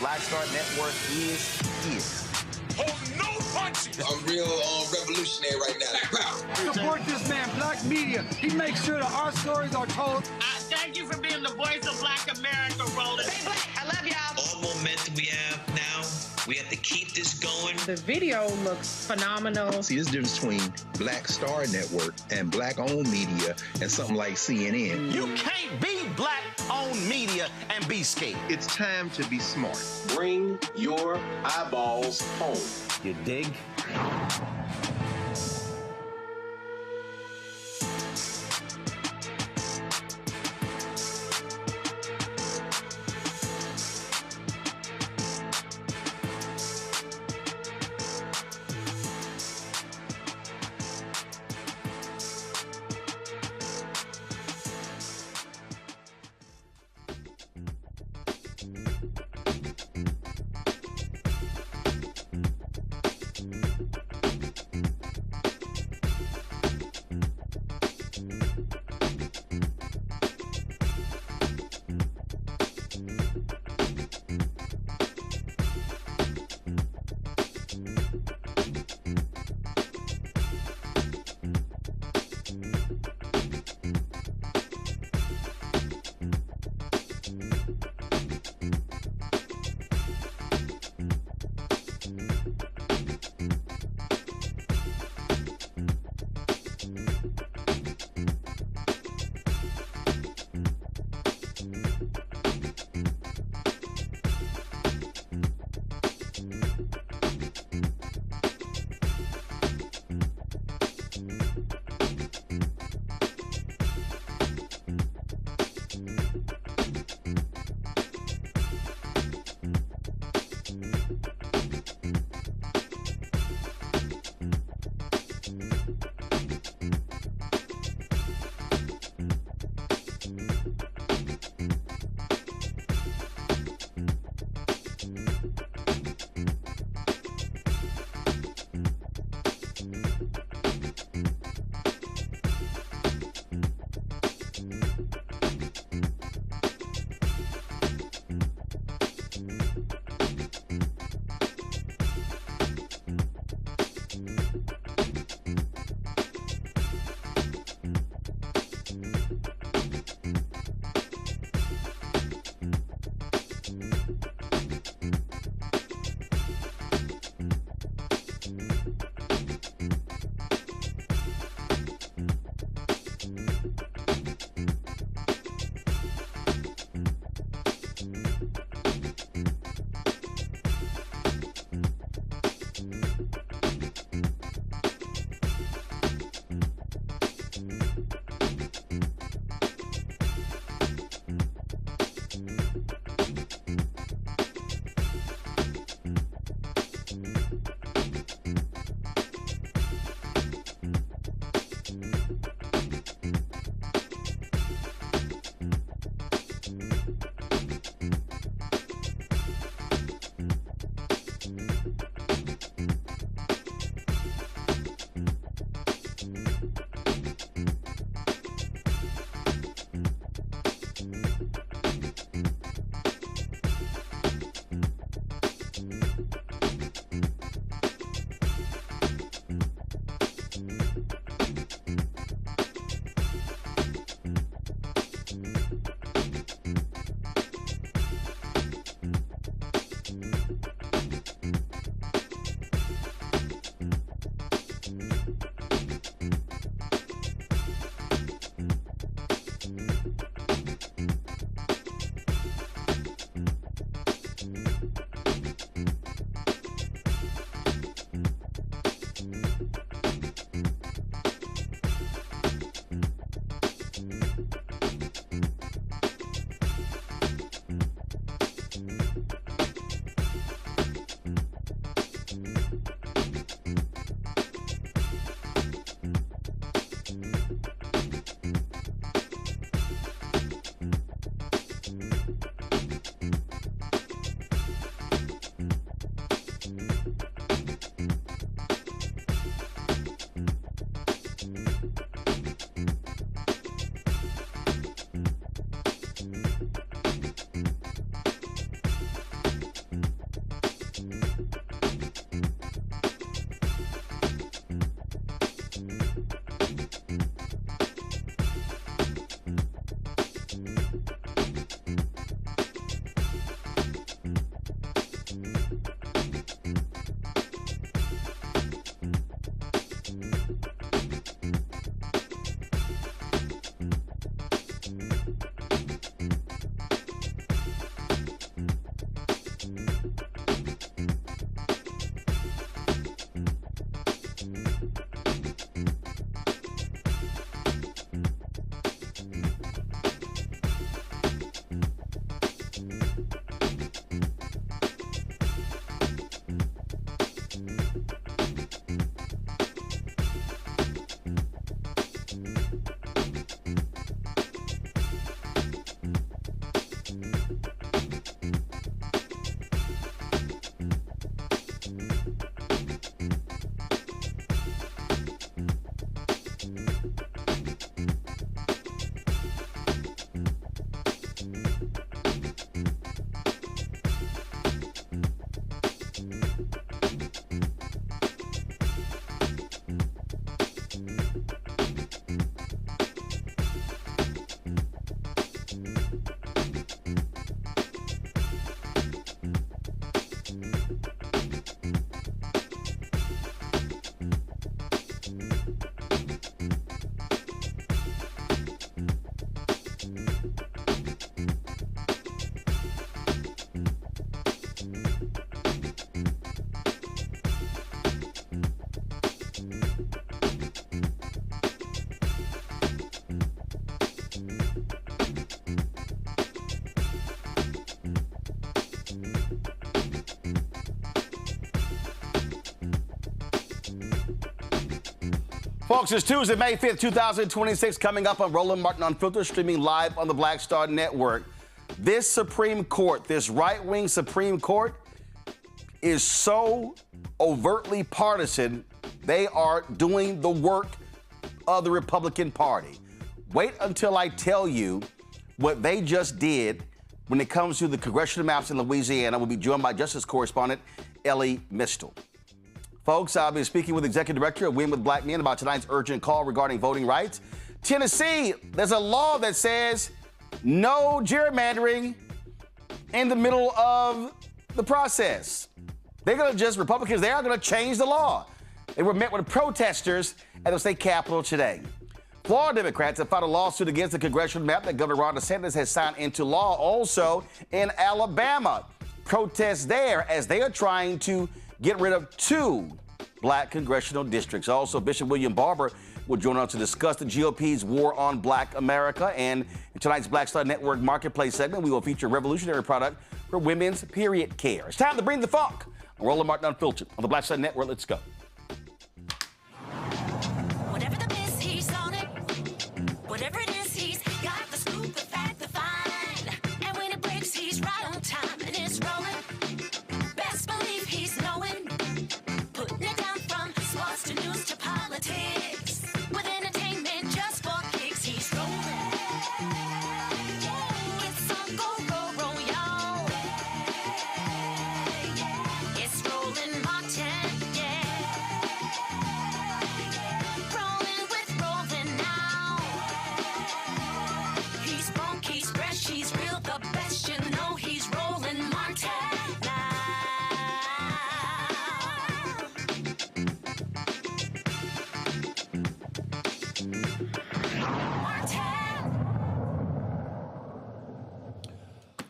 Black Star Network is here. Hold no punches! I'm real revolutionary right now. Support this man, Black Media. He makes sure that our stories are told. Thank you for being the voice of Black America, Roland. Stay black. I love y'all. All momentum we have now, we have to keep this going. The video looks phenomenal. See, there's a difference between Black Star Network and Black-owned media and something like CNN. You can't be Black-owned media and be scared. It's time to be smart. Bring your eyeballs home. You dig? Folks, it's Tuesday, May 5th, 2026, coming up on Roland Martin Unfiltered, streaming live on the Black Star Network. This Supreme Court, this right-wing Supreme Court, is so overtly partisan, they are doing the work of the Republican Party. Wait until I tell you what they just did when it comes to the congressional maps in Louisiana. We'll be joined by Justice Correspondent Elie Mystal. Folks, I'll be speaking with Executive Director of Win with Black Men about tonight's urgent call regarding voting rights. Tennessee, there's a law that says no gerrymandering in the middle of the process. They're going to just, Republicans, they are going to change the law. They were met with protesters at the state capitol today. Florida Democrats have filed a lawsuit against the congressional map that Governor Ron DeSantis has signed into law. Also in Alabama, protests there as they are trying to get rid of 2 black congressional districts. Also, Bishop William Barber will join us to discuss the GOP's war on Black America. And in tonight's Black Star Network Marketplace segment, we will feature a revolutionary product for women's period care. It's time to bring the funk. I'm Roland Martin Unfiltered on the Black Star Network. Let's go. Whatever the miss, he's on it. Whatever it is, he's got the scoop, the fact, the fine. And when it breaks, he's right on time and it's rolling. Best believe he's knowing. Putting it down from sports to news to politics. With entertainment just for kicks, he's rolling. It's on go, y'all. It's Roland Martin, yeah. Rolling with Roland now. He's funky, he's fresh, he's real, the best, you know he's Roland Martin now.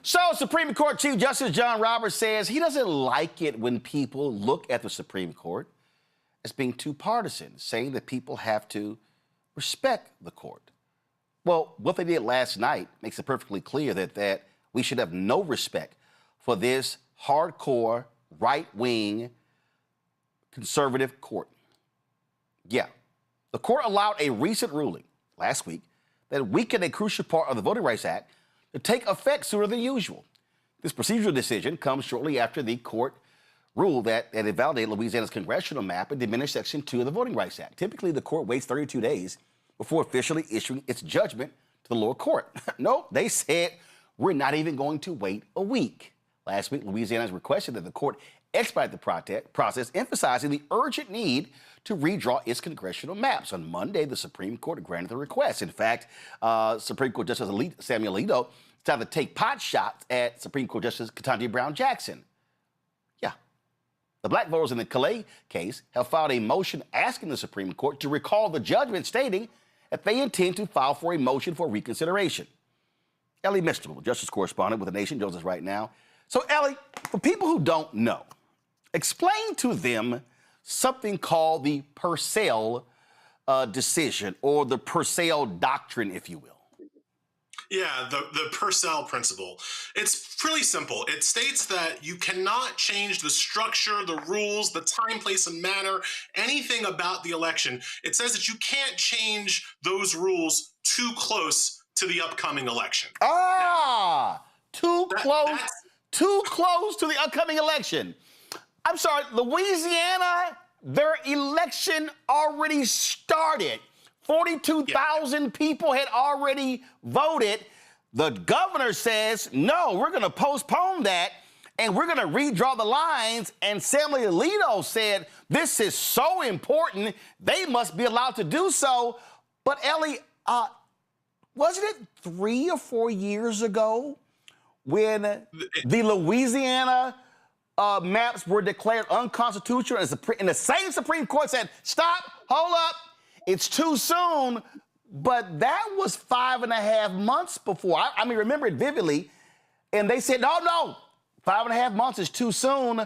So, Supreme Court Chief Justice John Roberts says he doesn't like it when people look at the Supreme Court as being too partisan, saying that people have to respect the court. Well, what they did last night makes it perfectly clear that we should have no respect for this hardcore, right-wing, conservative court. Yeah, the court allowed a recent ruling last week that weakened a crucial part of the Voting Rights Act to take effect sooner than usual. This procedural decision comes shortly after the court ruled that it invalidated Louisiana's congressional map and diminished Section 2 of the Voting Rights Act. Typically, the court waits 32 days before officially issuing its judgment to the lower court. No, they said, we're not even going to wait a week. Last week, Louisiana has requested that the court expedite the process, emphasizing the urgent need to redraw its congressional maps. On Monday, the Supreme Court granted the request. In fact, Supreme Court Justice Samuel Alito decided to take pot shots at Supreme Court Justice Ketanji Brown Jackson. Yeah. The black voters in the Calais case have filed a motion asking the Supreme Court to recall the judgment, stating that they intend to file for a motion for reconsideration. Elie Mystal, Justice Correspondent with The Nation, joins us right now. So, Elie, for people who don't know, explain to them something called the Purcell decision, or the Purcell doctrine, if you will. Yeah, the Purcell principle. It's pretty simple. It states that you cannot change the structure, the rules, the time, place, and manner, anything about the election. It says that you can't change those rules too close to the upcoming election. Too close to the upcoming election. I'm sorry, Louisiana, their election already started. 42,000 people had already voted. The governor says, no, we're going to postpone that, and we're going to redraw the lines. And Samuel Alito said, this is so important, they must be allowed to do so. But, Elie, wasn't it 3 or 4 years ago when the Louisiana maps were declared unconstitutional, and the same Supreme Court said, stop, hold up, it's too soon? But that was 5.5 months before. I mean, remember it vividly. And they said, no, 5.5 months is too soon.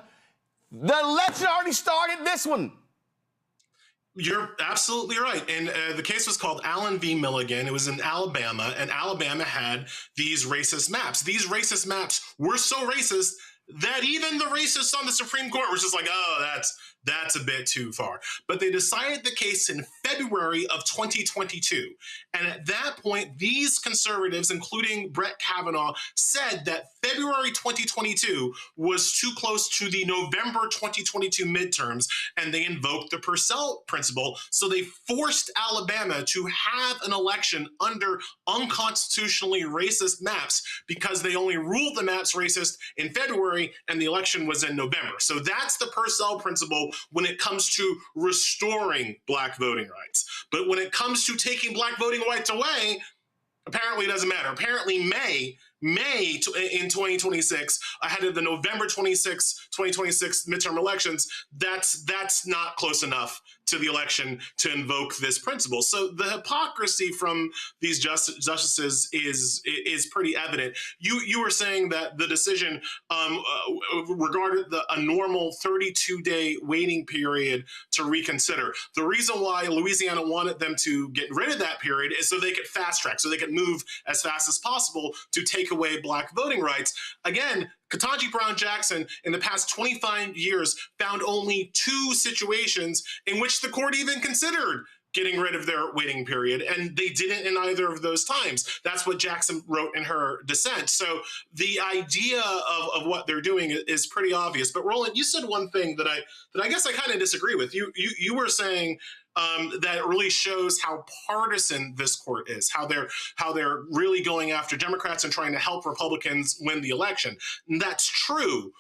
The election already started, this one. You're absolutely right. And the case was called Allen v. Milligan. It was in Alabama, and Alabama had these racist maps. These racist maps were so racist that even the racists on the Supreme Court were just like, oh, That's a bit too far. But they decided the case in February of 2022. And at that point, these conservatives, including Brett Kavanaugh, said that February 2022 was too close to the November 2022 midterms, and they invoked the Purcell principle. So they forced Alabama to have an election under unconstitutionally racist maps because they only ruled the maps racist in February and the election was in November. So that's the Purcell principle when it comes to restoring black voting rights. But when it comes to taking black voting rights away, apparently it doesn't matter. Apparently May in 2026, ahead of the November 2026 midterm elections, that's not close enough to the election to invoke this principle. So the hypocrisy from these justices is pretty evident. You were saying that the decision regarded a normal 32-day waiting period to reconsider. The reason why Louisiana wanted them to get rid of that period is so they could fast track, so they could move as fast as possible to take away black voting rights. Again, Ketanji Brown Jackson in the past 25 years found only 2 situations in which the court even considered getting rid of their waiting period, and they didn't in either of those times. That's what Jackson wrote in her dissent. So the idea of what they're doing is pretty obvious. But Roland, you said one thing that I guess I kind of disagree with. You were saying that it really shows how partisan this court is, how they're really going after Democrats and trying to help Republicans win the election. And that's true.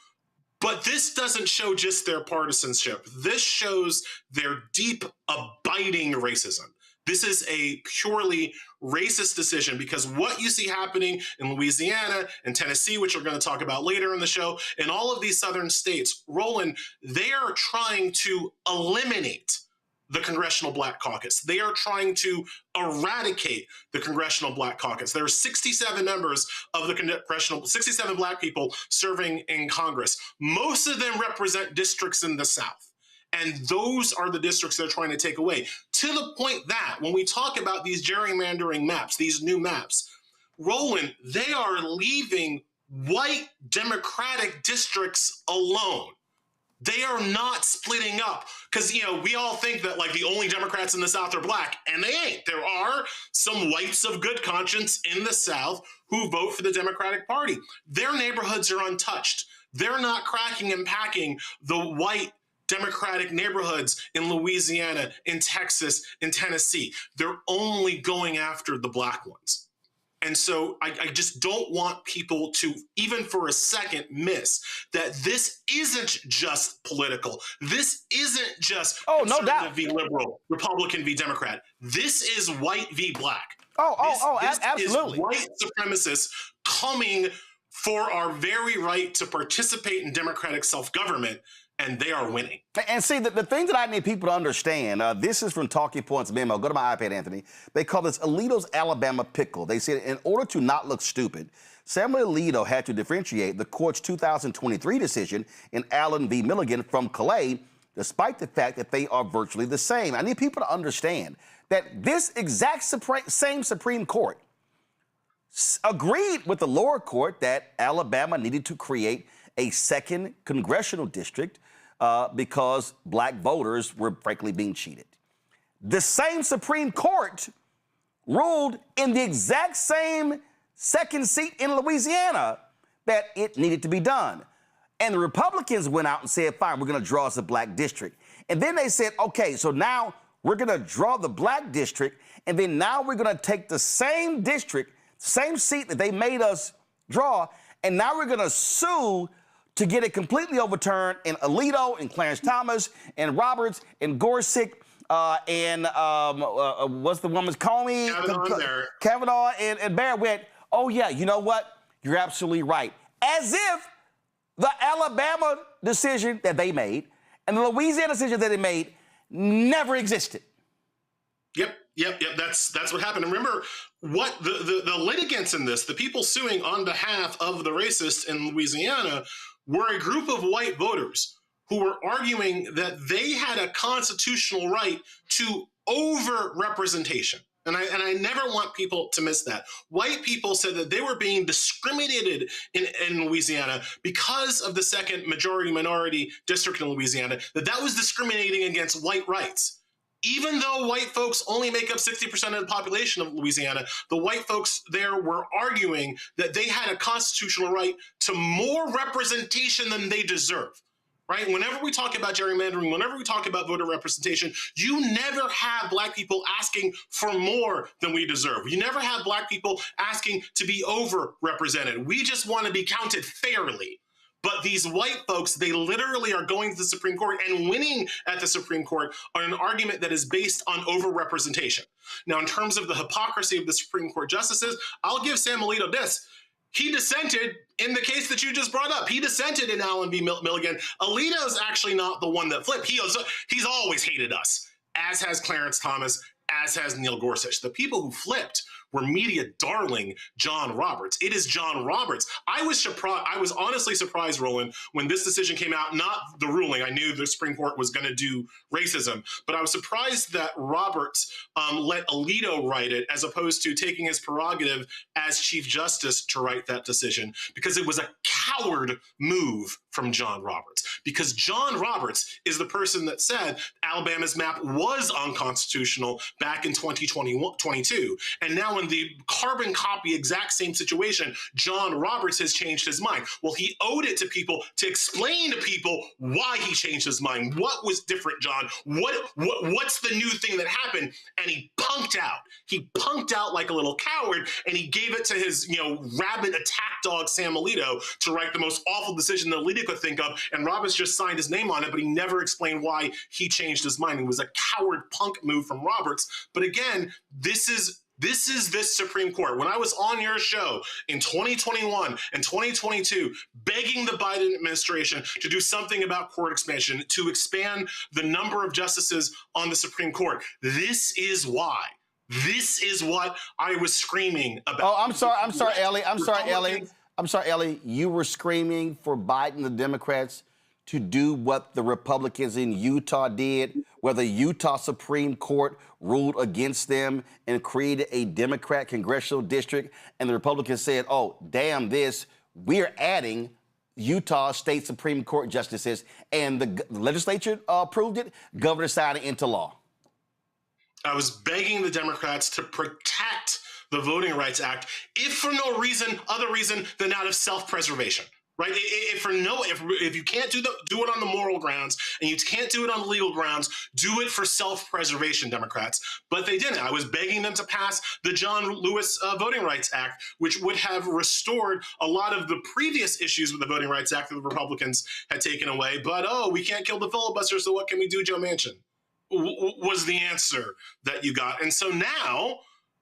But this doesn't show just their partisanship. This shows their deep, abiding racism. This is a purely racist decision because what you see happening in Louisiana and Tennessee, which we're going to talk about later in the show, and all of these southern states, Roland, they are trying to eliminate the Congressional Black Caucus. They are trying to eradicate the Congressional Black Caucus. There are 67 members of the Congressional, 67 Black people serving in Congress. Most of them represent districts in the South. And those are the districts they're trying to take away. To the point that when we talk about these gerrymandering maps, these new maps, Roland, they are leaving white Democratic districts alone. They are not splitting up because, we all think that like the only Democrats in the South are black, and they ain't. There are some whites of good conscience in the South who vote for the Democratic Party. Their neighborhoods are untouched. They're not cracking and packing the white Democratic neighborhoods in Louisiana, in Texas, in Tennessee. They're only going after the black ones. And so I just don't want people to, even for a second, miss that this isn't just political. This isn't just conservative v. liberal, Republican v. Democrat. This is white v. black. Absolutely. This is white supremacists coming for our very right to participate in democratic self-government, and they are winning. And see, the thing that I need people to understand, this is from Talking Points Memo. Go to my iPad, Anthony. They call this Alito's Alabama pickle. They said in order to not look stupid, Samuel Alito had to differentiate the court's 2023 decision in Allen v. Milligan from Calais, despite the fact that they are virtually the same. I need people to understand that this exact same Supreme Court agreed with the lower court that Alabama needed to create a second congressional district because black voters were frankly being cheated. The same Supreme Court ruled in the exact same second seat in Louisiana that it needed to be done. And the Republicans went out and said, fine, we're going to draw us a black district. And then they said, okay, so now we're going to draw the black district, and then now we're going to take the same district, same seat that they made us draw, and now we're going to sue to get it completely overturned in Alito and Clarence Thomas and Roberts and Gorsuch and what's the woman's Comey? Kavanaugh and Barber went, oh yeah, you know what? You're absolutely right. As if the Alabama decision that they made and the Louisiana decision that they made never existed. Yep. That's what happened. And remember, what the litigants in this, the people suing on behalf of the racists in Louisiana, were a group of white voters who were arguing that they had a constitutional right to over-representation. And I never want people to miss that. White people said that they were being discriminated in Louisiana because of the second majority-minority district in Louisiana, that was discriminating against white rights. Even though white folks only make up 60% of the population of Louisiana, the white folks there were arguing that they had a constitutional right to more representation than they deserve. Right? Whenever we talk about gerrymandering, whenever we talk about voter representation, you never have Black people asking for more than we deserve. You never have Black people asking to be overrepresented. We just want to be counted fairly. But these white folks, they literally are going to the Supreme Court and winning at the Supreme Court on an argument that is based on overrepresentation. Now, in terms of the hypocrisy of the Supreme Court justices, I'll give Sam Alito this. He dissented in the case that you just brought up. He dissented in Allen v. Milligan. Alito's actually not the one that flipped. He's always hated us, as has Clarence Thomas, as has Neil Gorsuch. The people who flipped were media darling John Roberts. It is John Roberts. I was honestly surprised, Roland, when this decision came out, not the ruling. I knew the Supreme Court was going to do racism, but I was surprised that Roberts let Alito write it as opposed to taking his prerogative as Chief Justice to write that decision, because it was a coward move from John Roberts. Because John Roberts is the person that said Alabama's map was unconstitutional back in 2022. And now in the carbon copy exact same situation, John Roberts has changed his mind. Well, he owed it to people to explain to people why he changed his mind. What was different, John? What's the new thing that happened? And he punked out. He punked out like a little coward, and he gave it to his, rabid attack dog, Sam Alito, to write the most awful decision that Alito could think of. And Roberts just signed his name on it, but he never explained why he changed his mind. It was a coward punk move from Roberts. But again, this is this Supreme Court. When I was on your show in 2021 and 2022, begging the Biden administration to do something about court expansion, to expand the number of justices on the Supreme Court, this is why. This is what I was screaming about. Oh, I'm sorry, Elie. You were screaming for Biden and the Democrats to do what the Republicans in Utah did, where the Utah Supreme Court ruled against them and created a Democrat congressional district, and the Republicans said, oh, damn this, we're adding Utah State Supreme Court justices, and the legislature approved it, governor signed it into law. I was begging the Democrats to protect the Voting Rights Act, if for no other reason than out of self-preservation. Right? If you can't do it on the moral grounds and you can't do it on the legal grounds, do it for self-preservation, Democrats. But they didn't. I was begging them to pass the John Lewis Voting Rights Act, which would have restored a lot of the previous issues with the Voting Rights Act that the Republicans had taken away. But, we can't kill the filibuster, so what can we do, Joe Manchin? Was the answer that you got. And so now,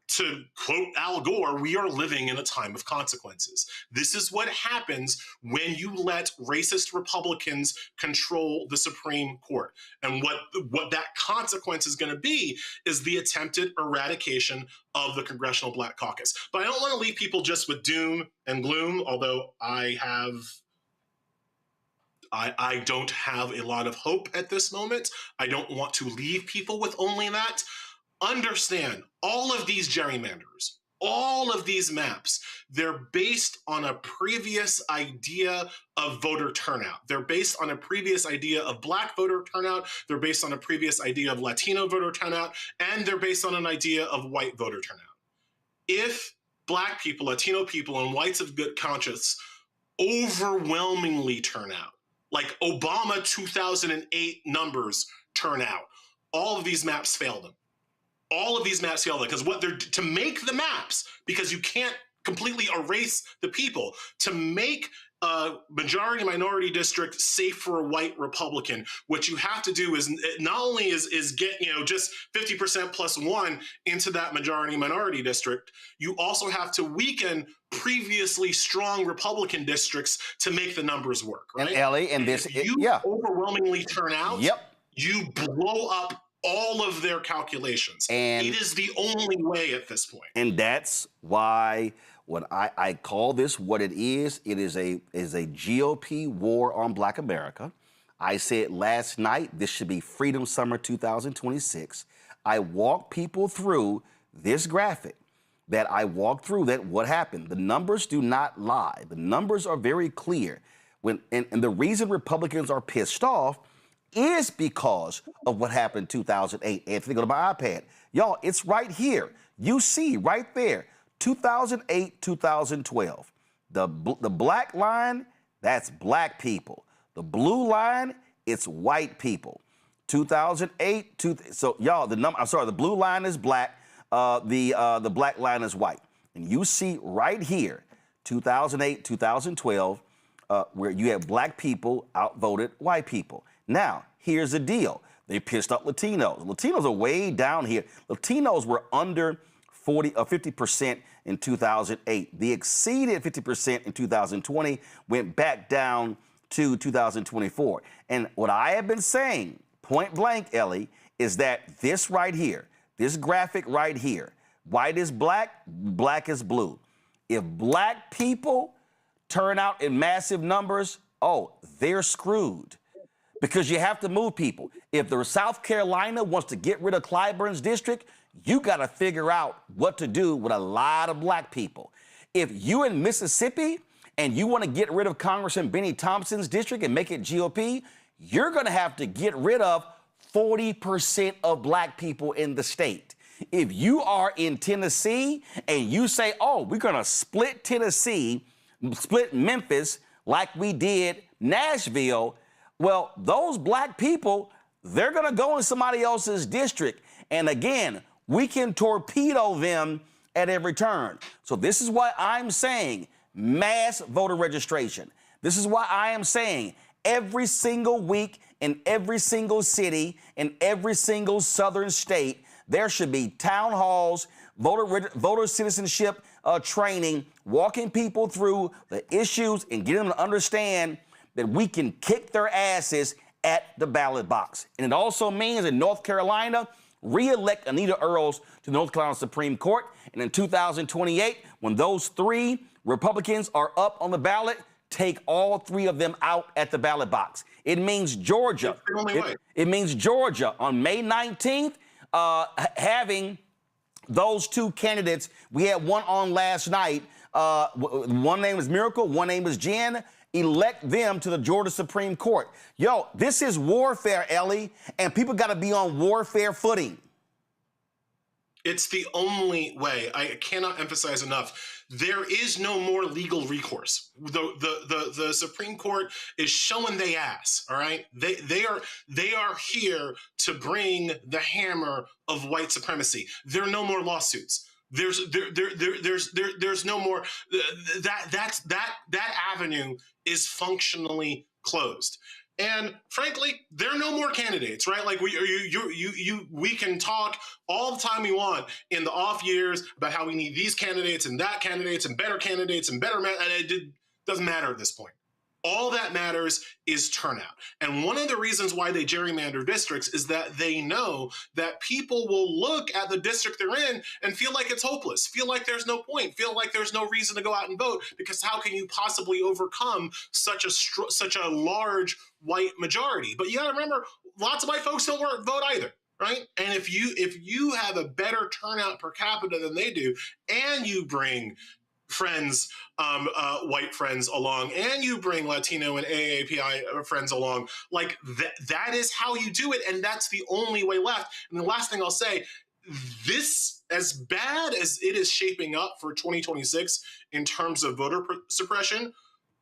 to quote Al Gore, we are living in a time of consequences. This is what happens when you let racist Republicans control the Supreme Court. And what that consequence is going to be is the attempted eradication of the Congressional Black Caucus. But I don't want to leave people just with doom and gloom, although I don't have a lot of hope at this moment. I don't want to leave people with only that. Understand, all of these gerrymanders, all of these maps, they're based on a previous idea of voter turnout. They're based on a previous idea of Black voter turnout. They're based on a previous idea of Latino voter turnout, and they're based on an idea of white voter turnout. If Black people, Latino people, and whites of good conscience overwhelmingly turn out, like Obama 2008 numbers turn out, all of these maps fail them. All of these maps fail them because to make the maps, because you can't completely erase the people, to make a majority minority district safe for a white Republican, what you have to do is not only is get just 50% plus one into that majority minority district, you also have to weaken previously strong Republican districts to make the numbers work. Right? And Elie, and this, if you overwhelmingly turn out, you blow up all of their calculations. And it is the only way at this point. And that's why when I call this what it is a GOP war on Black America. I said last night, this should be Freedom Summer 2026. I walked people through this graphic that I walked through, that what happened, the numbers do not lie. The numbers are very clear. And the reason Republicans are pissed off is because of what happened in 2008. Anthony, go to my iPad. Y'all, it's right here. You see right there, 2008, 2012. The black line, that's black people. The blue line, it's white people. 2008, so y'all, the blue line is black, the black line is white. And you see right here, 2008, 2012, where you have black people outvoted white people. Now, here's the deal. They pissed off Latinos. Latinos are way down here. Latinos were under 50% in 2008. They exceeded 50% in 2020, went back down to 2024. And what I have been saying, point blank, Elie, is that this right here, this graphic right here, white is black, black is blue. If black people turn out in massive numbers, oh, they're screwed. Because you have to move people. If the South Carolina wants to get rid of Clyburn's district, you got to figure out what to do with a lot of black people. If you in Mississippi and you want to get rid of Congressman Benny Thompson's district and make it GOP, you're going to have to get rid of 40% of black people in the state. If you are in Tennessee and you say, oh, we're going to split Tennessee, split Memphis like we did Nashville, well, those black people, they're going to go in somebody else's district. And again, we can torpedo them at every turn. So this is why I'm saying mass voter registration. This is why I am saying every single week in every single city, in every single southern state, there should be town halls, voter citizenship training, walking people through the issues and getting them to understand that we can kick their asses at the ballot box. And it also means in North Carolina, re-elect Anita Earls to the North Carolina Supreme Court. And in 2028, when those 3 Republicans are up on the ballot, take all 3 of them out at the ballot box. It means Georgia. It means Georgia on May 19th, having those 2 candidates. We had one on last night. One name is Miracle, one name is Jen. Elect them to the Georgia Supreme Court. Yo, this is warfare, Elie, and people got to be on warfare footing. It's the only way. I cannot emphasize enough. There is no more legal recourse. The Supreme Court is showing they ass. All right, they are here to bring the hammer of white supremacy. There are no more lawsuits. There's no more. That avenue is functionally closed. And frankly, there are no more candidates, right? Like we can talk all the time we want in the off years about how we need these candidates and that candidates and better candidates and better, and it doesn't matter at this point. All that matters is turnout. And one of the reasons why they gerrymander districts is that they know that people will look at the district they're in and feel like it's hopeless, feel like there's no point, feel like there's no reason to go out and vote, because how can you possibly overcome such a large white majority? But you got to remember, lots of white folks don't vote either. Right? And if you have a better turnout per capita than they do, and you bring friends, white friends along, and you bring Latino and AAPI friends along, like that is how you do it, and that's the only way left. And the last thing I'll say, this, as bad as it is shaping up for 2026 in terms of voter suppression,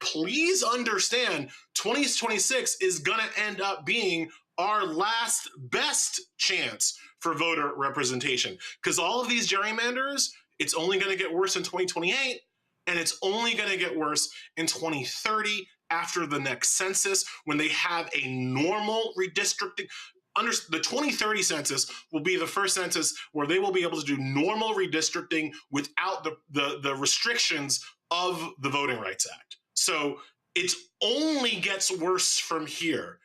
please understand 2026 is going to end up being our last best chance for voter representation, because all of these gerrymanders, it's only going to get worse in 2028, and it's only going to get worse in 2030 after the next census, when they have a normal redistricting. The 2030 census will be the first census where they will be able to do normal redistricting without the restrictions of the Voting Rights Act. So it only gets worse from here.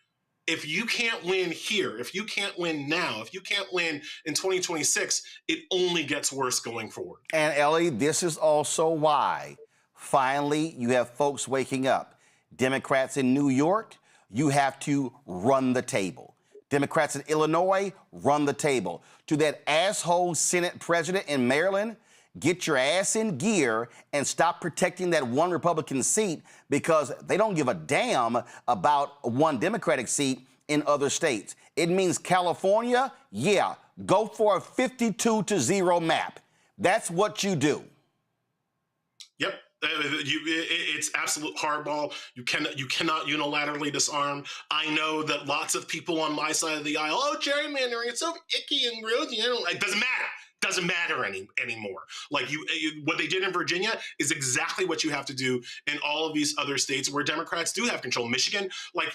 If you can't win here, if you can't win now, if you can't win in 2026, it only gets worse going forward. And Elie, this is also why finally you have folks waking up. Democrats in New York, you have to run the table. Democrats in Illinois, run the table. To that asshole Senate president in Maryland, get your ass in gear and stop protecting that one Republican seat because they don't give a damn about one Democratic seat in other states. It means California, yeah, go for a 52-0 map. That's what you do. Yep. It's absolute hardball. You cannot unilaterally disarm. I know that lots of people on my side of the aisle, oh, gerrymandering, it's so icky and gross. It doesn't matter. Doesn't matter anymore. Like what they did in Virginia is exactly what you have to do in all of these other states where Democrats do have control. Michigan, like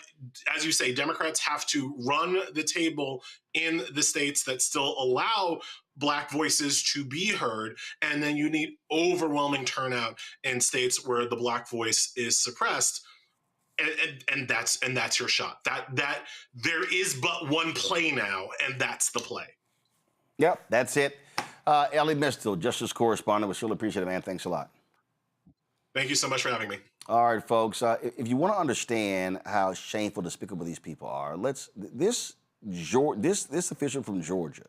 as you say, Democrats have to run the table in the states that still allow Black voices to be heard, and then you need overwhelming turnout in states where the Black voice is suppressed. And that's your shot. That there is but one play now, and that's the play. Yep, that's it. Elie Mystal, Justice Correspondent. We sure appreciate it, man. Thanks a lot. Thank you so much for having me. All right, folks. If you want to understand how shameful, despicable these people are, this official from Georgia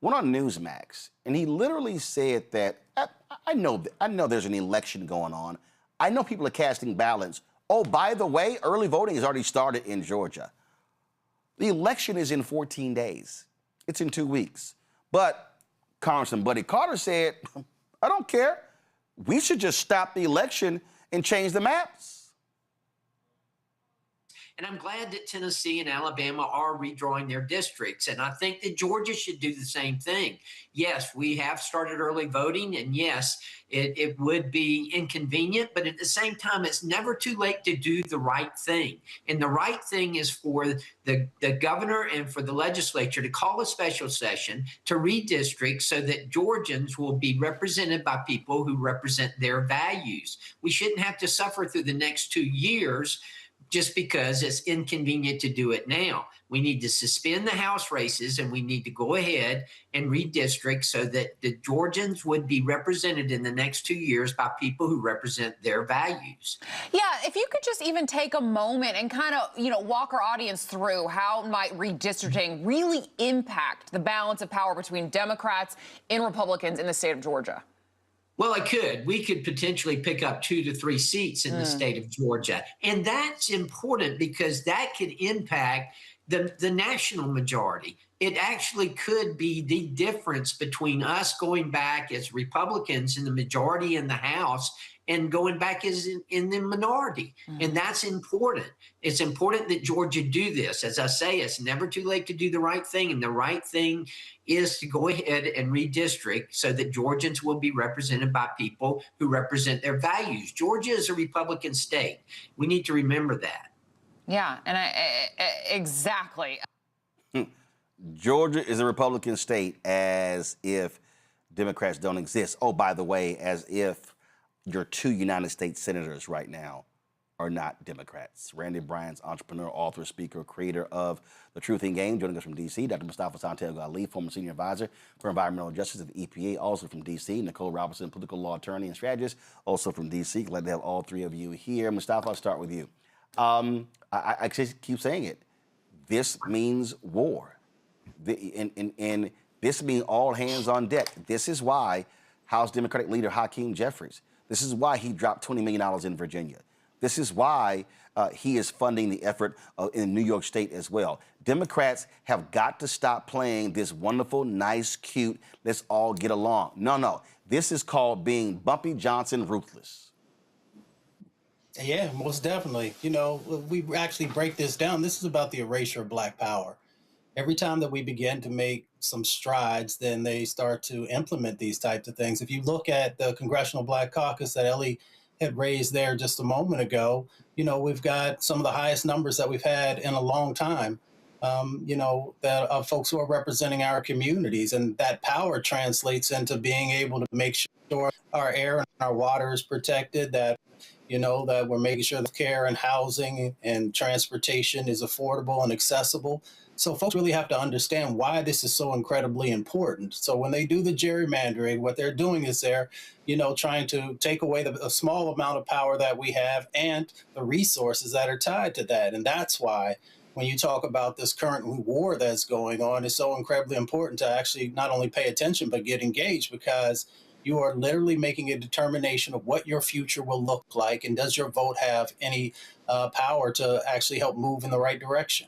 went on Newsmax, and he literally said that I know there's an election going on. I know people are casting ballots. Oh, by the way, early voting has already started in Georgia. The election is in 14 days. It's in 2 weeks. But Congressman Buddy Carter said, I don't care. We should just stop the election and change the maps. And I'm glad that Tennessee and Alabama are redrawing their districts. And I think that Georgia should do the same thing. Yes, we have started early voting. And yes, it would be inconvenient. But at the same time, it's never too late to do the right thing. And the right thing is for the governor and for the legislature to call a special session to redistrict so that Georgians will be represented by people who represent their values. We shouldn't have to suffer through the next 2 years just because it's inconvenient to do it now. We need to suspend the House races, and we need to go ahead and redistrict so that the Georgians would be represented in the next 2 years by people who represent their values. Yeah, if you could just even take a moment and kind of, walk our audience through how might redistricting really impact the balance of power between Democrats and Republicans in the state of Georgia. Well, we could potentially pick up 2 to 3 seats in the state of Georgia. And that's important because that could impact the national majority. It actually could be the difference between us going back as Republicans in the majority in the House and going back as in the minority. And that's important. It's important that Georgia do this. As I say, it's never too late to do the right thing. And the right thing is to go ahead and redistrict so that Georgians will be represented by people who represent their values. Georgia is a Republican state. We need to remember that. Yeah, and exactly. Georgia is a Republican state, as if Democrats don't exist. Oh, by the way, as if your 2 United States senators right now are not Democrats. Randy Bryan's entrepreneur, author, speaker, creator of The Truth in Game, joining us from D.C. Dr. Mustafa Santiago Ali, former senior advisor for environmental justice at the EPA, also from D.C. Nicole Robinson, political law attorney and strategist, also from D.C. Glad to have all 3 of you here. Mustafa, I'll start with you. I just keep saying it. This means war. And this means all hands on deck. This is why House Democratic leader Hakeem Jeffries, this is why he dropped $20 million in Virginia. This is why he is funding the effort in New York State as well. Democrats have got to stop playing this wonderful, nice, cute, let's all get along. No. This is called being Bumpy Johnson ruthless. Yeah, most definitely. We actually break this down. This is about the erasure of Black power. Every time that we begin to make some strides, then they start to implement these types of things. If you look at the Congressional Black Caucus that Elie had raised there just a moment ago, we've got some of the highest numbers that we've had in a long time, that of folks who are representing our communities. And that power translates into being able to make sure our air and our water is protected, that that we're making sure the care and housing and transportation is affordable and accessible. So folks really have to understand why this is so incredibly important. So when they do the gerrymandering, what they're doing is they're, trying to take away a small amount of power that we have and the resources that are tied to that. And that's why, when you talk about this current war that's going on, it's so incredibly important to actually not only pay attention, but get engaged, because you are literally making a determination of what your future will look like. And does your vote have any power to actually help move in the right direction?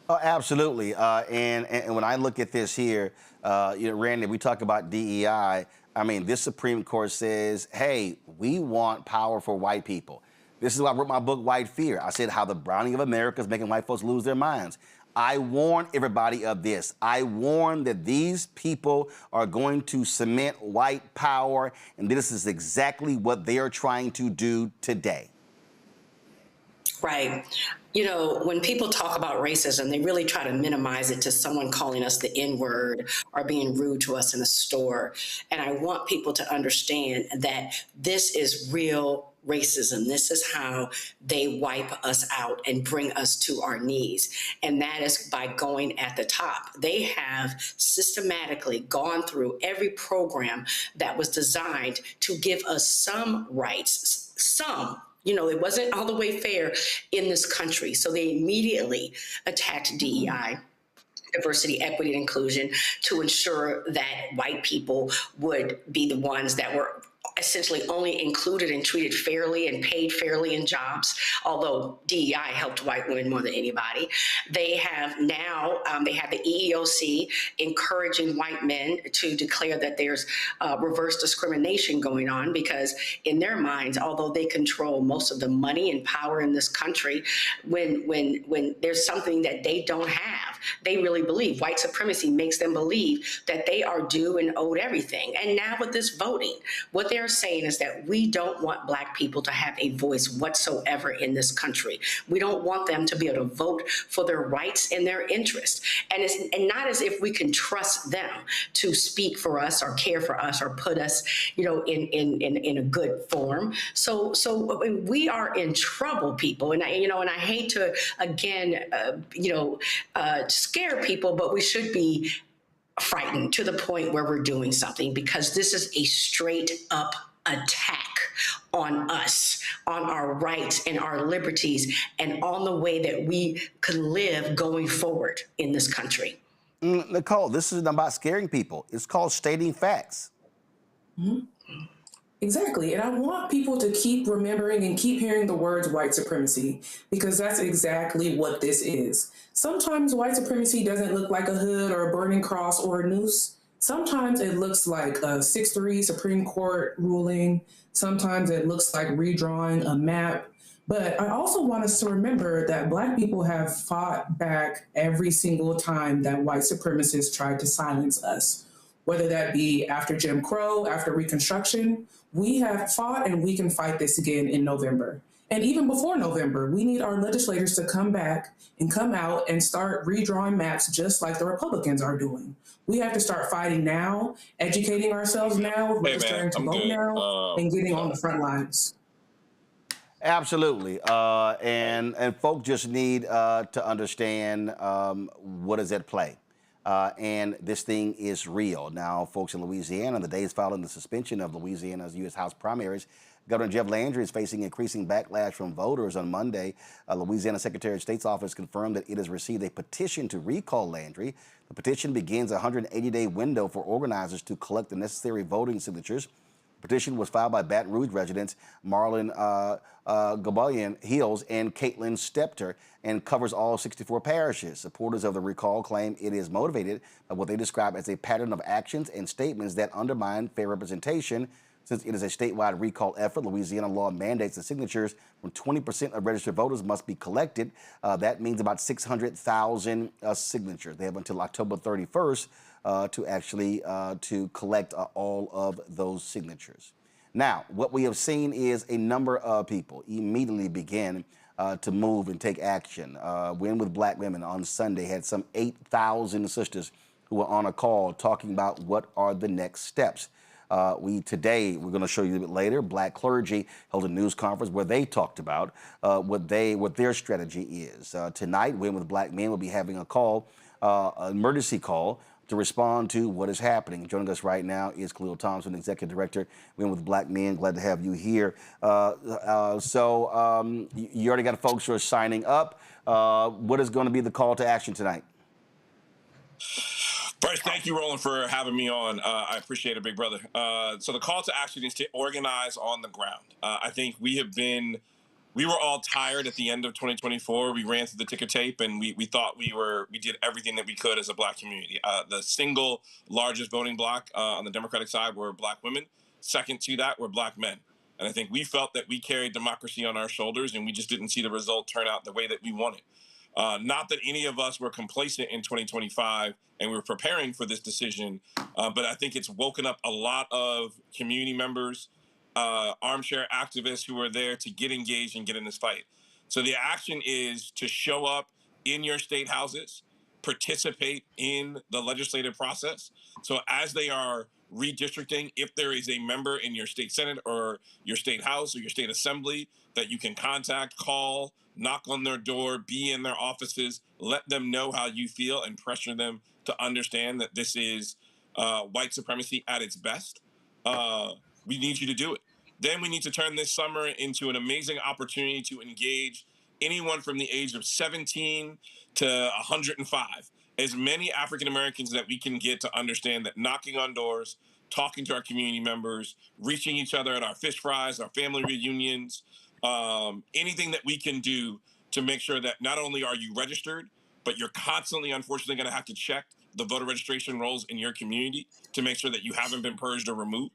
Oh, absolutely. And when I look at this here, Randy, we talk about DEI. I mean, this Supreme Court says, hey, we want power for white people. This is why I wrote my book, White Fear. I said how the browning of America is making white folks lose their minds. I warn everybody of this. I warn that these people are going to cement white power, and this is exactly what they are trying to do today. Right. You know, when people talk about racism, they really try to minimize it to someone calling us the N-word or being rude to us in a store. And I want people to understand that this is real racism. This is how they wipe us out and bring us to our knees. And that is by going at the top. They have systematically gone through every program that was designed to give us some rights, some. You know, it wasn't all the way fair in this country. So they immediately attacked DEI, diversity, equity, and inclusion, to ensure that white people would be the ones that were essentially only included and treated fairly and paid fairly in jobs, although DEI helped white women more than anybody. They have now, they have the EEOC encouraging white men to declare that there's reverse discrimination going on, because in their minds, although they control most of the money and power in this country, when there's something that they don't have, they really believe white supremacy makes them believe that they are due and owed everything. And now with this voting, what they're saying is that we don't want Black people to have a voice whatsoever in this country. We don't want them to be able to vote for their rights and their interests. And not as if we can trust them to speak for us or care for us or put us, you know, in a good form. So we are in trouble, people. And I hate to again, scare people, but we should be frightened to the point where we're doing something, because this is a straight up attack on us, on our rights and our liberties, and on the way that we can live going forward in this country. Nicole, this isn't about scaring people. It's called stating facts. Mm-hmm. Exactly. And I want people to keep remembering and keep hearing the words white supremacy, because that's exactly what this is. Sometimes white supremacy doesn't look like a hood or a burning cross or a noose. Sometimes it looks like a 6-3 Supreme Court ruling. Sometimes it looks like redrawing a map. But I also want us to remember that Black people have fought back every single time that white supremacists tried to silence us, whether that be after Jim Crow, after Reconstruction. We have fought, and we can fight this again in November. And even before November, we need our legislators to come back and come out and start redrawing maps just like the Republicans are doing. We have to start fighting now, educating ourselves now, registering to vote now, and getting on the front lines. Absolutely. And folk just need to understand what is at play. And this thing is real. Now, folks in Louisiana, the days following the suspension of Louisiana's U.S. House primaries, Governor Jeff Landry is facing increasing backlash from voters. On Monday, Louisiana Secretary of State's office confirmed that it has received a petition to recall Landry. The petition begins a 180-day window for organizers to collect the necessary voting signatures. The petition was filed by Baton Rouge residents Marlon Gabalian Hills and Caitlin Stepter, and covers all 64 parishes. Supporters of the recall claim it is motivated by what they describe as a pattern of actions and statements that undermine fair representation. Since it is a statewide recall effort, Louisiana law mandates the signatures from 20% of registered voters must be collected. That means about 600,000 signatures. They have until October 31st to actually to collect all of those signatures. Now, what we have seen is a number of people immediately begin to move and take action. Win with Black Women on Sunday had some 8,000 sisters who were on a call talking about what are the next steps. Today, we're going to show you a bit later, Black clergy held a news conference where they talked about what their strategy is. Tonight, Win with Black Men will be having a call, emergency call, to respond to what is happening. Joining us right now is Khalil Thompson, Executive Director, Women with Black Men. Glad to have you here. You already got folks who are signing up. What is going to be the call to action tonight? First, thank you, Roland, for having me on. I appreciate it, big brother. So the call to action is to organize on the ground. I think we were all tired at the end of 2024. We ran through the ticker tape, and we thought we did everything that we could as a Black community. The single largest voting bloc on the Democratic side were Black women. Second to that were Black men. And I think we felt that we carried democracy on our shoulders, and we just didn't see the result turn out the way that we wanted. Not that any of us were complacent in 2025 and we were preparing for this decision, but I think it's woken up a lot of community members, armchair activists who are there to get engaged and get in this fight. So the action is to show up in your state houses, participate in the legislative process. So as they are redistricting, if there is a member in your state senate or your state house or your state assembly that you can contact, call, knock on their door, be in their offices, let them know how you feel and pressure them to understand that this is white supremacy at its best. We need you to do it. Then we need to turn this summer into an amazing opportunity to engage anyone from the age of 17 to 105. As many African Americans that we can get to understand that knocking on doors, talking to our community members, reaching each other at our fish fries, our family reunions, anything that we can do to make sure that not only are you registered, but you're constantly, unfortunately, going to have to check the voter registration rolls in your community to make sure that you haven't been purged or removed.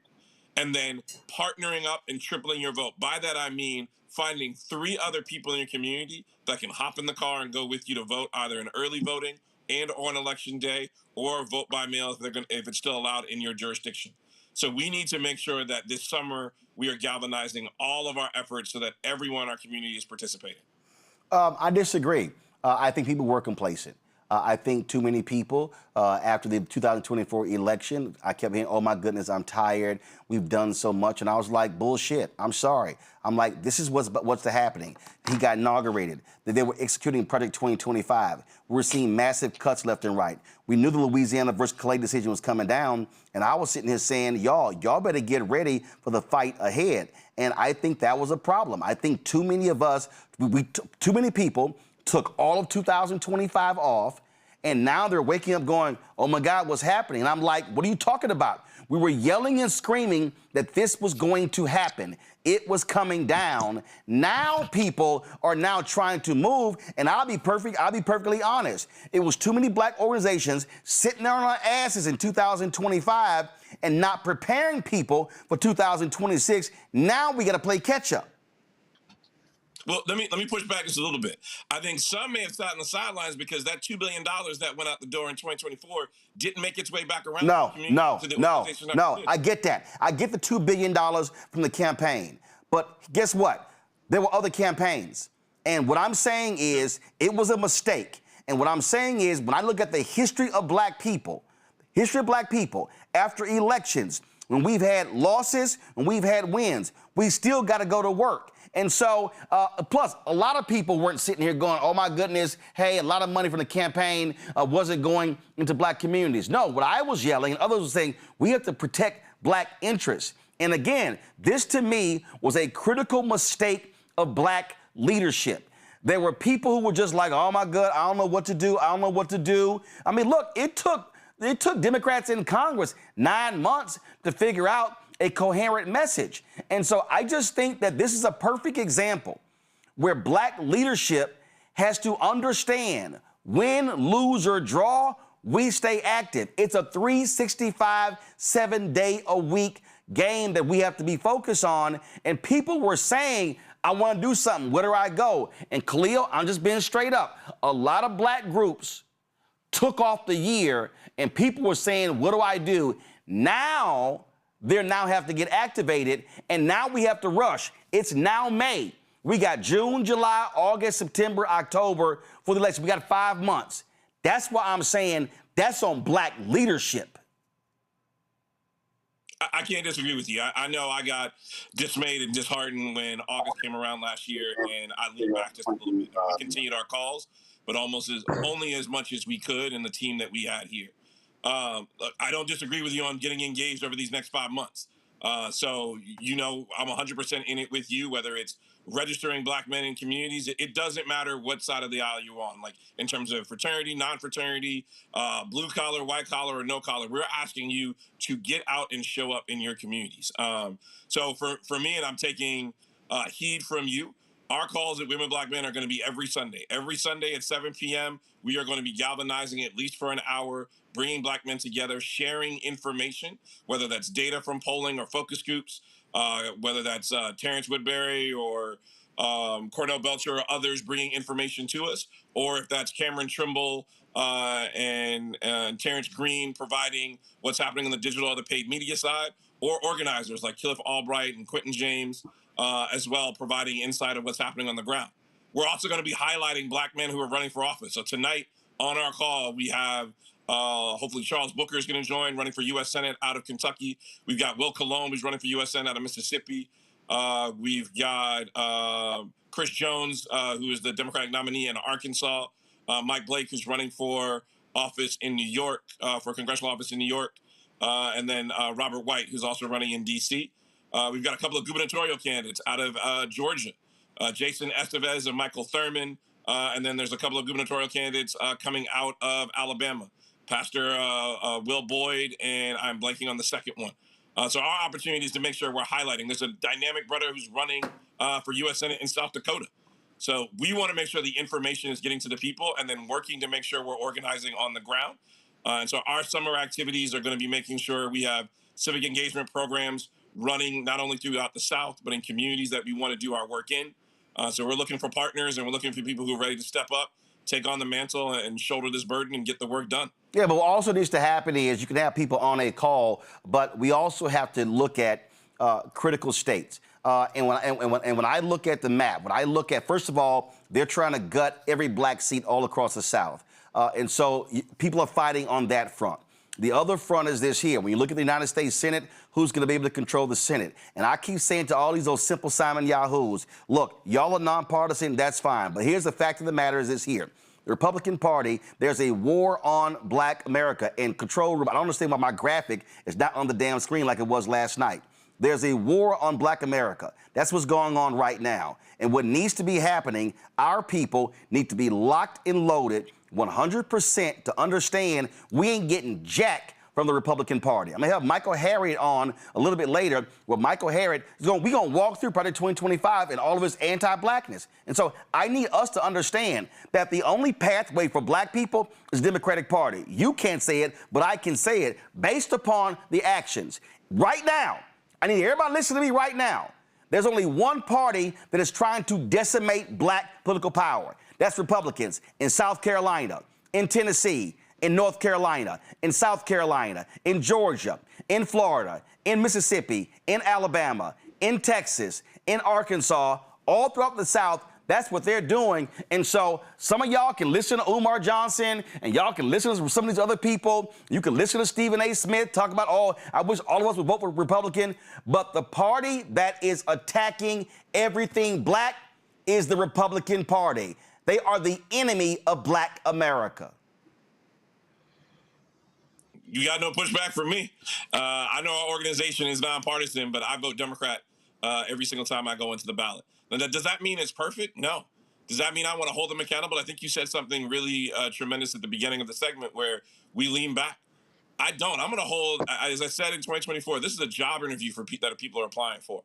And then partnering up and tripling your vote. By that, I mean finding 3 other people in your community that can hop in the car and go with you to vote, either in early voting and on election day, or vote by mail if it's still allowed in your jurisdiction. So we need to make sure that this summer we are galvanizing all of our efforts so that everyone in our community is participating. I disagree. I think people were complacent. I think too many people, after the 2024 election, I kept hearing, oh my goodness, I'm tired. We've done so much. And I was like, bullshit. I'm sorry. I'm like, this is what's happening. He got inaugurated. They were executing Project 2025. We're seeing massive cuts left and right. We knew the Louisiana versus Clay decision was coming down. And I was sitting here saying, y'all better get ready for the fight ahead. And I think that was a problem. I think too many of us, too many people took all of 2025 off, and now they're waking up going, oh my God, what's happening? And I'm like, what are you talking about? We were yelling and screaming that this was going to happen. It was coming down. Now people are now trying to move, and I'll be perfectly honest. It was too many Black organizations sitting there on our asses in 2025 and not preparing people for 2026. Now we got to play catch up. Well, let me push back just a little bit. I think some may have sat on the sidelines because that $2 billion that went out the door in 2024 didn't make its way back around. No. I get that. I get the $2 billion from the campaign. But guess what? There were other campaigns. And what I'm saying is it was a mistake. And what I'm saying is when I look at the history of Black people, after elections, when we've had losses and we've had wins, we still got to go to work. And so, plus, a lot of people weren't sitting here going, oh, my goodness, hey, a lot of money from the campaign wasn't going into Black communities. No, what I was yelling and others were saying, we have to protect Black interests. And again, this to me was a critical mistake of Black leadership. There were people who were just like, oh, my God, I don't know what to do. I don't know what to do. I mean, look, it took Democrats in Congress 9 months to figure out a coherent message. And so I just think that this is a perfect example where Black leadership has to understand win, lose, or draw, we stay active. It's a 365, 7-day-a-week game that we have to be focused on. And people were saying, I want to do something. Where do I go? And Khalil, I'm just being straight up. A lot of Black groups took off the year and people were saying, what do I do? Now, they now have to get activated, and now we have to rush. It's now May. We got June, July, August, September, October for the election. We got 5 months. That's why I'm saying that's on Black leadership. I can't disagree with you. I know I got dismayed and disheartened when August came around last year, and I leaned back just a little bit. We continued our calls, but only as much as we could in the team that we had here. I don't disagree with you on getting engaged over these next 5 months. So, I'm 100% in it with you, whether it's registering black men in communities. It doesn't matter what side of the aisle you're on, like in terms of fraternity, non-fraternity, blue collar, white collar, or no collar. We're asking you to get out and show up in your communities. So for me, and I'm taking heed from you, our calls at Women Black Men are going to be every Sunday. Every Sunday at 7 p.m., we are going to be galvanizing at least for an hour, bringing black men together, sharing information, whether that's data from polling or focus groups, whether that's Terrence Woodbury or Cornell Belcher or others bringing information to us, or if that's Cameron Trimble and Terrence Green providing what's happening on the digital or the paid media side, or organizers like Cliff Albright and Quentin James, as well, providing insight of what's happening on the ground. We're also going to be highlighting black men who are running for office. So tonight on our call, we have hopefully Charles Booker is going to join, running for U.S. Senate out of Kentucky. We've got Will Colon, who's running for U.S. Senate out of Mississippi. We've got Chris Jones, who is the Democratic nominee in Arkansas. Mike Blake, who's running for office in New York, for congressional office in New York. And then Robert White, who's also running in D.C. We've got a couple of gubernatorial candidates out of Georgia, Jason Estevez and Michael Thurman. And then there's a couple of gubernatorial candidates coming out of Alabama, Pastor Will Boyd, and I'm blanking on the second one. So our opportunity is to make sure we're highlighting. There's a dynamic brother who's running for U.S. Senate in South Dakota. So we want to make sure the information is getting to the people and then working to make sure we're organizing on the ground. And so our summer activities are going to be making sure we have civic engagement programs running not only throughout the South, but in communities that we want to do our work in. So we're looking for partners and we're looking for people who are ready to step up, take on the mantle and shoulder this burden and get the work done. Yeah, but what also needs to happen is you can have people on a call, but we also have to look at critical states. And when I look at the map, when I look at, first of all, they're trying to gut every black seat all across the South. And so people are fighting on that front. The other front is this here. When you look at the United States Senate, who's going to be able to control the Senate? And I keep saying to all those simple Simon Yahoos, look, y'all are nonpartisan, that's fine. But here's the fact of the matter is this here. The Republican Party, there's a war on black America and control room. I don't understand why my graphic is not on the damn screen like it was last night. There's a war on black America. That's what's going on right now. And what needs to be happening, our people need to be locked and loaded 100% to understand we ain't getting jack from the Republican Party. I'm going to have Michael Harriot on a little bit later, where Michael Harriot is we're going to walk through probably 2025 and all of his anti-blackness. And so I need us to understand that the only pathway for black people is the Democratic Party. You can't say it, but I can say it based upon the actions. Right now, I need everybody listen to me right now. There's only one party that is trying to decimate black political power. That's Republicans in South Carolina, in Tennessee, in North Carolina, in South Carolina, in Georgia, in Florida, in Mississippi, in Alabama, in Texas, in Arkansas, all throughout the South. That's what they're doing. And so some of y'all can listen to Umar Johnson and y'all can listen to some of these other people. You can listen to Stephen A. Smith talk about I wish all of us would vote for Republican. But the party that is attacking everything black is the Republican Party. They are the enemy of black America. You got no pushback from me. I know our organization is nonpartisan, but I vote Democrat every single time I go into the ballot. Now, does that mean it's perfect? No. Does that mean I want to hold them accountable? I think you said something really tremendous at the beginning of the segment where we lean back. I don't. I'm going to hold, as I said in 2024, this is a job interview for that people are applying for.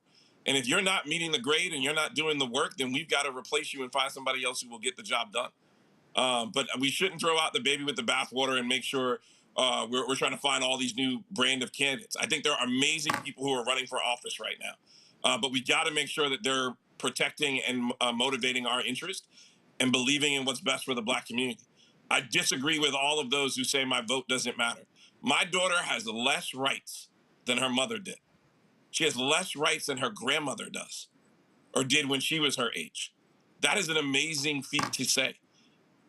And if you're not meeting the grade and you're not doing the work, then we've got to replace you and find somebody else who will get the job done. But we shouldn't throw out the baby with the bathwater and make sure we're trying to find all these new brand of candidates. I think there are amazing people who are running for office right now. But we got to make sure that they're protecting and motivating our interest and believing in what's best for the black community. I disagree with all of those who say my vote doesn't matter. My daughter has less rights than her mother did. She has less rights than her grandmother does or did when she was her age. That is an amazing feat to say.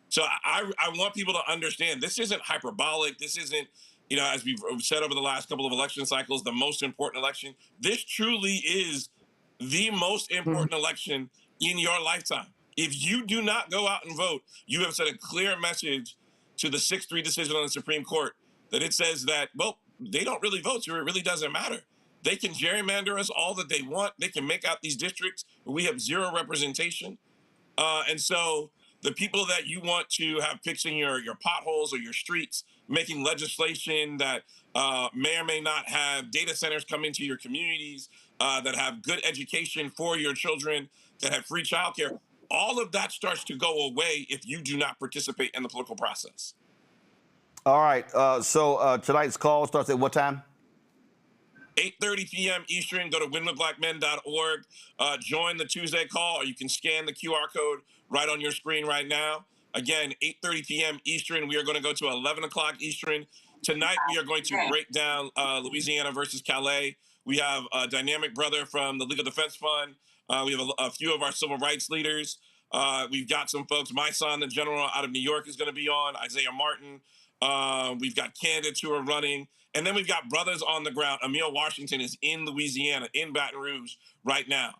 So I want people to understand this isn't hyperbolic. This isn't, as we've said over the last couple of election cycles, the most important election. This truly is the most important election in your lifetime. If you do not go out and vote, you have sent a clear message to the 6-3 decision on the Supreme Court that it says that, well, they don't really vote, so it really doesn't matter. They can gerrymander us all that they want. They can make out these districts where we have zero representation. And so the people that you want to have fixing your potholes or your streets, making legislation that may or may not have data centers come into your communities, that have good education for your children, that have free childcare, all of that starts to go away if you do not participate in the political process. All right. So tonight's call starts at what time? 8:30 p.m. Eastern. Go to winwithblackmen.org. Join the Tuesday call, or you can scan the QR code right on your screen right now. Again, 8:30 p.m. Eastern. We are going to go to 11 o'clock Eastern. Tonight, we are going to break down Louisiana versus Calais. We have a dynamic brother from the Legal Defense Fund. We have a few of our civil rights leaders. We've got some folks. My son, the general out of New York, is going to be on. Isaiah Martin. We've got candidates who are running. And then we've got brothers on the ground. Emil Washington is in Louisiana, in Baton Rouge right now.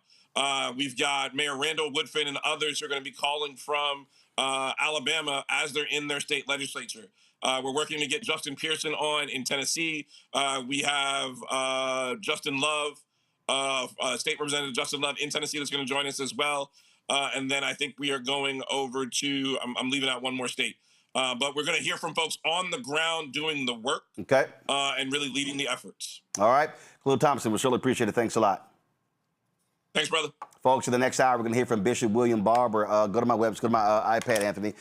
We've got Mayor Randall Woodfin and others who are going to be calling from Alabama as they're in their state legislature. We're working to get Justin Pearson on in Tennessee. We have Justin Love, State Representative Justin Love in Tennessee that's going to join us as well. And then I think we are going over to, I'm leaving out one more state. But we're going to hear from folks on the ground doing the work, okay, and really leading the efforts. All right. Khalil Thompson, we surely appreciate it. Thanks a lot. Thanks, brother. Folks, in the next hour, we're going to hear from Bishop William Barber. Go to my website, go to my iPad, Anthony.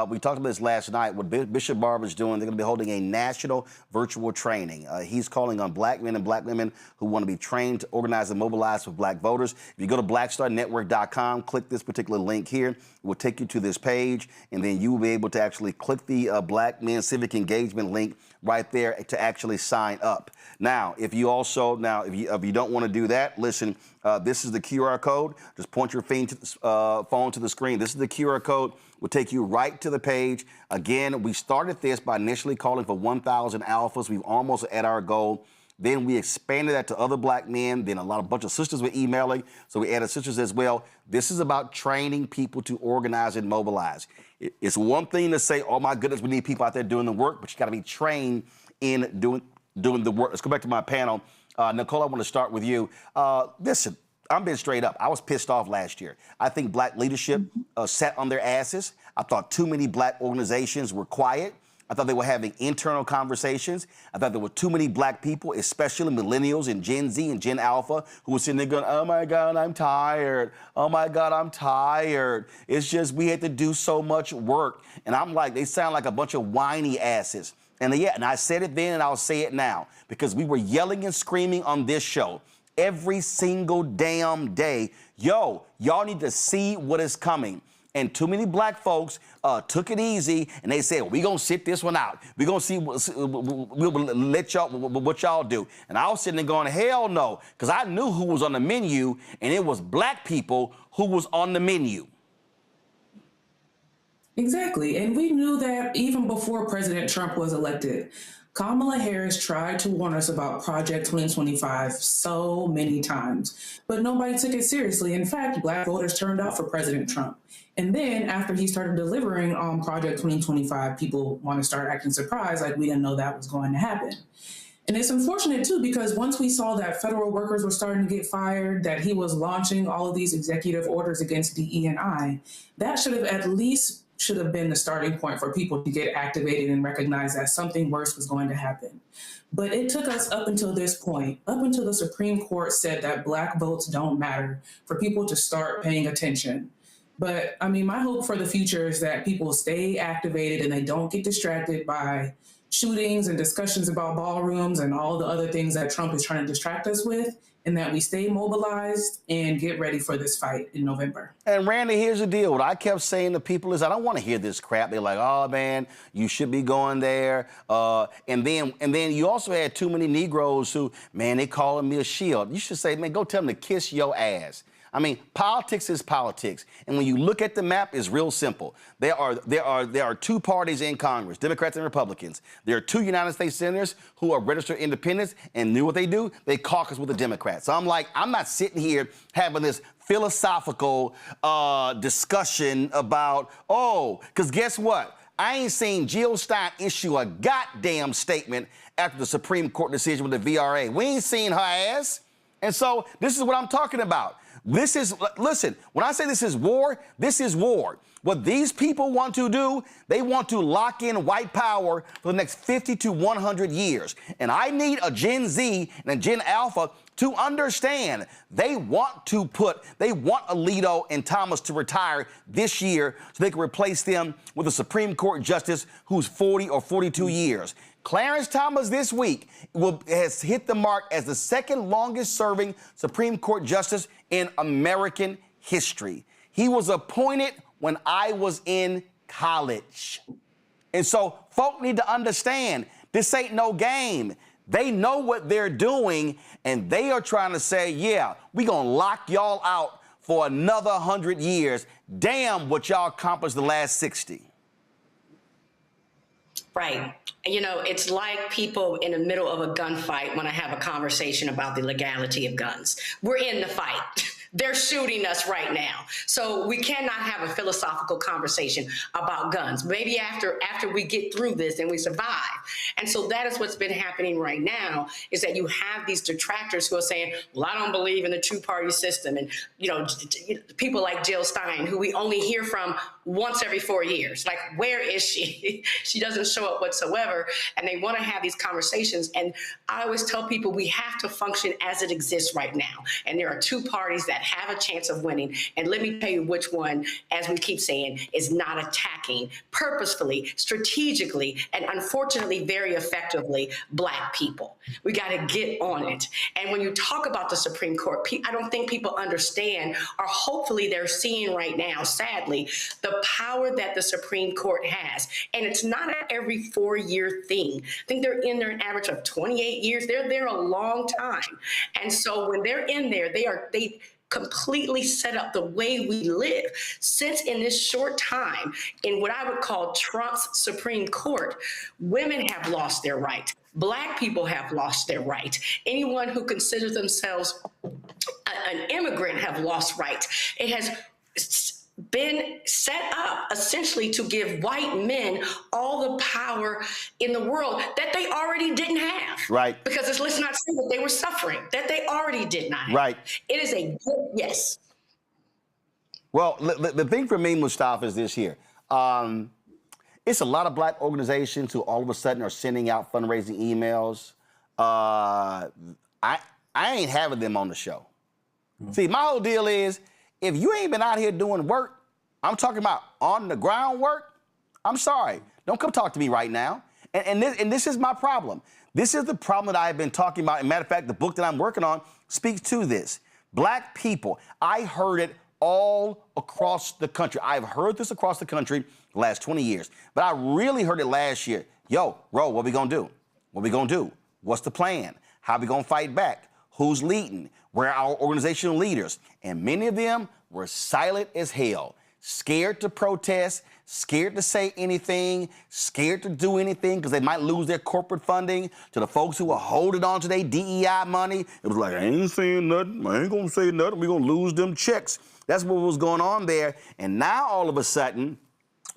We talked about this last night. What Bishop Barber's doing, they're going to be holding a national virtual training. He's calling on black men and black women who want to be trained to organize and mobilize for black voters. If you go to blackstarnetwork.com, click this particular link here. It will take you to this page, and then you will be able to actually click the Black Men Civic Engagement link right there to actually sign up. Now, if you don't want to do that, listen, this is the QR code. Just point your phone to the screen. This is the QR code. Will take you right to the page. Again, we started this by initially calling for 1,000 alphas. We've almost at our goal. Then we expanded that to other black men. Then a bunch of sisters were emailing, so we added sisters as well. This is about training people to organize and mobilize. It's one thing to say, oh my goodness, we need people out there doing the work, but you got to be trained in doing the work. Let's go back to my panel. Nicole, I want to start with you. Listen, I'm being straight up. I was pissed off last year. I think black leadership sat on their asses. I thought too many black organizations were quiet. I thought they were having internal conversations. I thought there were too many black people, especially millennials and Gen Z and Gen Alpha, who were sitting there going, oh my God, I'm tired. Oh my God, I'm tired. It's just we had to do so much work. And I'm like, they sound like a bunch of whiny asses. And I said it then and I'll say it now, because we were yelling and screaming on this show every single damn day. Yo, y'all need to see what is coming. And too many black folks took it easy, and they said, we're going to sit this one out. We're going to see, we'll let y'all, what y'all do. And I was sitting there going, hell no, because I knew who was on the menu, and it was black people who was on the menu. Exactly. And we knew that even before President Trump was elected. Kamala Harris tried to warn us about Project 2025 so many times, but nobody took it seriously. In fact, black voters turned out for President Trump. And then after he started delivering on Project 2025, people want to start acting surprised, like we didn't know that was going to happen. And it's unfortunate, too, because once we saw that federal workers were starting to get fired, that he was launching all of these executive orders against DE&I, that should have been the starting point for people to get activated and recognize that something worse was going to happen. But it took us up until this point, up until the Supreme Court said that black votes don't matter, for people to start paying attention. But I mean, my hope for the future is that people stay activated and they don't get distracted by shootings and discussions about ballrooms and all the other things that Trump is trying to distract us with, and that we stay mobilized and get ready for this fight in November. And Randy, here's the deal. What I kept saying to people is, I don't want to hear this crap. They're like, oh man, you should be going there. And then you also had too many Negroes who, man, they calling me a shield. You should say, man, go tell them to kiss your ass. I mean, politics is politics. And when you look at the map, it's real simple. There are two parties in Congress, Democrats and Republicans. There are two United States senators who are registered independents, and knew what they do? They caucus with the Democrats. So I'm like, I'm not sitting here having this philosophical discussion about, because guess what? I ain't seen Jill Stein issue a goddamn statement after the Supreme Court decision with the VRA. We ain't seen her ass. And so this is what I'm talking about. This is, listen, when I say this is war, this is war. What these people want to do, they want to lock in white power for the next 50 to 100 years. And I need a Gen Z and a Gen Alpha to understand they want Alito and Thomas to retire this year so they can replace them with a Supreme Court justice who's 40 or 42 years. Clarence Thomas this week has hit the mark as the second longest serving Supreme Court justice in American history. He was appointed when I was in college. And so folk need to understand this ain't no game. They know what they're doing, and they are trying to say, yeah, we gonna lock y'all out for another 100 years. Damn what y'all accomplished the last 60. Right. You know, it's like people in the middle of a gunfight want to have a conversation about the legality of guns. We're in the fight. They're shooting us right now. So we cannot have a philosophical conversation about guns. Maybe after we get through this and we survive. And so that is what's been happening right now, is that you have these detractors who are saying, well, I don't believe in the two-party system. And, you know, people like Jill Stein, who we only hear from once every 4 years. Like, where is she? She doesn't show up whatsoever. And they want to have these conversations. And I always tell people we have to function as it exists right now. And there are two parties that have a chance of winning. And let me tell you which one, as we keep saying, is not attacking purposefully, strategically, and unfortunately very effectively Black people. We got to get on it. And when you talk about the Supreme Court, I don't think people understand, or hopefully they're seeing right now, sadly, the power that the Supreme Court has. And it's not an every 4-year thing. I think they're in there an average of 28 years. They're there a long time. And so when they're in there, they completely set up the way we live. Since in this short time, in what I would call Trump's Supreme Court, women have lost their right. Black people have lost their right. Anyone who considers themselves an immigrant have lost rights. It has been set up essentially to give white men all the power in the world that they already didn't have. Right. Because let's not say that they were suffering, that they already did not have. Right. It is a good, yes. Well, the thing for me, Mustafa, is this here. It's a lot of Black organizations who all of a sudden are sending out fundraising emails. I ain't having them on the show. Mm-hmm. See, my whole deal is, if you ain't been out here doing work, I'm talking about on the ground work, I'm sorry. Don't come talk to me right now. And this is my problem. This is the problem that I've been talking about. As a matter of fact, the book that I'm working on speaks to this. Black people, I heard it all across the country. I've heard this across the country the last 20 years. But I really heard it last year. Yo, Ro, what we gonna do? What we gonna do? What's the plan? How we gonna fight back? Who's leading? Where are our organizational leaders? And many of them were silent as hell, scared to protest, scared to say anything, scared to do anything because they might lose their corporate funding. To the folks who were holding on to their DEI money, it was like, I ain't saying nothing. I ain't gonna say nothing. We're gonna lose them checks. That's what was going on there. And now all of a sudden,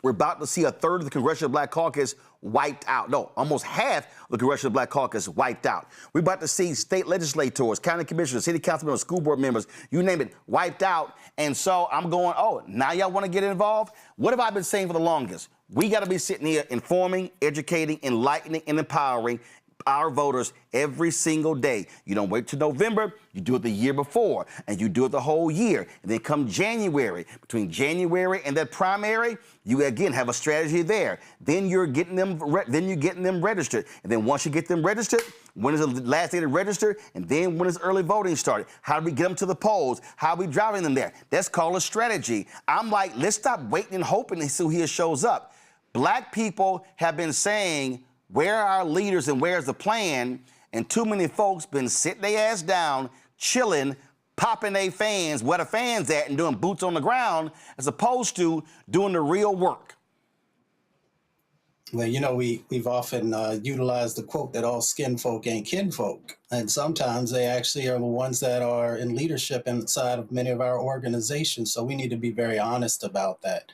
we're about to see a third of the Congressional Black Caucus wiped out. No, almost half of the Congressional Black Caucus wiped out. We're about to see state legislators, county commissioners, city council members, school board members, you name it, wiped out. And so I'm going, oh, now y'all want to get involved? What have I been saying for the longest? We got to be sitting here informing, educating, enlightening, and empowering our voters every single day. You don't wait till November, you do it the year before, and you do it the whole year. And then come January, between January and that primary, you again have a strategy there. Then you're getting them registered. And then once you get them registered, when is the last day to register? And then when is early voting started? How do we get them to the polls? How are we driving them there? That's called a strategy. I'm like, let's stop waiting and hoping to see who here shows up. Black people have been saying, where are our leaders and where's the plan? And too many folks been sitting their ass down, chilling, popping their fans, where the fans at, and doing boots on the ground, as opposed to doing the real work. Well, you know, we've often utilized the quote that all skin folk ain't kinfolk. And sometimes they actually are the ones that are in leadership inside of many of our organizations. So we need to be very honest about that.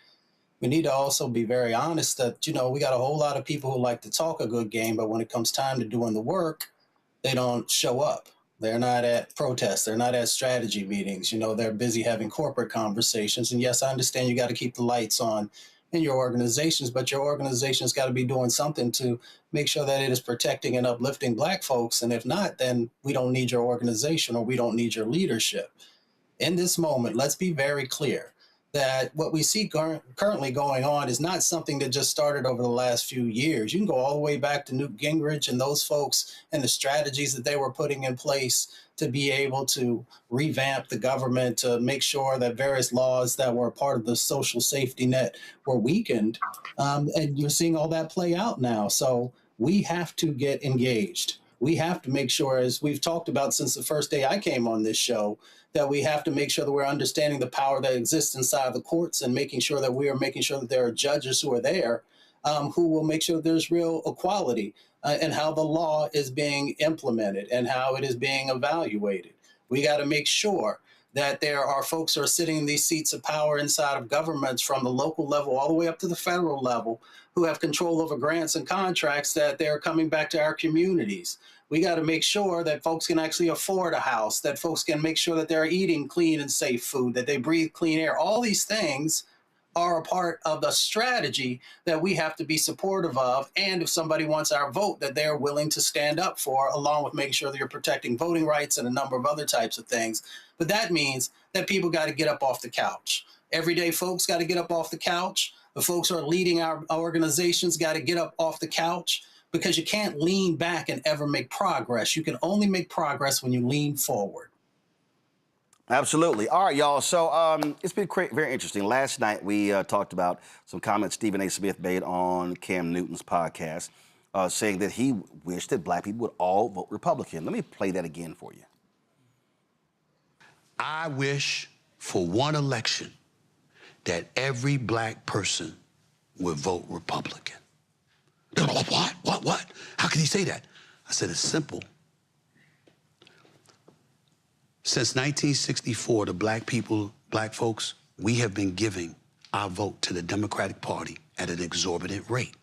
we need to also be very honest that, you know, we got a whole lot of people who like to talk a good game, but when it comes time to doing the work, they don't show up. They're not at protests. They're not at strategy meetings. You know, they're busy having corporate conversations. And yes, I understand you got to keep the lights on in your organizations, but your organization's got to be doing something to make sure that it is protecting and uplifting Black folks. And if not, then we don't need your organization or we don't need your leadership. In this moment, let's be very clear that what we see currently going on is not something that just started over the last few years. You can go all the way back to Newt Gingrich and those folks and the strategies that they were putting in place to be able to revamp the government, to make sure that various laws that were a part of the social safety net were weakened. And you're seeing all that play out now. So we have to get engaged. We have to make sure, as we've talked about since the first day I came on this show, that we have to make sure that we're understanding the power that exists inside the courts and making sure that we are making sure that there are judges who are there who will make sure there's real equality and how the law is being implemented and how it is being evaluated. We got to make sure that there are folks who are sitting in these seats of power inside of governments from the local level all the way up to the federal level who have control over grants and contracts, that they're coming back to our communities. We got to make sure that folks can actually afford a house, that folks can make sure that they're eating clean and safe food, that they breathe clean air. All these things are a part of the strategy that we have to be supportive of. And if somebody wants our vote, that they're willing to stand up for, along with making sure that you're protecting voting rights and a number of other types of things. But that means that people got to get up off the couch. Everyday folks got to get up off the couch. The folks who are leading our organizations got to get up off the couch, because you can't lean back and ever make progress. You can only make progress when you lean forward. Absolutely. All right, y'all. So it's been very interesting. Last night we talked about some comments Stephen A. Smith made on Cam Newton's podcast, saying that he wished that Black people would all vote Republican. Let me play that again for you. I wish for one election that every Black person would vote Republican. What? How can he say that? I said, it's simple. Since 1964, the Black people, Black folks, we have been giving our vote to the Democratic Party at an exorbitant rate.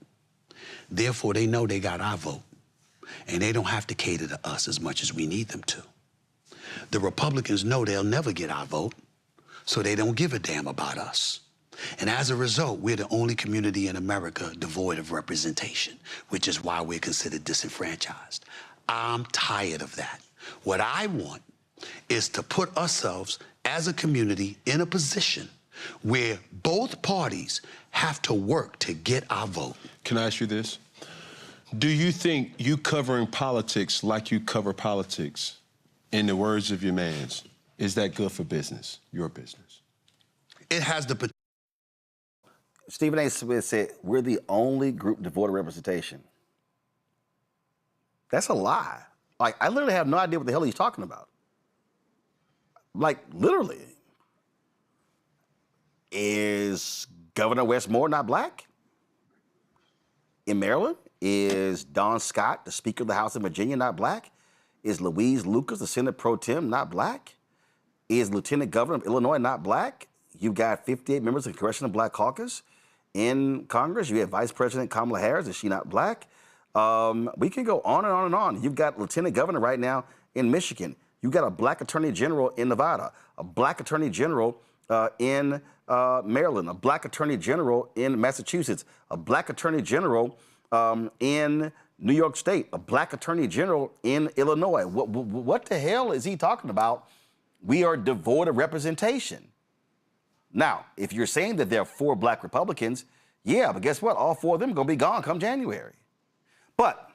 Therefore, they know they got our vote, and they don't have to cater to us as much as we need them to. The Republicans know they'll never get our vote, so they don't give a damn about us. And as a result, we're the only community in America devoid of representation, which is why we're considered disenfranchised. I'm tired of that. What I want is to put ourselves as a community in a position where both parties have to work to get our vote. Can I ask you this? Do you think you covering politics like you cover politics, in the words of your mans, is that good for business, your business? It has the potential. Stephen A. Smith said, we're the only group devoid of representation. That's a lie. Like, I literally have no idea what the hell he's talking about. Like, literally. Is Governor Westmore not Black? In Maryland? Is Don Scott, the Speaker of the House of Virginia, not Black? Is Louise Lucas, the Senate Pro Tem, not Black? Is Lieutenant Governor of Illinois not Black? You've got 58 members of the Congressional Black Caucus in Congress. You have Vice President Kamala Harris. Is she not Black? We can go on and on and on. You've got Lieutenant Governor right now in Michigan. You've got a Black Attorney General in Nevada, a Black Attorney General in Maryland, a Black Attorney General in Massachusetts, a Black Attorney General in New York State, a Black Attorney General in Illinois. What the hell is he talking about? We are devoid of representation. Now, if you're saying that there are 4 Black Republicans, yeah, but guess what? All 4 of them are going to be gone come January. But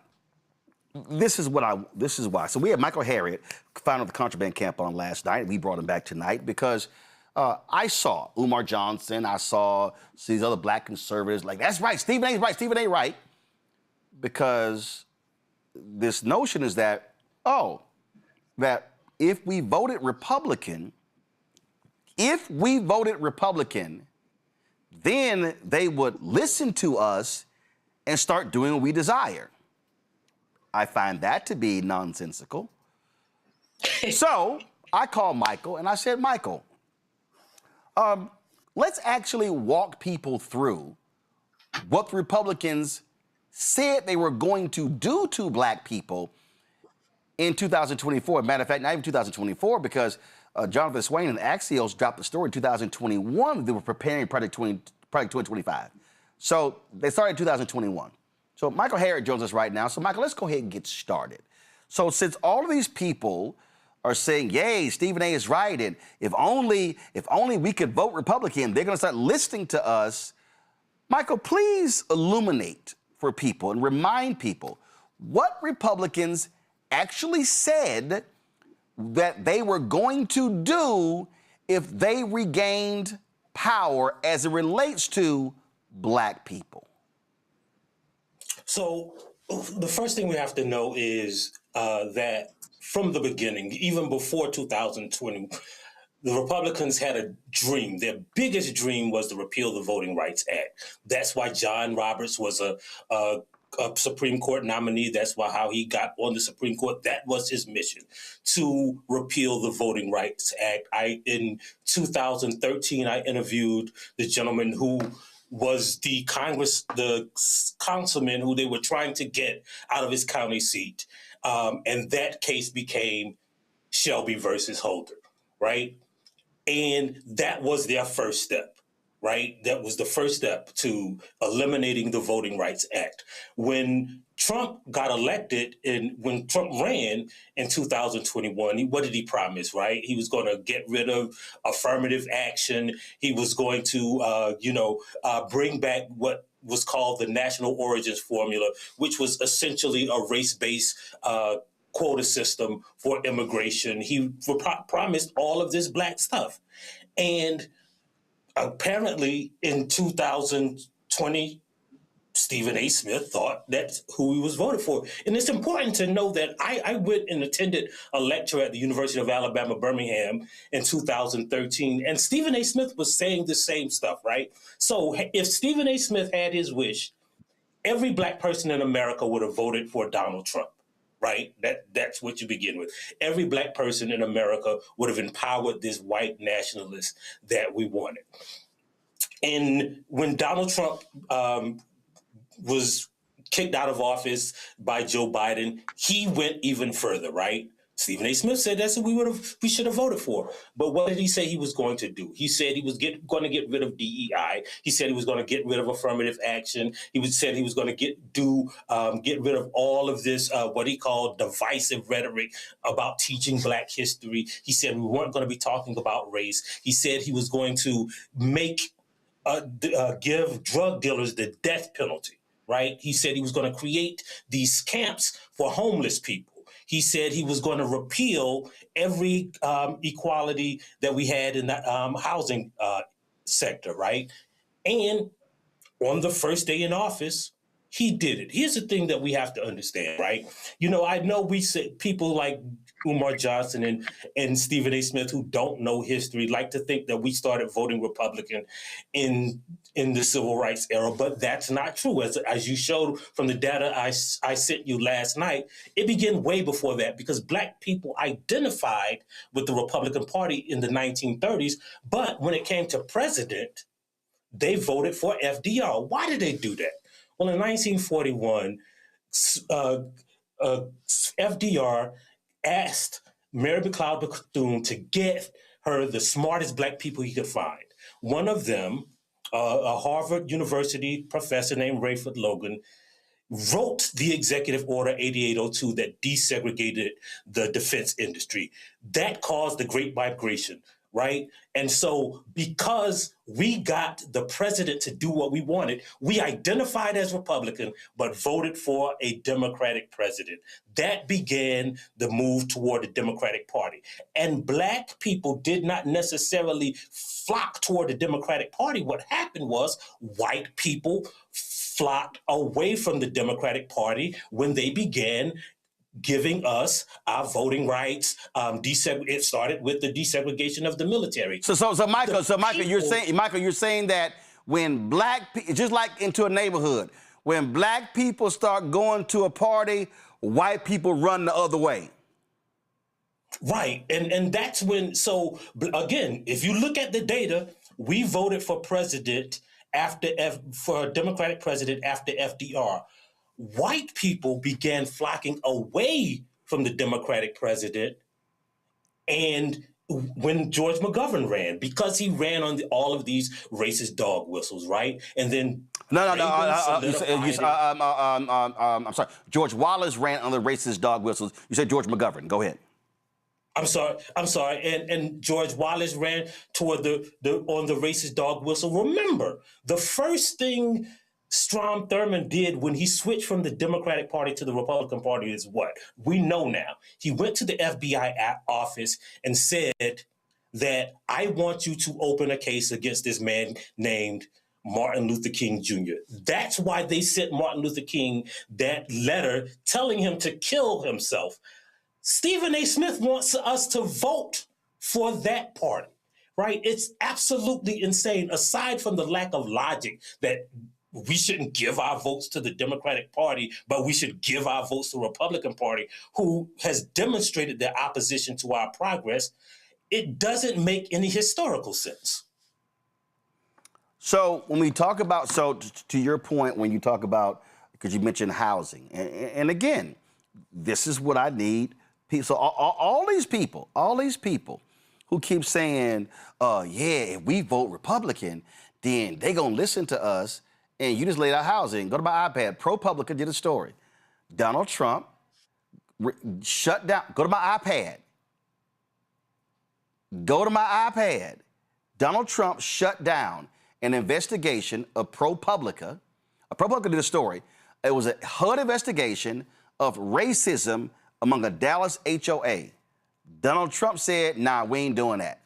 this is why. So we had Michael Harriot, founder of the Contraband Camp, on last night. We brought him back tonight because I saw Umar Johnson. I saw these other Black conservatives like, that's right, Stephen A. right, Stephen A. right. Because this notion is that, that if we voted Republican, then they would listen to us and start doing what we desire. I find that to be nonsensical. So I called Michael and I said, Michael, let's actually walk people through what the Republicans said they were going to do to black people in 2024. Matter of fact, not even 2024, because Jonathan Swain and Axios dropped the story in 2021. They were preparing Project 2025. So they started in 2021. So Michael Harrod joins us right now. So Michael, let's go ahead and get started. So since all of these people are saying, yay, Stephen A is right, and if only we could vote Republican, they're going to start listening to us. Michael, please illuminate for people and remind people what Republicans actually said that they were going to do if they regained power as it relates to black people. So the first thing we have to know is that from the beginning, even before 2020, the Republicans had a dream. Their biggest dream was to repeal the Voting Rights Act. That's why John Roberts was a Supreme Court nominee. That's why how he got on the Supreme Court. That was his mission, to repeal the Voting Rights Act. In 2013, I interviewed the gentleman who was the councilman who they were trying to get out of his county seat. And that case became Shelby versus Holder, right? And that was their first step, right? That was the first step to eliminating the Voting Rights Act. When Trump got elected and when Trump ran in 2021, what did he promise, right? He was going to get rid of affirmative action. He was going to, bring back what was called the National Origins Formula, which was essentially a race-based quota system for immigration. He promised all of this black stuff. And apparently in 2020, Stephen A. Smith thought that's who he was voted for. And it's important to know that I went and attended a lecture at the University of Alabama, Birmingham in 2013, and Stephen A. Smith was saying the same stuff, right? So if Stephen A. Smith had his wish, every black person in America would have voted for Donald Trump, right? That's what you begin with. Every black person in America would have empowered this white nationalist that we wanted. And when Donald Trump was kicked out of office by Joe Biden, he went even further, right? Stephen A. Smith said that's what we should have voted for. But what did he say he was going to do? He said he was going to get rid of DEI. He said he was going to get rid of affirmative action. Said he was going to get rid of all of this, what he called divisive rhetoric about teaching black history. He said we weren't going to be talking about race. He said he was going to give drug dealers the death penalty, right? He said he was going to create these camps for homeless people. He said he was going to repeal every equality that we had in the housing sector, right? And on the first day in office, he did it. Here's the thing that we have to understand, right? I know we say people like Umar Johnson and Stephen A. Smith, who don't know history, like to think that we started voting Republican in the civil rights era, but that's not true. As you showed from the data I sent you last night, it began way before that because black people identified with the Republican Party in the 1930s, but when it came to president, they voted for FDR. Why did they do that? Well, in 1941, FDR asked Mary McLeod Bethune to get her the smartest black people he could find. One of them, a Harvard University professor named Rayford Logan, wrote the executive order 8802 that desegregated the defense industry. That caused the Great Migration, right? And so because we got the president to do what we wanted, we identified as Republican, but voted for a Democratic president. That began the move toward the Democratic Party. And black people did not necessarily flock toward the Democratic Party. What happened was white people flocked away from the Democratic Party when they began giving us our voting rights. It started with the desegregation of the military. So Michael, you're saying that when just like into a neighborhood, when black people start going to a party, white people run the other way. Right, and that's when, so again, if you look at the data, We voted for president for a Democratic president after FDR. White people began flocking away from the Democratic president, and when George McGovern ran, because he ran on all of these racist dog whistles, right? And then I'm sorry. George Wallace ran on the racist dog whistles. You said George McGovern. Go ahead. I'm sorry. And George Wallace ran toward on the racist dog whistle. Remember, the first thing Strom Thurmond did when he switched from the Democratic Party to the Republican Party is what? We know now. He went to the FBI office and said that I want you to open a case against this man named Martin Luther King Jr. That's why they sent Martin Luther King that letter telling him to kill himself. Stephen A. Smith wants us to vote for that party, right? It's absolutely insane, aside from the lack of logic that we shouldn't give our votes to the Democratic Party, but we should give our votes to the Republican Party, who has demonstrated their opposition to our progress. It doesn't make any historical sense. So when we talk about, to your point, when you talk about, because you mentioned housing, and again, this is what I need. So all these people who keep saying, yeah, if we vote Republican, then they gonna listen to us. And you just laid out housing. Go to my iPad. ProPublica did a story. Donald Trump shut down. Go to my iPad. Go to my iPad. Donald Trump shut down an investigation of ProPublica. ProPublica did a story. It was a HUD investigation of racism among a Dallas HOA. Donald Trump said, nah, we ain't doing that.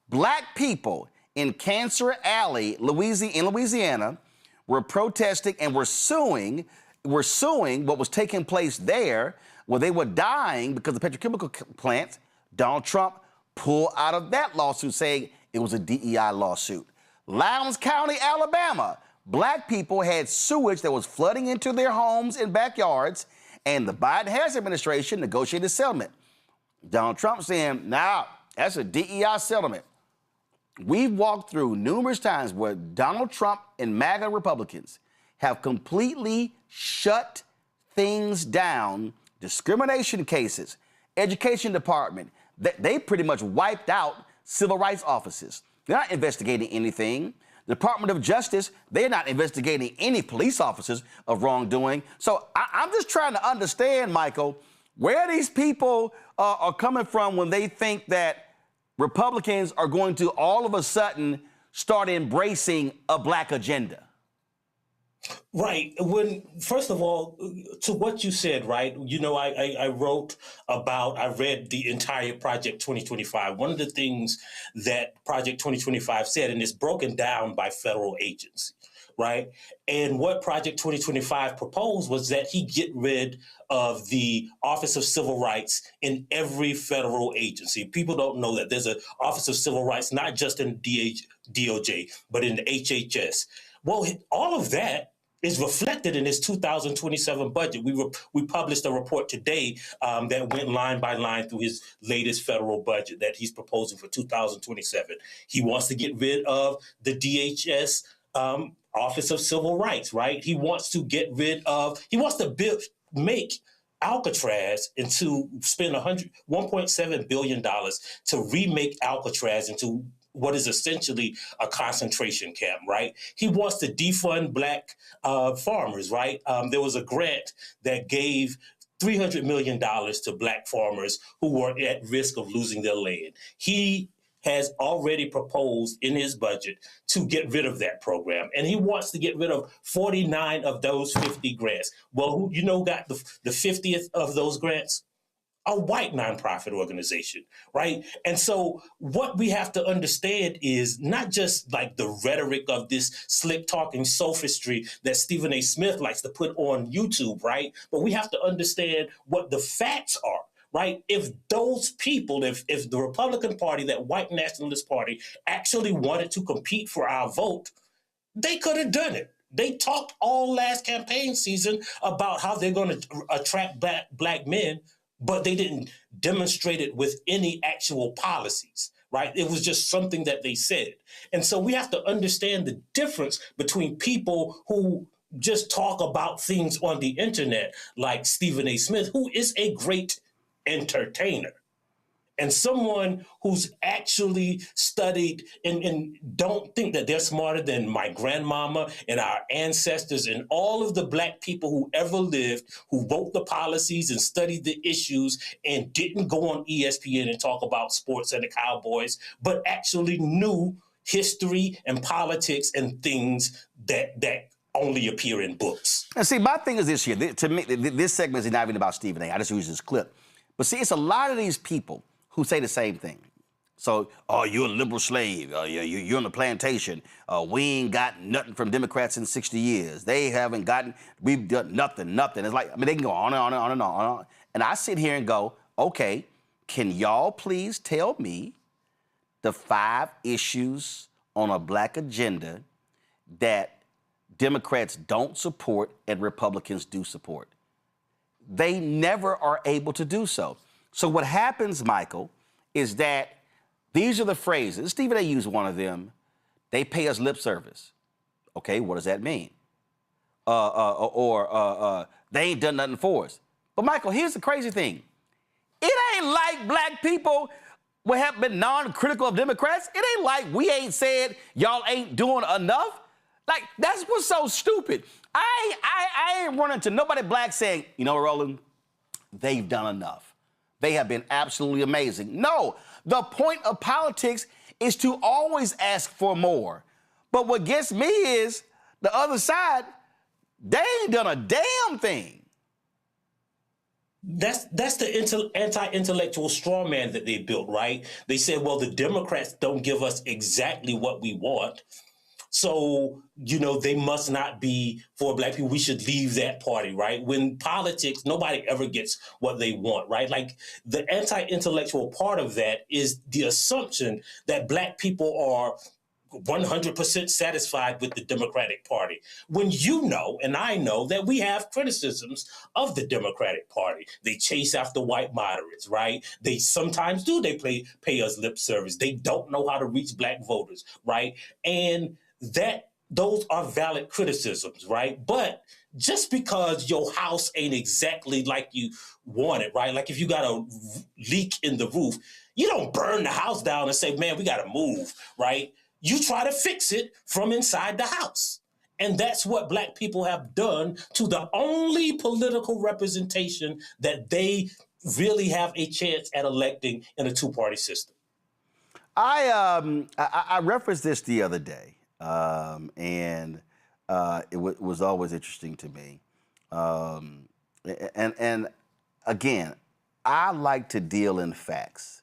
Black people in Cancer Alley, Louisiana, were protesting and were suing what was taking place there, where they were dying because of petrochemical plants. Donald Trump pulled out of that lawsuit, saying it was a DEI lawsuit. Lowndes County, Alabama, black people had sewage that was flooding into their homes and backyards, and the Biden-Harris administration negotiated a settlement. Donald Trump saying, nah, that's a DEI settlement. We've walked through numerous times where Donald Trump and MAGA Republicans have completely shut things down, discrimination cases, education department. They pretty much wiped out civil rights offices. They're not investigating anything. The Department of Justice, they're not investigating any police officers of wrongdoing. So I'm just trying to understand, Michael, where these people are coming from when they think that Republicans are going to all of a sudden start embracing a black agenda. Right. First of all, to what you said, right? You know, I read the entire Project 2025. One of the things that Project 2025 said, and it's broken down by federal agency, right? And what Project 2025 proposed was that he get rid of the Office of Civil Rights in every federal agency. People don't know that there's an Office of Civil Rights, not just in DOJ, but in the HHS. Well, all of that is reflected in his 2027 budget. We published a report today that went line by line through his latest federal budget that he's proposing for 2027. He wants to get rid of the DHS Office of Civil Rights, right? He wants to make Alcatraz spend $1.7 billion to remake Alcatraz into what is essentially a concentration camp, right? He wants to defund black farmers, right? There was a grant that gave $300 million to black farmers who were at risk of losing their land. He has already proposed in his budget to get rid of that program. And he wants to get rid of 49 of those 50 grants. Well, who got the 50th of those grants? A white nonprofit organization, right? And so what we have to understand is not just like the rhetoric of this slick talking sophistry that Stephen A. Smith likes to put on YouTube, right? But we have to understand what the facts are. Right? If those people, if the Republican Party, that white nationalist party, actually wanted to compete for our vote, they could have done it. They talked all last campaign season about how they're going to attract black men, but they didn't demonstrate it with any actual policies, right? It was just something that they said. And so we have to understand the difference between people who just talk about things on the internet, like Stephen A. Smith, who is a great entertainer, and someone who's actually studied and don't think that they're smarter than my grandmama and our ancestors and all of the Black people who ever lived, who wrote the policies and studied the issues and didn't go on ESPN and talk about sports and the Cowboys, but actually knew history and politics and things that only appear in books. And see, my thing is this here. To me, this segment is not even about Stephen A. I just use this clip. But see, it's a lot of these people who say the same thing. So, oh, you're a liberal slave. You're on the plantation. We ain't got nothing from Democrats in 60 years. They haven't gotten, we've done nothing. It's like, I mean, they can go on and on and on and on. And I sit here and go, okay, can y'all please tell me the 5 issues on a Black agenda that Democrats don't support and Republicans do support? They never are able to do so. So what happens, Michael, is that these are the phrases. Stephen A. used one of them. They pay us lip service. Okay, what does that mean? They ain't done nothing for us. But Michael, here's the crazy thing. It ain't like Black people have been non-critical of Democrats. It ain't like we ain't said y'all ain't doing enough. Like, that's what's so stupid. I ain't running to nobody Black saying, you know, Roland, they've done enough. They have been absolutely amazing. No, the point of politics is to always ask for more. But what gets me is the other side, they ain't done a damn thing. That's the anti-intellectual straw man that they built, right? They said, well, the Democrats don't give us exactly what we want. So, you know, they must not be for Black people. We should leave that party, right? When politics, nobody ever gets what they want, right? Like, the anti-intellectual part of that is the assumption that Black people are 100% satisfied with the Democratic Party. When you know, and I know, that we have criticisms of the Democratic Party. They chase after white moderates, right? They sometimes do. They pay us lip service. They don't know how to reach Black voters, right? And those are valid criticisms, right? But just because your house ain't exactly like you want it, right? Like if you got a leak in the roof, you don't burn the house down and say, man, we got to move, right? You try to fix it from inside the house. And that's what Black people have done to the only political representation that they really have a chance at electing in a two-party system. I referenced this the other day. It was always interesting to me. And again, I like to deal in facts.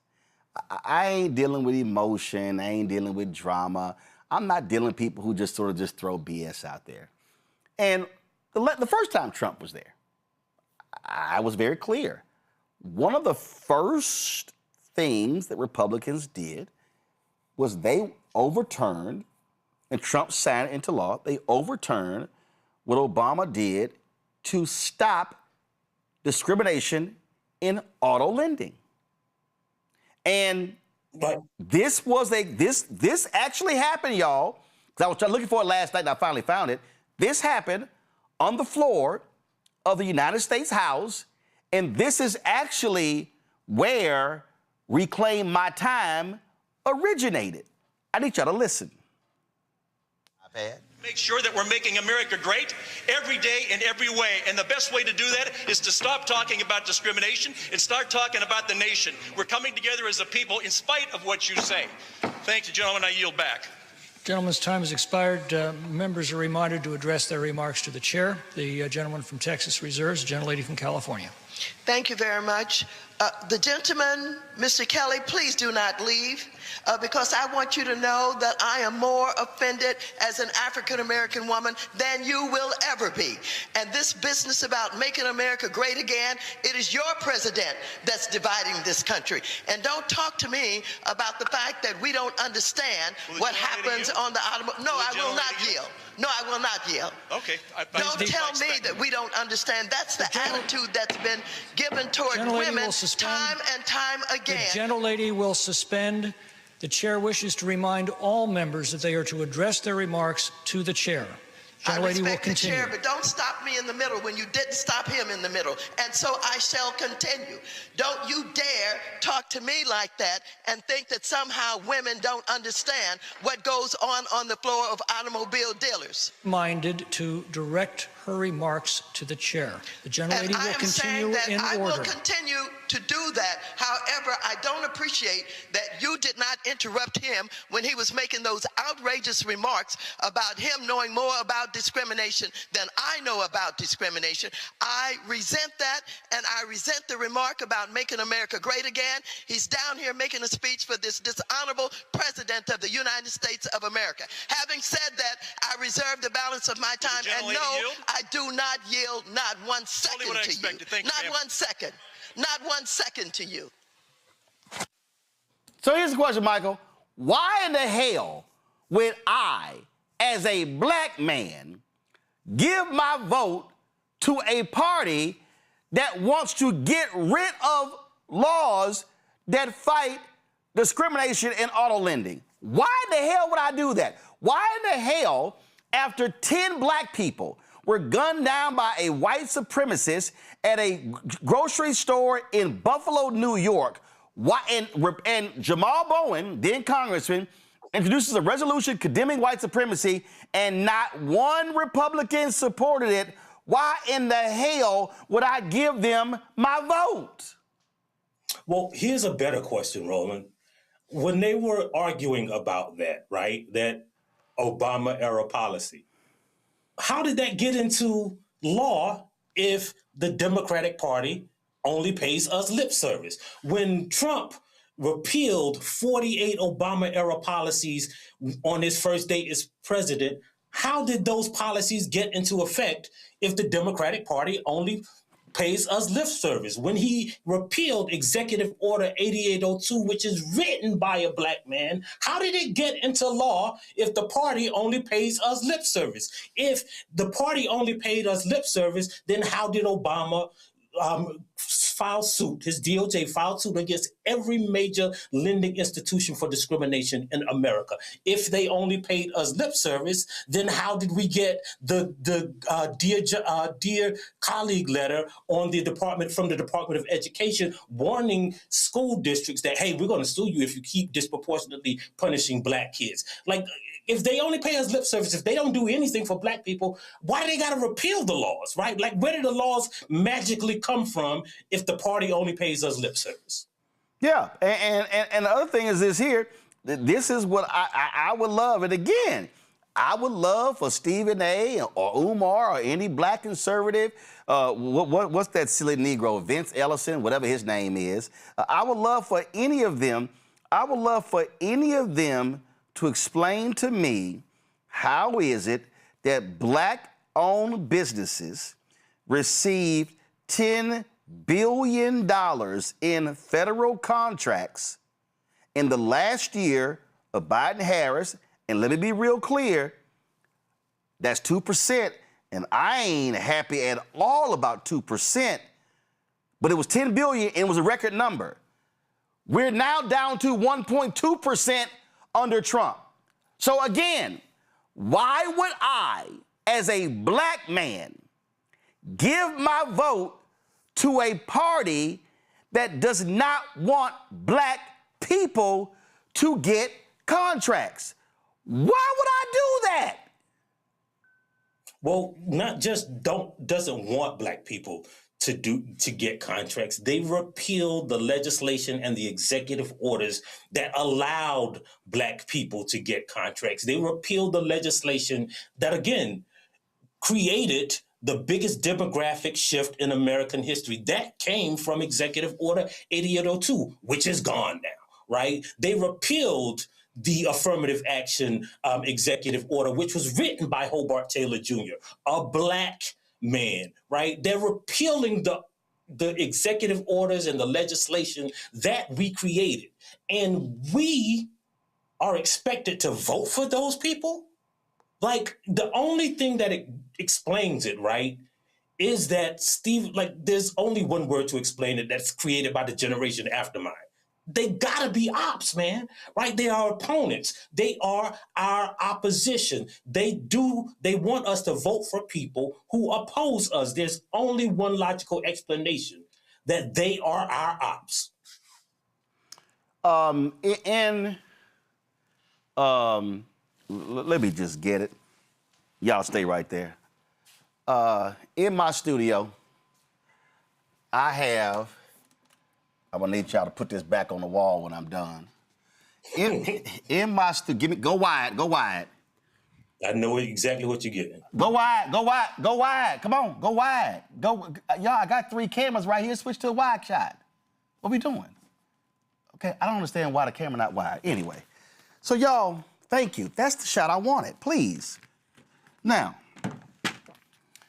I ain't dealing with emotion. I ain't dealing with drama. I'm not dealing with people who just sort of just throw BS out there. And the first time Trump was there, I was very clear. One of the first things that Republicans did was they overturned, and Trump signed it into law, they overturned what Obama did to stop discrimination in auto lending. And this actually happened, y'all, because I was looking for it last night and I finally found it. This happened on the floor of the United States House, and this is actually where Reclaim My Time originated. I need y'all to listen. Make sure that we're making America great every day in every way. And the best way to do that is to stop talking about discrimination and start talking about the nation. We're coming together as a people in spite of what you say. Thank you, gentlemen. I yield back. Gentleman's time has expired. Members are reminded to address their remarks to the chair. The gentleman from Texas reserves, the gentlelady from California. Thank you very much. The gentleman, Mr. Kelly, please do not leave because I want you to know that I am more offended as an African-American woman than you will ever be. And this business about making America great again, it is your president that's dividing this country. And don't talk to me about the fact that we don't understand what happens on the automobile. No, I will not yield. No, I will not yell. Okay. Don't tell me that we don't understand. That's the attitude that's been given toward women time and time again. The gentlelady will suspend The chair wishes to remind all members that they are to address their remarks to the chair. I Gentlelady will respect the continue. chair, but don't stop me in the middle when you didn't stop him in the middle. And so I shall continue. Don't you dare talk to me like that and think that somehow women don't understand what goes on the floor of automobile dealers. Minded to direct her remarks to the chair. The gentlelady will continue in I order. will continue to do that. However, I don't appreciate that you did not interrupt him when he was making those outrageous remarks about him knowing more about discrimination than I know about discrimination. I resent that, and I resent the remark about making America great again. He's down here making a speech for this dishonorable president of the United States of America. Having said that, I reserve the balance of my time, and no, I do not yield not 1 second to you. Not 1 second. Not 1 second to you. So here's the question, Michael. Why in the hell would I, as a black man, give my vote to a party that wants to get rid of laws that fight discrimination in auto lending? Why in the hell would I do that? Why in the hell, after 10 black people were gunned down by a white supremacist at a grocery store in Buffalo, New York, and Jamal Bowen, then congressman, introduces a resolution condemning white supremacy, and not one Republican supported it, why in the hell would I give them my vote? Well, here's a better question, Roland. When they were arguing about that, right, that Obama-era policy, how did that get into law if the Democratic Party only pays us lip service? When Trump repealed 48 Obama-era policies on his first day as president, how did those policies get into effect if the Democratic Party only pays us lip service? When he repealed Executive Order 8802, which is written by a black man, how did it get into law if the party only pays us lip service? If the party only paid us lip service, then how did Obama file suit, his DOJ filed suit against every major lending institution for discrimination in America? If they only paid us lip service, then how did we get the dear colleague letter on the from the Department of Education warning school districts that, hey, we're going to sue you if you keep disproportionately punishing black kids? Like, if they only pay us lip service, if they don't do anything for black people, why do they got to repeal the laws, right? Like, where did the laws magically come from if the party only pays us lip service? Yeah, and the other thing is this here, this is what I would love. And again, I would love for Stephen A. or Umar or any black conservative, what's that silly Negro, Vince Ellison, whatever his name is. I would love for any of them, to explain to me how is it that black-owned businesses received $10 billion in federal contracts in the last year of Biden-Harris. And let me be real clear, that's 2%, and I ain't happy at all about 2%, but it was $10 billion and it was a record number. We're now down to 1.2% under Trump. So again, why would I, as a black man, give my vote to a party that does not want black people to get contracts? Why would I do that? Well, not just doesn't want black people to get contracts. They repealed the legislation and the executive orders that allowed black people to get contracts. They repealed the legislation that, again, created the biggest demographic shift in American history. That came from Executive Order 8802, which is gone now, right? They repealed the affirmative action executive order, which was written by Hobart Taylor Jr., a black man, right? They're repealing the executive orders and the legislation that we created. And we are expected to vote for those people? Like, the only thing that explains it, right, is that there's only one word to explain it that's created by the generation after mine. They gotta be ops, man, right? They are opponents. They are our opposition. They want us to vote for people who oppose us. There's only one logical explanation, that they are our ops. Let me just get it. Y'all stay right there. In my studio, I'm gonna need y'all to put this back on the wall when I'm done. In my studio, go wide. I know exactly what you're getting. Go wide. Come on, go wide. Y'all, I got 3 cameras right here. Switch to a wide shot. What we doing? Okay, I don't understand why the camera not wide. Anyway, so y'all, thank you. That's the shot I wanted, please. Now,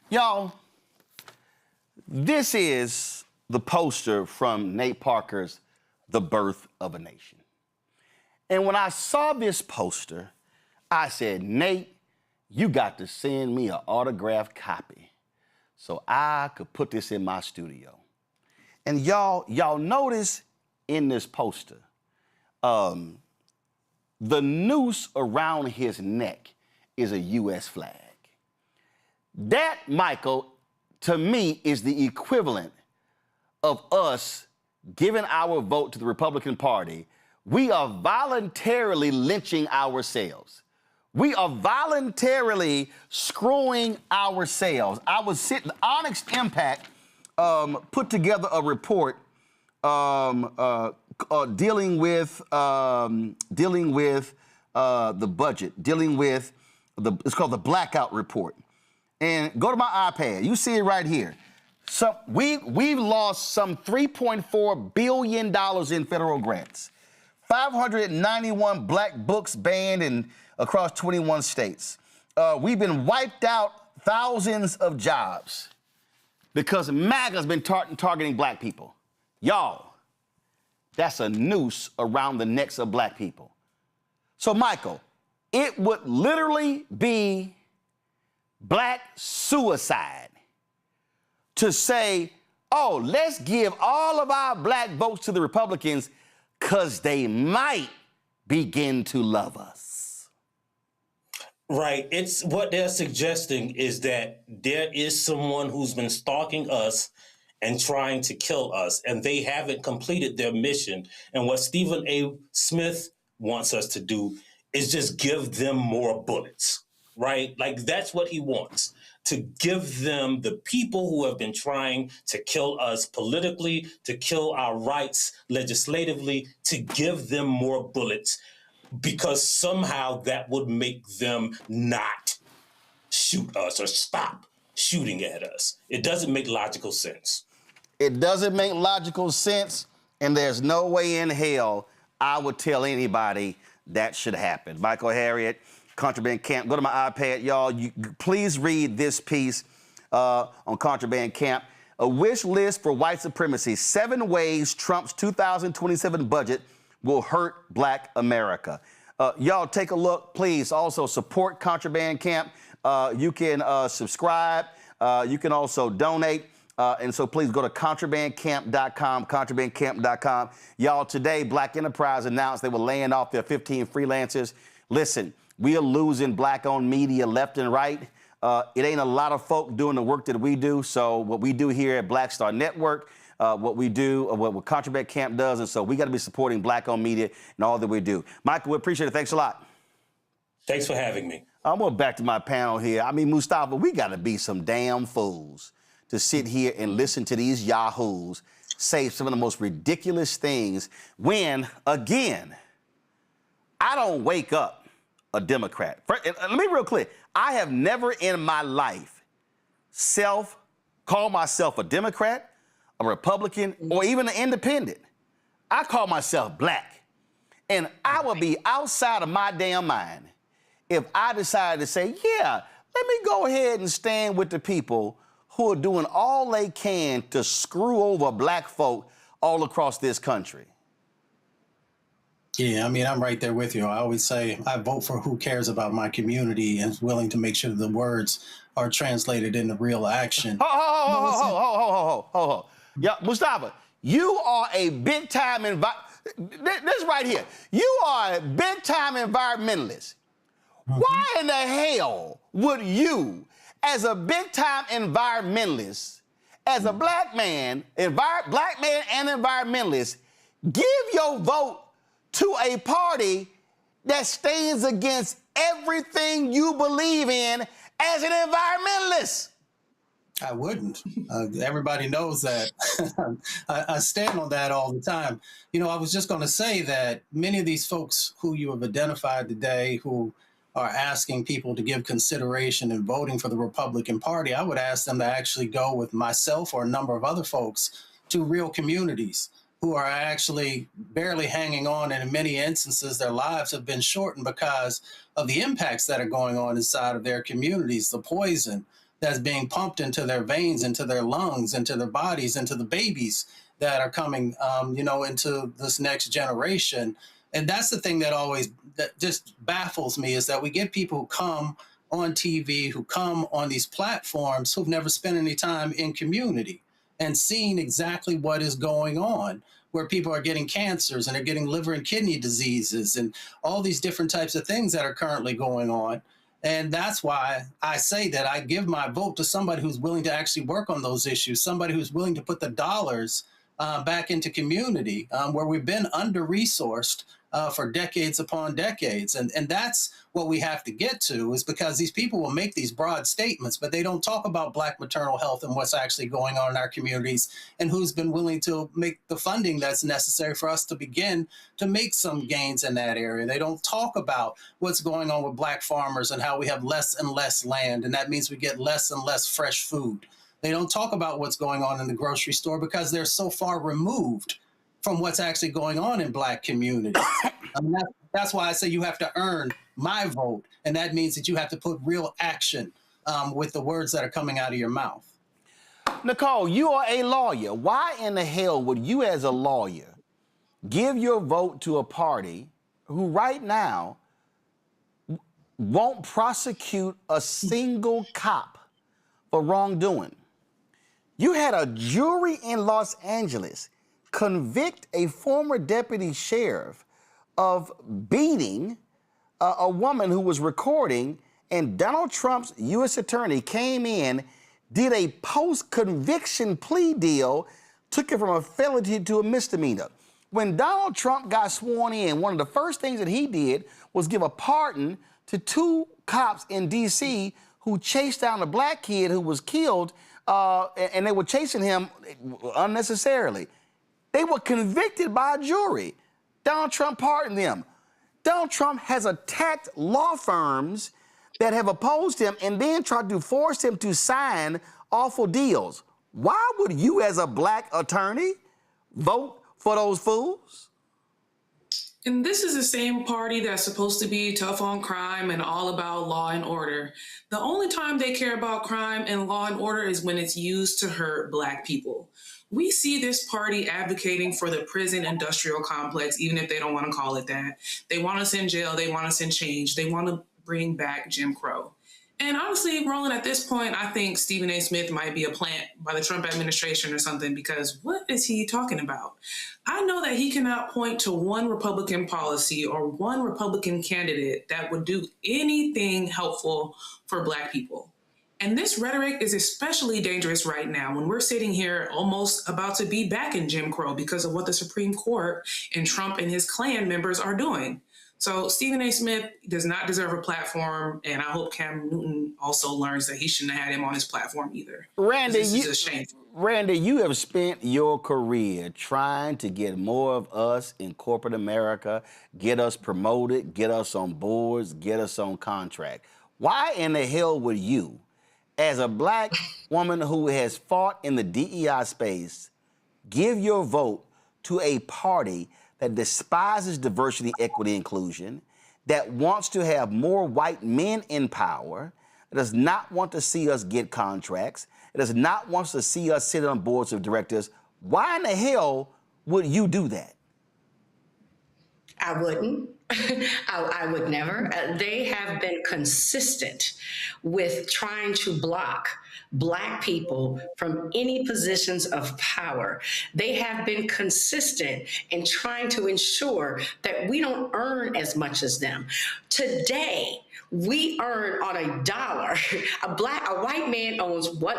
y'all, this is the poster from Nate Parker's The Birth of a Nation. And when I saw this poster, I said, Nate, you got to send me an autographed copy so I could put this in my studio. And y'all notice in this poster, the noose around his neck is a U.S. flag. That, Michael, to me, is the equivalent of us giving our vote to the Republican Party. We are voluntarily lynching ourselves. We are voluntarily screwing ourselves. Onyx Impact put together a report dealing with the budget, it's called the Blackout Report. And go to my iPad. You see it right here. So we've lost some $3.4 billion in federal grants. 591 black books banned across 21 states. We've been wiped out thousands of jobs because MAGA's been targeting black people. Y'all, that's a noose around the necks of black people. So, Michael, it would literally be black suicide to say, oh, let's give all of our black votes to the Republicans because they might begin to love us. Right. It's what they're suggesting is that there is someone who's been stalking us and trying to kill us, and they haven't completed their mission. And what Stephen A. Smith wants us to do is just give them more bullets, right? Like, that's what he wants, to give them the people who have been trying to kill us politically, to kill our rights legislatively, to give them more bullets, because somehow that would make them not shoot us or stop shooting at us. It doesn't make logical sense. It doesn't make logical sense, and there's no way in hell I would tell anybody that should happen. Michael Harriot, Contraband Camp. Go to my iPad, y'all. Please read this piece on Contraband Camp. A wish list for white supremacy. 7 ways Trump's 2027 budget will hurt black America. Y'all take a look, please. Also support Contraband Camp. You can subscribe. You can also donate. And so please go to contrabandcamp.com, contrabandcamp.com. Y'all, today, Black Enterprise announced they were laying off their 15 freelancers. Listen, we are losing black-owned media left and right. It ain't a lot of folk doing the work that we do. So what we do here at Black Star Network, what we do, what Contraband Camp does, and so we got to be supporting black-owned media and all that we do. Michael, we appreciate it. Thanks a lot. Thanks for having me. I'm going back to my panel here. I mean, Mustafa, we got to be some damn fools to sit here and listen to these yahoos say some of the most ridiculous things when, again, I don't wake up a Democrat. Let me be real clear. I have never in my life called myself a Democrat, a Republican, or even an independent. I call myself black. And I would be outside of my damn mind if I decided to say, yeah, let me go ahead and stand with the people who are doing all they can to screw over black folk all across this country. Yeah, I mean, I'm right there with you. I always say I vote for who cares about my community and is willing to make sure the words are translated into real action. Yeah, Mustafa, you are a big time this right here. You are a big-time environmentalist. Why in the hell would you, as a big-time environmentalist, as a black man and environmentalist, give your vote to a party that stands against everything you believe in as an environmentalist? I wouldn't. Everybody knows that. I stand on that all the time. You know, I was just going to say that many of these folks who you have identified today who are asking people to give consideration in voting for the Republican Party, I would ask them to actually go with myself or a number of other folks to real communities who are actually barely hanging on, and in many instances, their lives have been shortened because of the impacts that are going on inside of their communities, the poison that's being pumped into their veins, into their lungs, into their bodies, into the babies that are coming, into this next generation. And that's the thing that just baffles me, is that we get people who come on TV, who come on these platforms, who've never spent any time in community and seen exactly what is going on, where people are getting cancers and they're getting liver and kidney diseases and all these different types of things that are currently going on. And that's why I say that I give my vote to somebody who's willing to actually work on those issues, somebody who's willing to put the dollars back into community, where we've been under-resourced for decades upon decades. And that's what we have to get to, is because these people will make these broad statements, but they don't talk about Black maternal health and what's actually going on in our communities and who's been willing to make the funding that's necessary for us to begin to make some gains in that area. They don't talk about what's going on with Black farmers and how we have less and less land, and that means we get less and less fresh food. They don't talk about what's going on in the grocery store because they're so far removed from what's actually going on in Black communities. I mean, that's why I say you have to earn my vote, and that means that you have to put real action with the words that are coming out of your mouth. Nicole, you are a lawyer. Why in the hell would you, as a lawyer, give your vote to a party who right now won't prosecute a single cop for wrongdoing? You had a jury in Los Angeles convict a former deputy sheriff of beating a woman who was recording, and Donald Trump's U.S. attorney came in, did a post-conviction plea deal, took it from a felony to a misdemeanor. When Donald Trump got sworn in, one of the first things that he did was give a pardon to 2 cops in D.C. who chased down a Black kid who was killed, and they were chasing him unnecessarily. They were convicted by a jury. Donald Trump pardoned them. Donald Trump has attacked law firms that have opposed him and then tried to force him to sign awful deals. Why would you, as a Black attorney, vote for those fools? And this is the same party that's supposed to be tough on crime and all about law and order. The only time they care about crime and law and order is when it's used to hurt Black people. We see this party advocating for the prison industrial complex, even if they don't want to call it that. They want us in jail. They want us in change. They want to bring back Jim Crow. And honestly, Roland, at this point, I think Stephen A. Smith might be a plant by the Trump administration or something, because what is he talking about? I know that he cannot point to one Republican policy or one Republican candidate that would do anything helpful for Black people. And this rhetoric is especially dangerous right now when we're sitting here almost about to be back in Jim Crow because of what the Supreme Court and Trump and his Klan members are doing. So Stephen A. Smith does not deserve a platform, and I hope Cam Newton also learns that he shouldn't have had him on his platform either. Randy, this is a shame. Randy, you have spent your career trying to get more of us in corporate America, get us promoted, get us on boards, get us on contract. Why in the hell would you, as a Black woman who has fought in the DEI space, give your vote to a party that despises diversity, equity, inclusion, that wants to have more white men in power, that does not want to see us get contracts, that does not want to see us sit on boards of directors? Why in the hell would you do that? I wouldn't. I would never. They have been consistent with trying to block Black people from any positions of power. They have been consistent in trying to ensure that we don't earn as much as them. Today, we earn on $1. A white man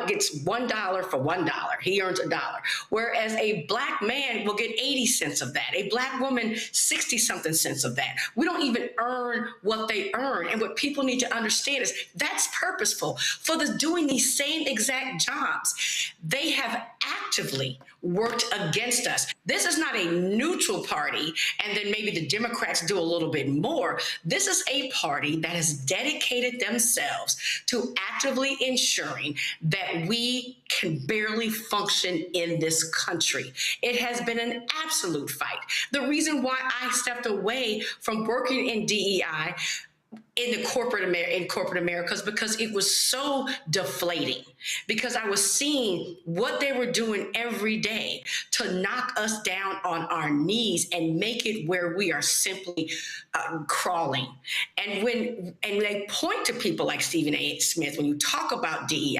gets $1 for $1. He earns $1. Whereas a Black man will get 80 cents of that. A Black woman, 60 something cents of that. We don't even earn what they earn. And what people need to understand is that's purposeful. For doing these same exact jobs, they have actively worked against us. This is not a neutral party, and then maybe the Democrats do a little bit more. This is a party that has dedicated themselves to actively ensuring that we can barely function in this country. It has been an absolute fight. The reason why I stepped away from working in DEI in corporate America is because it was so deflating, because I was seeing what they were doing every day to knock us down on our knees and make it where we are simply crawling. And when they point to people like Stephen A. Smith, when you talk about DEI,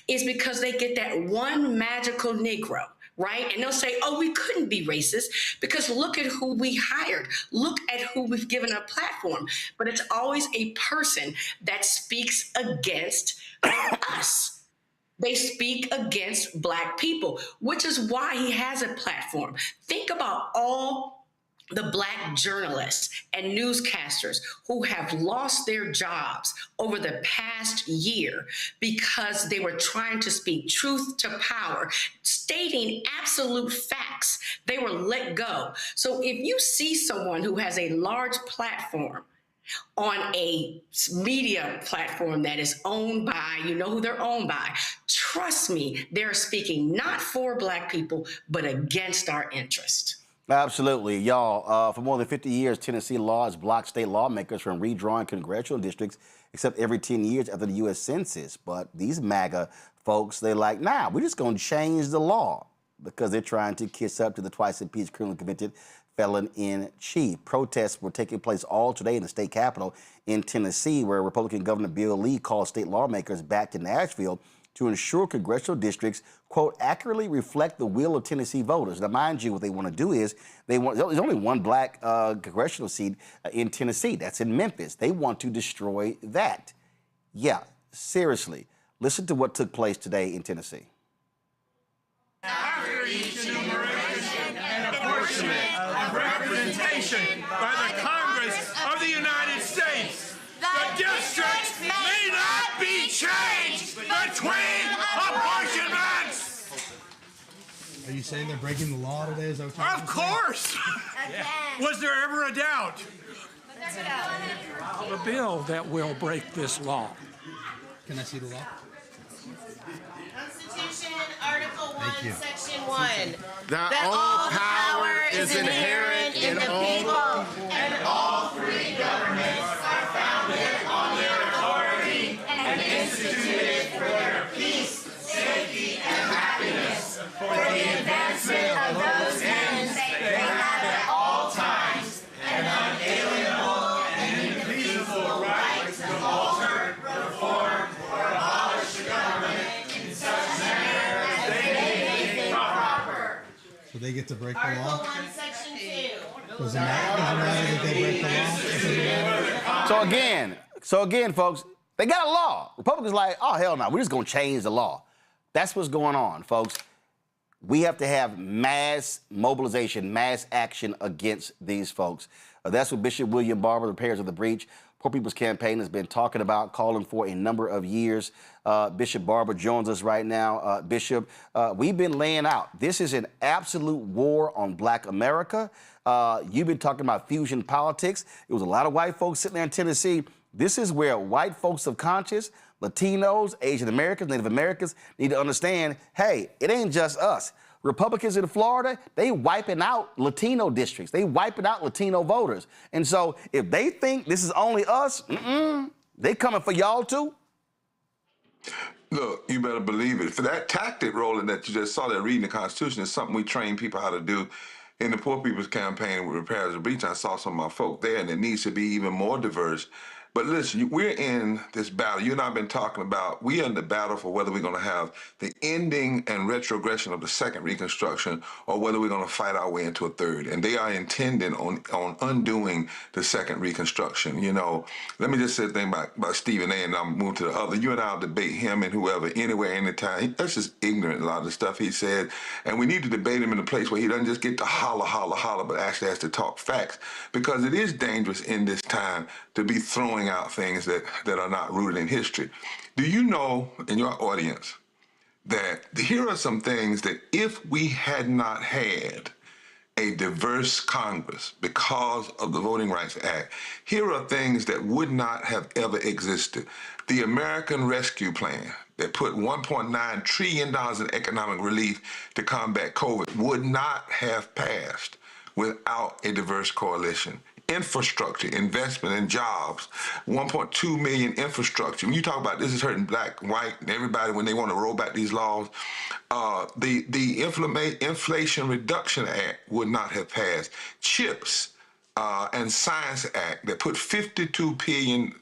is because they get that one magical Negro, right? And they'll say, oh, we couldn't be racist because look at who we hired. Look at who we've given a platform. But it's always a person that speaks against us. They speak against Black people, which is why he has a platform. Think about all the Black journalists and newscasters who have lost their jobs over the past year because they were trying to speak truth to power, stating absolute facts. They were let go. So if you see someone who has a large platform on a media platform that is owned by, you know who they're owned by, trust me, they're speaking not for Black people, but against our interest. Absolutely. Y'all, for more than 50 years, Tennessee law has blocked state lawmakers from redrawing congressional districts except every 10 years after the U.S. Census. But these MAGA folks, they're like, nah, we're just going to change the law because they're trying to kiss up to the twice-impeached criminally convicted felon-in-chief. Protests were taking place all today in the state capitol in Tennessee, where Republican Governor Bill Lee called state lawmakers back to Nashville to ensure congressional districts, quote, accurately reflect the will of Tennessee voters. Now, mind you, what they want to do is there's only one Black congressional seat in Tennessee. That's in Memphis. They want to destroy that. Yeah, seriously. Listen to what took place today in Tennessee. After each enumeration and apportionment of representation by the Congress of the United States, the districts may not be changed between apportionments. Are you saying they're breaking the law today? Is that what you're Of course. Was there ever a doubt? A bill that will break this law. Can I see the law? Constitution, Article 1, Section 1. That all power is inherent in the people, and all free governments are founded on their authority and instituted for their peace, safety, and happiness, for the advancement of those ends they have at all times an unalienable and indefeasible right to alter, reform, or abolish the government in such manner as they may think proper. So they get to break the Article law? 1, Section 2. Does it matter that they break the law? So again, folks, they got a law. Republicans like, oh, hell no, we're just going to change the law. That's what's going on, folks. We have to have mass mobilization, mass action against these folks. That's what Bishop William Barber, the Repairs of the Breach, Poor People's Campaign, has been talking about, calling for a number of years. Bishop Barber joins us right now. Bishop, we've been laying out, this is an absolute war on Black America. You've been talking about fusion politics. It was a lot of white folks sitting there in Tennessee. This is where white folks of conscience, Latinos, Asian Americans, Native Americans need to understand, hey, it ain't just us. Republicans in Florida, they wiping out Latino districts. They wiping out Latino voters. And so if they think this is only us, they coming for y'all too. Look, you better believe it. For that tactic, Roland, that you just saw there reading the Constitution is something we train people how to do. in the Poor People's Campaign with Repairs of Breach. I saw some of my folk there, and it needs to be even more diverse. But listen, we're in this battle. You and I have been talking about, we are in the battle for whether we're going to have the ending and retrogression of the second Reconstruction or whether we're going to fight our way into a third. And they are intending on undoing the second Reconstruction. You know, let me just say a thing about Stephen A. and I'll move to the other. You and I will debate him and whoever, anywhere, anytime. That's just ignorant, a lot of the stuff he said. And we need to debate him in a place where he doesn't just get to holler, holler, holler, but actually has to talk facts. Because it is dangerous in this time to be throwing out things that are not rooted in history. Do you know, in your audience, that here are some things that if we had not had a diverse Congress because of the Voting Rights Act, here are things that would not have ever existed. The American Rescue Plan that put $1.9 trillion in economic relief to combat COVID would not have passed without a diverse coalition. Infrastructure, investment in jobs, 1.2 million infrastructure. When you talk about this is hurting black, white, and everybody when they want to roll back these laws, the Inflation Reduction Act would not have passed. CHIPS and Science Act that put $52 billion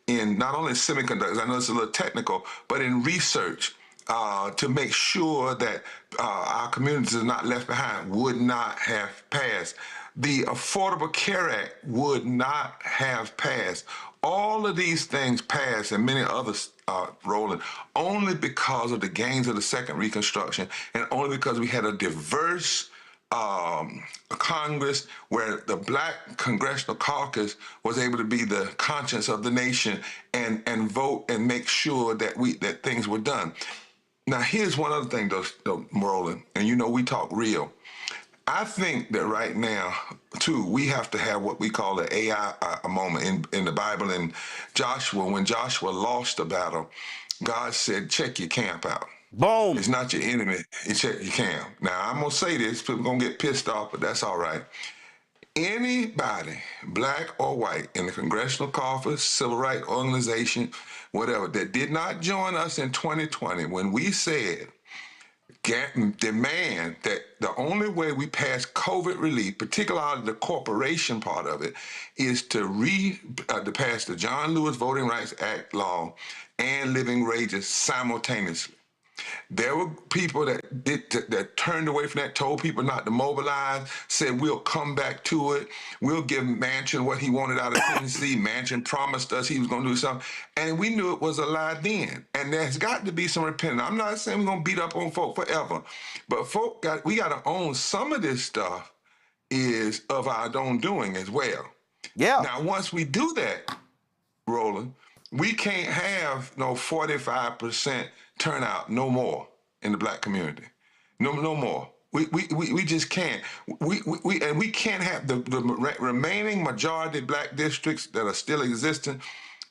in not only semiconductors, I know it's a little technical, but in research to make sure that our communities are not left behind would not have passed. The Affordable Care Act would not have passed. All of these things passed, and many others, Roland, only because of the gains of the second Reconstruction, and only because we had a diverse Congress where the Black Congressional Caucus was able to be the conscience of the nation and vote and make sure that things were done. Now, here's one other thing, though, Roland, and you know we talk real. I think that right now, too, we have to have what we call the AI moment in the Bible. In Joshua, when Joshua lost the battle, God said, check your camp out. Boom. It's not your enemy. It's check your camp. Now, I'm going to say this. People are going to get pissed off, but that's all right. Anybody, black or white, in the Congressional Caucus, Civil Rights Organization, whatever, that did not join us in 2020 when we said, demand that the only way we pass COVID relief, particularly the corporation part of it, is to pass the John Lewis Voting Rights Act law and living wages simultaneously. There were people that turned away from that, told people not to mobilize, said we'll come back to it. We'll give Manchin what he wanted out of Tennessee. Manchin promised us he was going to do something, and we knew it was a lie then. And there's got to be some repentance. I'm not saying we're going to beat up on folk forever, but we got to own some of this stuff is of our own doing as well. Yeah. Now, once we do that, Roland, we can't have no 45% turnout no more in the black community. No more. We just can't. We can't have the remaining majority black districts that are still existing.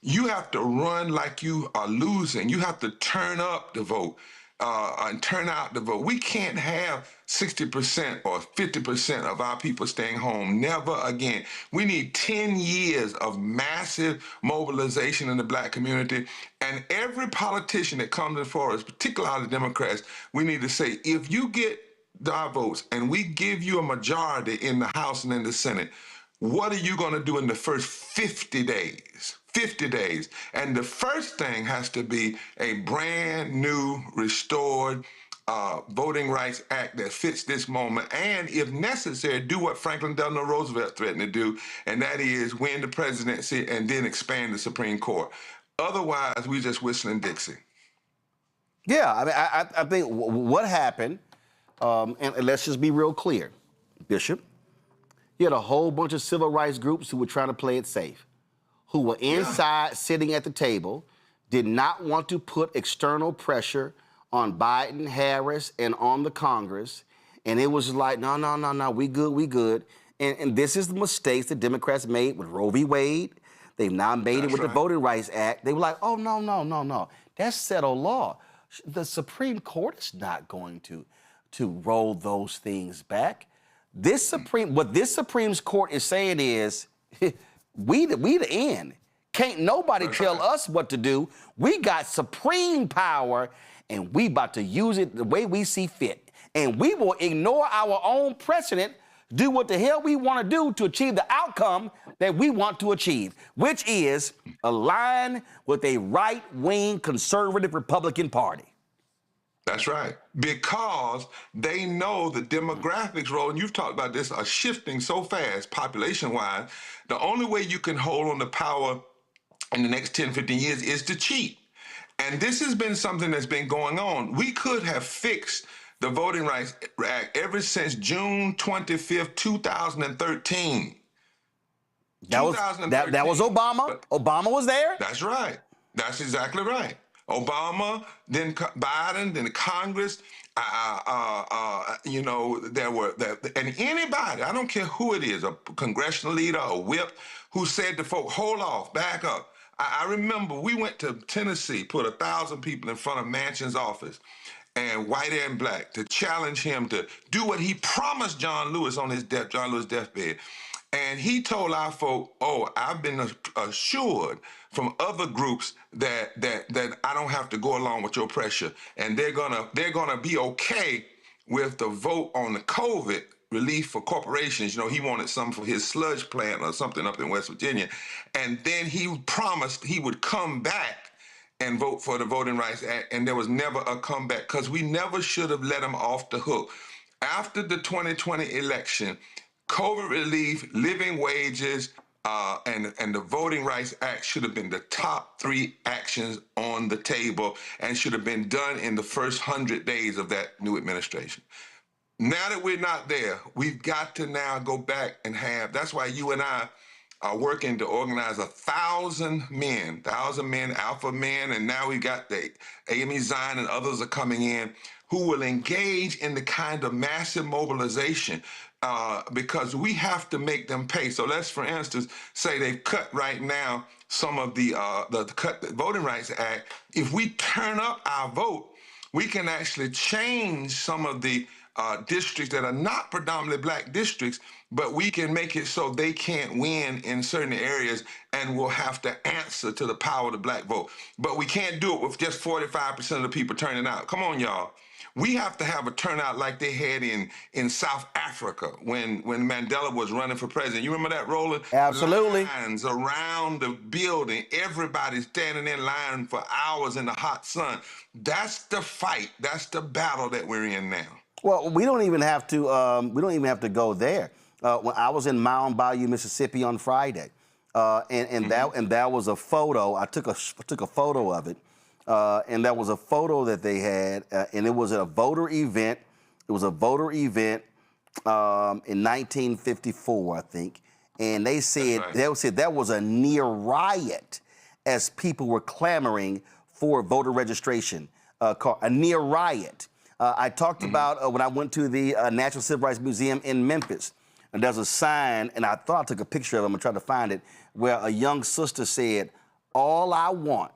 You have to run like you are losing. You have to turn up the vote and turn out the vote. We can't have 60% or 50% of our people staying home. Never again. We need 10 years of massive mobilization in the black community. And every politician that comes before us, particularly the Democrats, we need to say, if you get our votes and we give you a majority in the House and in the Senate, what are you going to do in the first 50 days? 50 days. And the first thing has to be a brand new, restored Voting Rights Act that fits this moment. And if necessary, do what Franklin Delano Roosevelt threatened to do, and that is win the presidency and then expand the Supreme Court. Otherwise, we just whistling Dixie. Yeah, I mean, I think what happened, and let's just be real clear, Bishop, you had a whole bunch of civil rights groups who were trying to play it safe, who were inside sitting at the table, did not want to put external pressure on Biden, Harris, and on the Congress. And it was like, no, we good. And this is the mistakes the Democrats made with Roe v. Wade. They've now made it with the Voting Rights Act. They were like, oh, no. That's settled law. The Supreme Court is not going to roll those things back. What this Supreme Court is saying is, we the end. Can't nobody tell us what to do. We got supreme power, and we about to use it the way we see fit. And we will ignore our own precedent, do what the hell we want to do to achieve the outcome that we want to achieve, which is align with a right-wing conservative Republican Party. That's right. Because they know the demographics, Roland, you've talked about this, are shifting so fast, population-wise. The only way you can hold on to power in the next 10, 15 years is to cheat. And this has been something that's been going on. We could have fixed the Voting Rights Act ever since June 25th, 2013. That was Obama. Obama was there. That's right. That's exactly right. Obama, then Biden, then Congress. You know, and anybody, I don't care who it is, a congressional leader, a whip, who said to folks, hold off, back up. I remember we went to Tennessee, put 1,000 people in front of Manchin's office, and white and black, to challenge him to do what he promised John Lewis on his deathbed. And he told our folk, oh, I've been assured from other groups that I don't have to go along with your pressure, and they're gonna be okay with the vote on the COVID relief for corporations. You know, he wanted some for his sludge plant or something up in West Virginia, and then he promised he would come back and vote for the Voting Rights Act, and there was never a comeback because we never should have let him off the hook. After the 2020 election, COVID relief, living wages, and the Voting Rights Act should have been the top 3 actions on the table and should have been done in the first 100 days of that new administration. Now that we're not there, we've got to now go back and that's why you and I are working to organize 1,000 men, alpha men, and now we've got the Amy Zion and others are coming in who will engage in the kind of massive mobilization because we have to make them pay. So let's, for instance, say they've cut right now some of the Voting Rights Act. If we turn up our vote, we can actually change some of the districts that are not predominantly black districts, but we can make it so they can't win in certain areas and we'll have to answer to the power of the black vote. But we can't do it with just 45% of the people turning out. Come on, y'all. We have to have a turnout like they had in South Africa when Mandela was running for president. You remember that, Roland? Absolutely. Lines around the building, everybody standing in line for hours in the hot sun. That's the fight. That's the battle that we're in now. Well, we don't even have to. Go there. When I was in Mound Bayou, Mississippi on Friday, and that was a photo. I took a photo of it, and that was a photo that they had, and it was at a voter event. It was a voter event in 1954, I think, and they said that was a near riot as people were clamoring for voter registration. A near riot. I talked about when I went to the National Civil Rights Museum in Memphis, and there's a sign, and I thought I took a picture of it, I'm gonna try to find it, where a young sister said, all I want,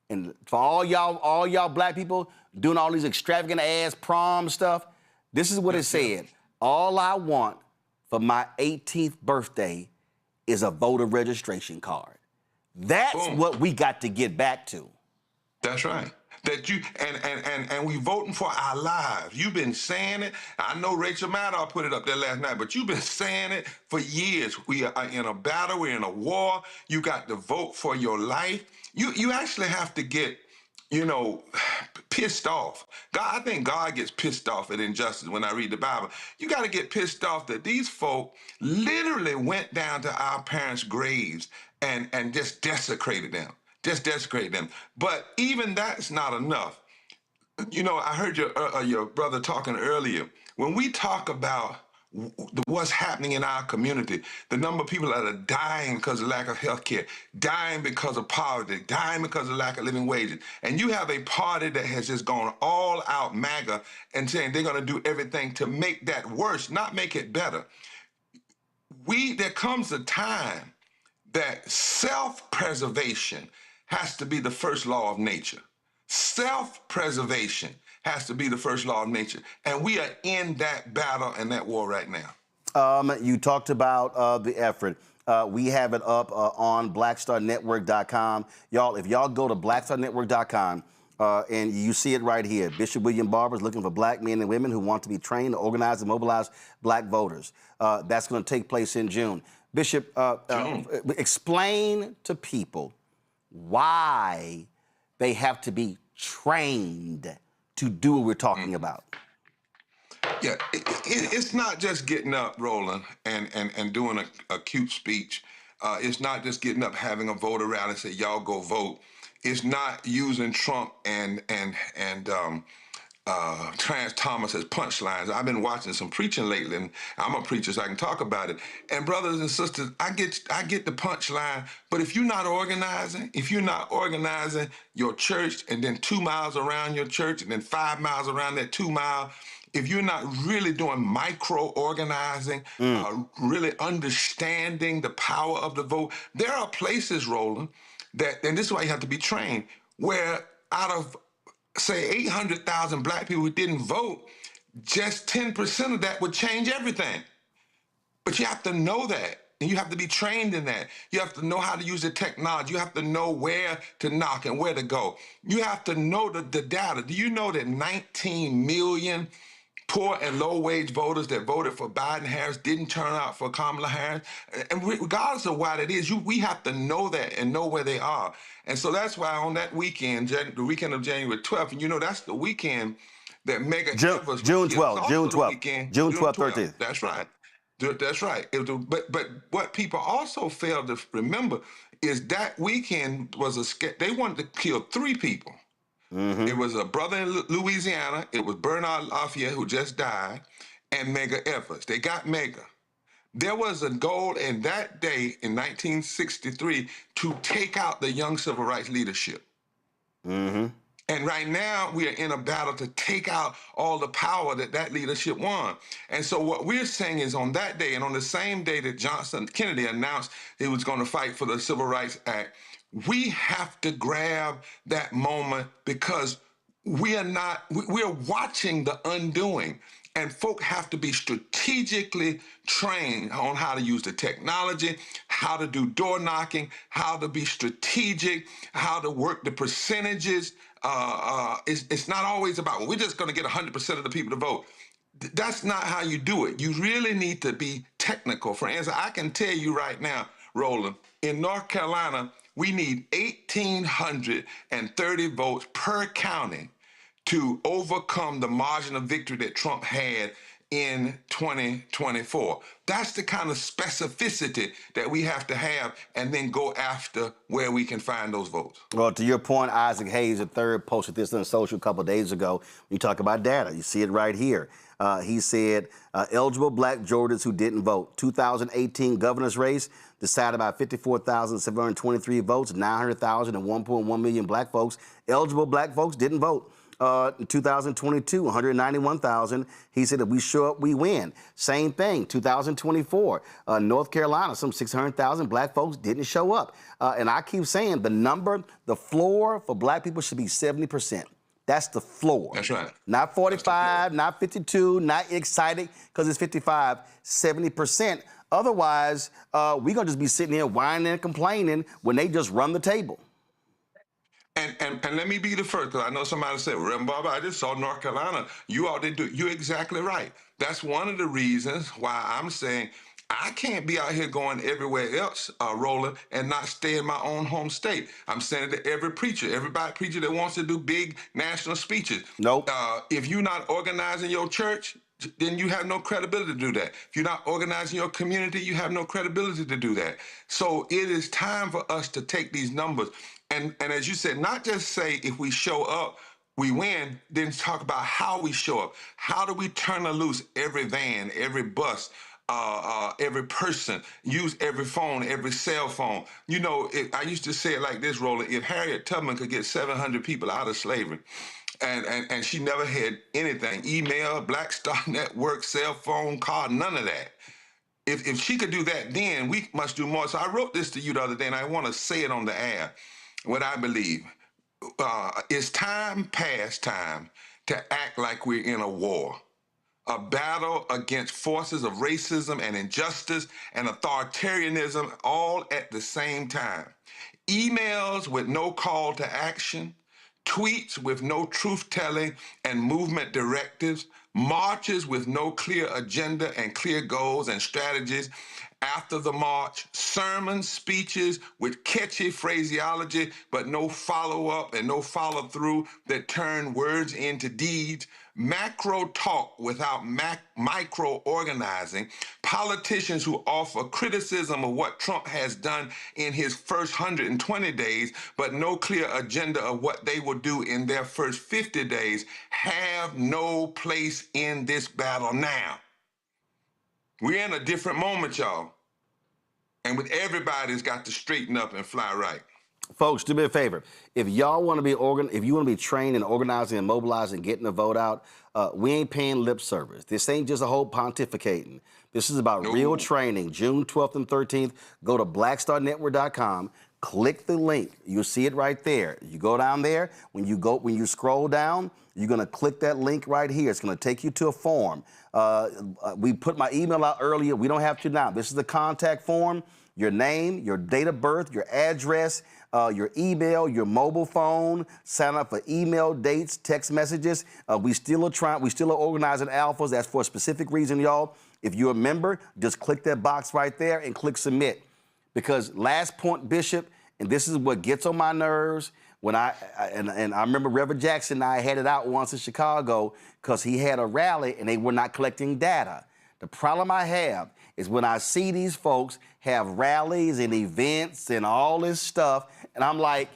and for all y'all black people doing all these extravagant ass prom stuff, this is what it said. All I want for my 18th birthday is a voter registration card. That's what we got to get back to. That's right. That you and we voting for our lives. You've been saying it. I know Rachel Maddow put it up there last night, but you've been saying it for years. We are in a battle. We're in a war. You got to vote for your life. You actually have to get, pissed off. I think God gets pissed off at injustice when I read the Bible. You got to get pissed off that these folk literally went down to our parents' graves and just desecrated them. Just desecrate them. But even that's not enough. I heard your brother talking earlier. When we talk about what's happening in our community, the number of people that are dying because of lack of health care, dying because of poverty, dying because of lack of living wages, and you have a party that has just gone all out MAGA and saying they're going to do everything to make that worse, not make it better. There comes a time that self-preservation has to be the first law of nature. Self-preservation has to be the first law of nature. And we are in that battle and that war right now. You talked about the effort. We have it up on blackstarnetwork.com. Y'all, if y'all go to blackstarnetwork.com, And you see it right here. Bishop William Barber is looking for black men and women who want to be trained to organize and mobilize black voters. That's going to take place in June. Bishop, explain to people why they have to be trained to do what we're talking about. Yeah, it's not just getting up, Roland, and doing a cute speech. It's not just getting up, having a voter rally and say, y'all go vote. It's not using Trump and Clarence Thomas as punchlines. I've been watching some preaching lately, and I'm a preacher, so I can talk about it. And brothers and sisters, I get the punchline, but if you're not organizing your church, and then 2 miles around your church, and then 5 miles around that 2 mile, if you're not really doing micro-organizing, really understanding the power of the vote, there are places, Roland, that, and this is why you have to be trained, where out of, say, 800,000 black people who didn't vote, just 10% of that would change everything. But you have to know that, and you have to be trained in that. You have to know how to use the technology. You have to know where to knock and where to go. You have to know the data. Do you know that 19 million poor and low-wage voters that voted for Biden Harris didn't turn out for Kamala Harris? And regardless of why that is, we have to know that and know where they are. And so that's why on that weekend, the weekend of January 12th, and you know that's the weekend that Mega Evers... June 12th, June 12th, June 12th, 13th. That's right. That's right. But what people also fail to remember is that weekend was they wanted to kill 3 people. It was a brother in Louisiana. It was Bernard Lafayette, who just died, and Mega Evers. They got Mega. There was a goal in that day in 1963 to take out the young civil rights leadership. And right now, we are in a battle to take out all the power that leadership won. And so what we're saying is on that day, and on the same day that Kennedy announced he was going to fight for the Civil Rights Act, we have to grab that moment, because we're watching the undoing. And folk have to be strategically trained on how to use the technology, how to do door knocking, how to be strategic, how to work the percentages. It's not always about, well, we're just going to get 100% of the people to vote. That's not how you do it. You really need to be technical. For instance, I can tell you right now, Roland, in North Carolina, we need 1,830 votes per county to overcome the margin of victory that Trump had in 2024. That's the kind of specificity that we have to have, and then go after where we can find those votes. Well, to your point, Isaac Hayes, III, posted this on social a couple of days ago. You talk about data. You see it right here. He said, eligible black Georgians who didn't vote. 2018 governor's race decided by 54,723 votes, 900,000 and 1.1 million black folks. Eligible black folks didn't vote. In 2022, 191,000. He said, if we show up, we win. Same thing, 2024. North Carolina, some 600,000 black folks didn't show up. And I keep saying the floor for black people should be 70%. That's the floor. That's right. Not 45, not 52, not excited because it's 55, 70%. Otherwise, we're going to just be sitting here whining and complaining when they just run the table. And let me be the first, because I know somebody said, Reverend Barber, I just saw North Carolina. You all didn't do it. You're exactly right. That's one of the reasons why I'm saying I can't be out here going everywhere else, Roland, and not stay in my own home state. I'm saying it to every preacher that wants to do big national speeches. Nope. If you're not organizing your church, then you have no credibility to do that. If you're not organizing your community, you have no credibility to do that. So it is time for us to take these numbers. And as you said, not just say if we show up, we win, then talk about how we show up. How do we turn loose every van, every bus, every person, use every phone, every cell phone? You know, I used to say it like this, Roland, if Harriet Tubman could get 700 people out of slavery, and she never had anything, email, Black Star Network, cell phone, car, none of that. If she could do that, then we must do more. So I wrote this to you the other day, and I want to say it on the air. What I believe, it's past time to act like we're in a war, a battle against forces of racism and injustice and authoritarianism all at the same time. Emails with no call to action, tweets with no truth-telling and movement directives, marches with no clear agenda and clear goals and strategies after the march, sermons, speeches with catchy phraseology, but no follow-up and no follow-through that turn words into deeds, macro talk without micro-organizing, politicians who offer criticism of what Trump has done in his first 120 days, but no clear agenda of what they will do in their first 50 days, have no place in this battle now. We're in a different moment, y'all. And with everybody's got to straighten up and fly right. Folks, do me a favor. If y'all want to be if you want to be trained in organizing and mobilizing and getting the vote out, we ain't paying lip service. This ain't just a whole pontificating. This is about real training. June 12th and 13th, go to blackstarnetwork.com. Click the link. You'll see it right there. You go down there. When you scroll down, you're going to click that link right here. It's going to take you to a form. We put my email out earlier. We don't have to now. This is the contact form. Your name, your date of birth, your address, your email, your mobile phone. Sign up for email, dates, text messages. We still are organizing alphas. That's for a specific reason, y'all. If you're a member, just click that box right there and click submit. Because last point, Bishop, and this is what gets on my nerves. When I remember Reverend Jackson and I had it out once in Chicago because he had a rally and they were not collecting data. The problem I have is when I see these folks have rallies and events and all this stuff, and I'm like,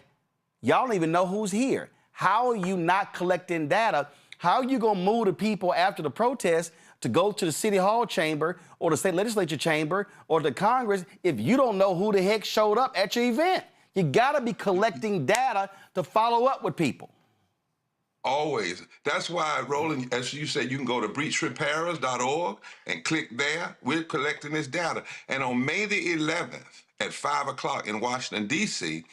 y'all don't even know who's here. How are you not collecting data? How are you going to move the people after the protest to go to the City Hall chamber or the state legislature chamber or the Congress if you don't know who the heck showed up at your event? You got to be collecting data to follow up with people. Always. That's why, Roland, as you said, you can go to breachrepairers.org and click there. We're collecting this data. And on May the 11th at 5 o'clock in Washington, D.C.,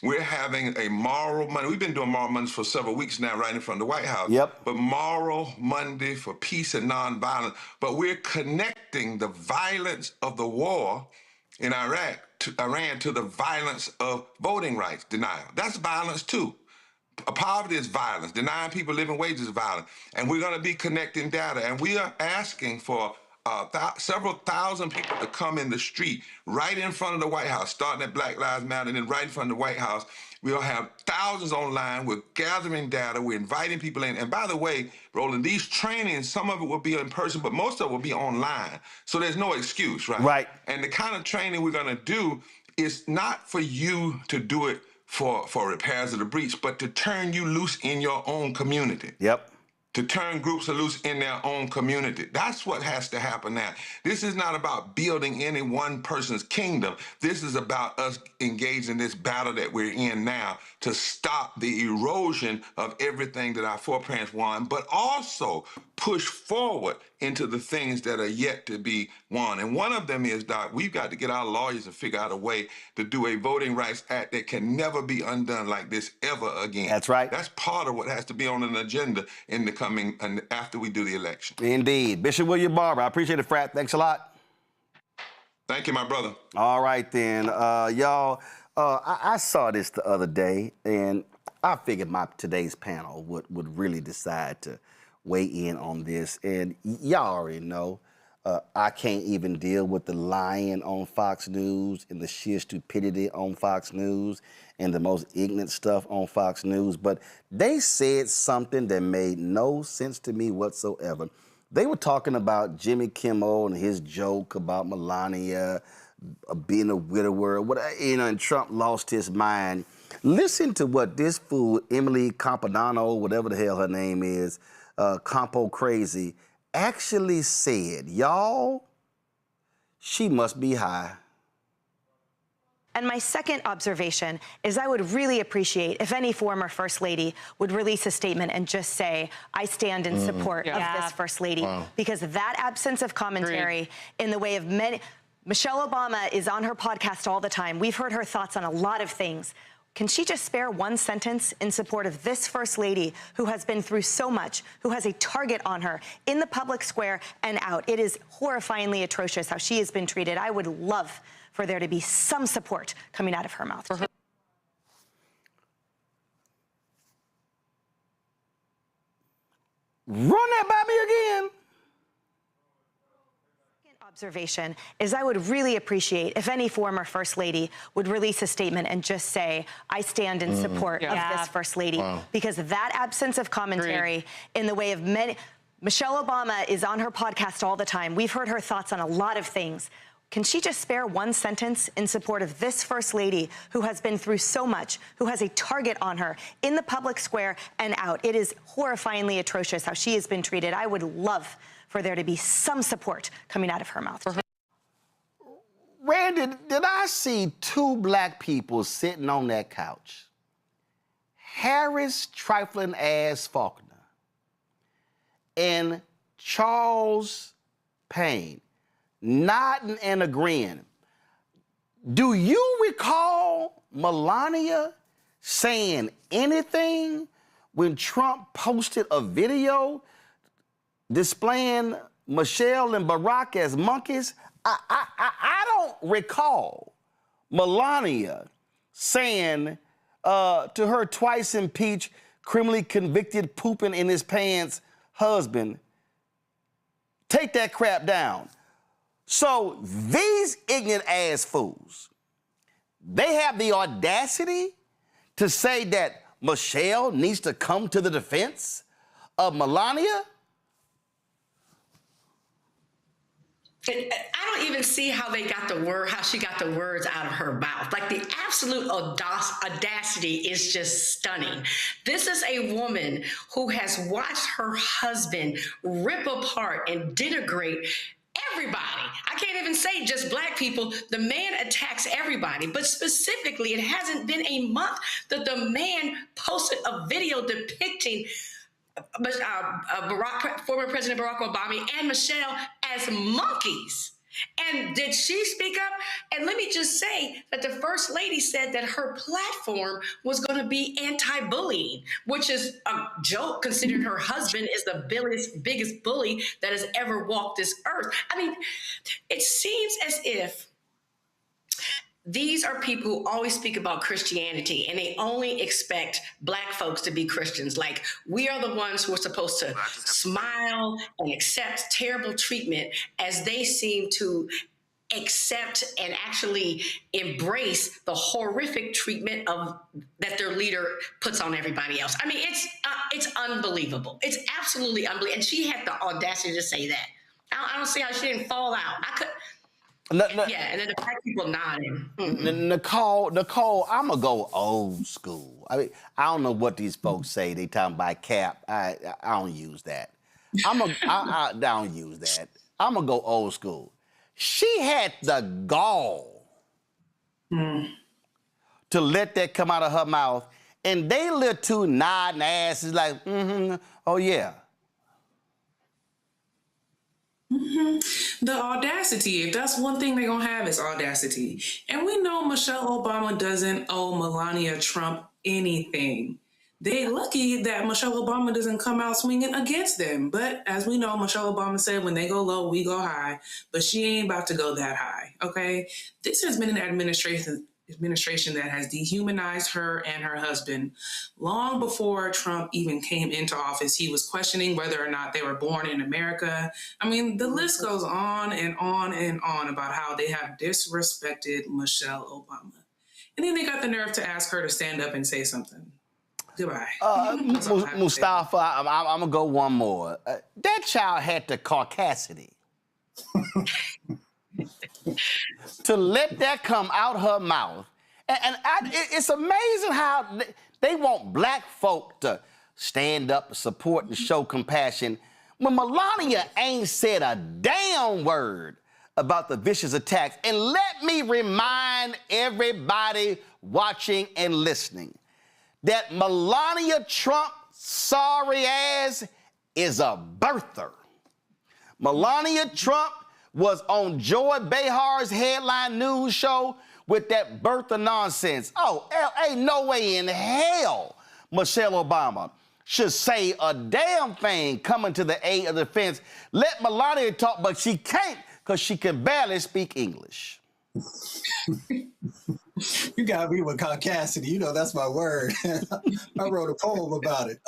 we're having a Moral Monday. We've been doing Moral Mondays for several weeks now, right in front of the White House. Yep. But Moral Monday for peace and nonviolence. But we're connecting the violence of the war in Iran to the violence of voting rights denial. That's violence too. Poverty is violence. Denying people living wages is violence. And we're going to be collecting data. And we are asking for several thousand people to come in the street right in front of the White House, starting at Black Lives Matter, and then right in front of the White House. We'll have thousands online. We're gathering data. We're inviting people in. And by the way, Roland, these trainings, some of it will be in person, but most of it will be online. So there's no excuse, right? Right. And the kind of training we're going to do is not for you to do it for repairs of the breach, but to turn you loose in your own community. Yep. To turn groups loose in their own community. That's what has to happen now. This is not about building any one person's kingdom. This is about us engaging this battle that we're in now to stop the erosion of everything that our foreparents won, but also push forward into the things that are yet to be won. And one of them is, Doc, we've got to get our lawyers and figure out a way to do a Voting Rights Act that can never be undone like this ever again. That's right. That's part of what has to be on an agenda in the coming, and after we do the election. Indeed. Bishop William Barber, I appreciate it, Frat. Thanks a lot. Thank you, my brother. All right, then. Y'all, I saw this the other day, and I figured today's panel would really decide to weigh in on this. And y'all already know I can't even deal with the lying on Fox News and the sheer stupidity on Fox News and the most ignorant stuff on Fox News. But they said something that made no sense to me whatsoever. They were talking about Jimmy Kimmel and his joke about Melania being a widower, and Trump lost his mind. Listen to what this fool, Emily Campadano, whatever the hell her name is, Campo Crazy, actually said. Y'all, she must be high. And my second observation is I would really appreciate if any former First Lady would release a statement and just say, I stand in support of this First Lady. Wow. Because that absence of commentary in the way of many... Michelle Obama is on her podcast all the time. We've heard her thoughts on a lot of things. Can she just spare one sentence in support of this First Lady who has been through so much, who has a target on her in the public square and out? It is horrifyingly atrocious how she has been treated. I would love for there to be some support coming out of her mouth. Run that by me again. Observation is I would really appreciate if any former First Lady would release a statement and just say, I stand in support of this First Lady, because that absence of commentary in the way of many. Michelle Obama is on her podcast all the time. We've heard her thoughts on a lot of things. Can she just spare one sentence in support of this First Lady who has been through so much, who has a target on her in the public square and out? It is horrifyingly atrocious how she has been treated. I would love for there to be some support coming out of her mouth. Randy, did I see two black people sitting on that couch? Harris trifling ass Faulkner and Charles Payne nodding and agreeing. Do you recall Melania saying anything when Trump posted a video displaying Michelle and Barack as monkeys? I don't recall Melania saying to her twice impeached, criminally convicted, pooping in his pants husband, take that crap down. So these ignorant ass fools, they have the audacity to say that Michelle needs to come to the defense of Melania? I don't even see how they got how she got the words out of her mouth. Like, the absolute audacity is just stunning. This is a woman who has watched her husband rip apart and denigrate everybody. I can't even say just black people. The man attacks everybody, but specifically, it hasn't been a month that the man posted a video depicting former President Barack Obama and Michelle as monkeys. And did she speak up? And let me just say that the First Lady said that her platform was going to be anti-bullying, which is a joke considering her husband is the biggest bully that has ever walked this earth. I mean, it seems as if these are people who always speak about Christianity and they only expect black folks to be Christians. Like, we are the ones who are supposed to smile and accept terrible treatment, as they seem to accept and actually embrace the horrific treatment that their leader puts on everybody else. I mean, it's unbelievable. It's absolutely unbelievable. And she had the audacity to say that. I don't see how she didn't fall out. Yeah, and then the black people nodding. Nicole, I'm going to go old school. I mean, I don't know what these folks say. They talking about cap. I don't use that. I don't use that. I'm going to go old school. She had the gall to let that come out of her mouth, and they little two nodding asses like, oh, yeah. The audacity, if that's one thing they're going to have, is audacity. And we know Michelle Obama doesn't owe Melania Trump anything. They're lucky that Michelle Obama doesn't come out swinging against them. But as we know, Michelle Obama said, when they go low, we go high. But she ain't about to go that high, okay? This has been an administration that has dehumanized her and her husband. Long before Trump even came into office, he was questioning whether or not they were born in America. I mean, the list goes on and on and on about how they have disrespected Michelle Obama. And then they got the nerve to ask her to stand up and say something. Goodbye. Mustafa, I'm going to go one more. That child had the caucasity to let that come out her mouth. And it's amazing how they want black folk to stand up, support, and show compassion when Melania ain't said a damn word about the vicious attacks. And let me remind everybody watching and listening that Melania Trump, sorry ass, is a birther. Melania Trump was on Joy Behar's headline news show with that birther nonsense. Oh, ain't no way in hell Michelle Obama should say a damn thing coming to the aid of the defense. Let Melania talk, but she can't because she can barely speak English. You got me with caucasity. You know, that's my word. I wrote a poem about it.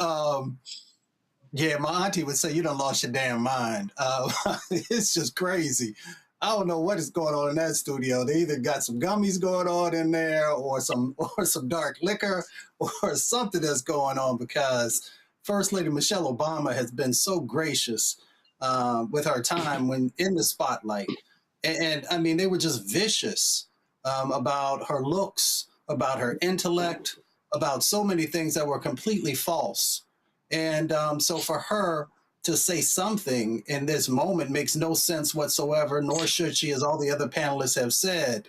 Yeah, my auntie would say, you done lost your damn mind. It's just crazy. I don't know what is going on in that studio. They either got some gummies going on in there or some dark liquor or something that's going on, because First Lady Michelle Obama has been so gracious with her time when in the spotlight. And I mean, they were just vicious about her looks, about her intellect, about so many things that were completely false. And so for her to say something in this moment makes no sense whatsoever, nor should she, as all the other panelists have said.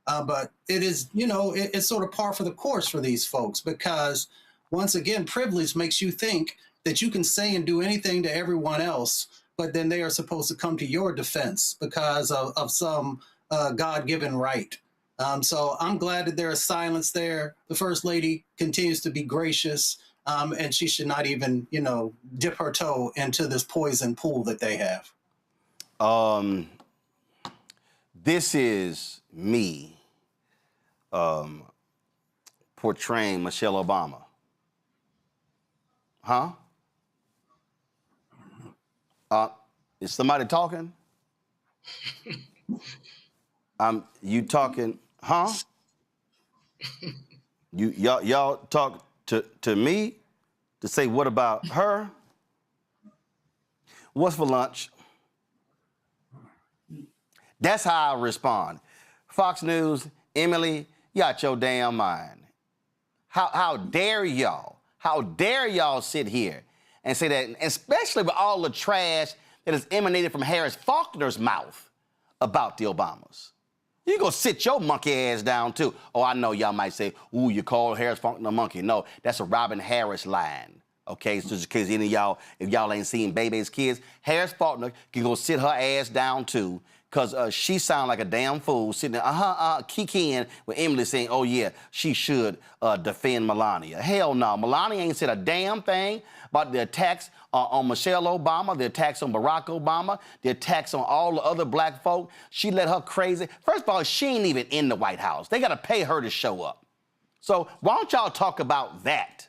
But it is, you know, it's sort of par for the course for these folks, because once again, privilege makes you think that you can say and do anything to everyone else, but then they are supposed to come to your defense because of some God-given right. So I'm glad that there is silence there. The First Lady continues to be gracious, and she should not even, you know, dip her toe into this poison pool that they have. This is me portraying Michelle Obama. Huh? Is somebody talking? You talking? Huh? Y'all talk to me to say what about her? What's for lunch? That's how I respond. Fox News, Emily, you out your damn mind. How dare y'all? How dare y'all sit here and say that, especially with all the trash that has emanated from Harris Faulkner's mouth about the Obamas. You go sit your monkey ass down too. Oh, I know y'all might say, ooh, you call Harris Faulkner a monkey. No, that's a Robin Harris line. Okay, so just in case any of y'all, if y'all ain't seen Baby's Kids, Harris Faulkner can go sit her ass down too, because she sound like a damn fool sitting there, kikiing with Emily saying, oh yeah, she should defend Melania. Hell no, Melania ain't said a damn thing about the attacks on Michelle Obama, the attacks on Barack Obama, the attacks on all the other black folk. She let her crazy. First of all, she ain't even in the White House. They gotta pay her to show up. So why don't y'all talk about that?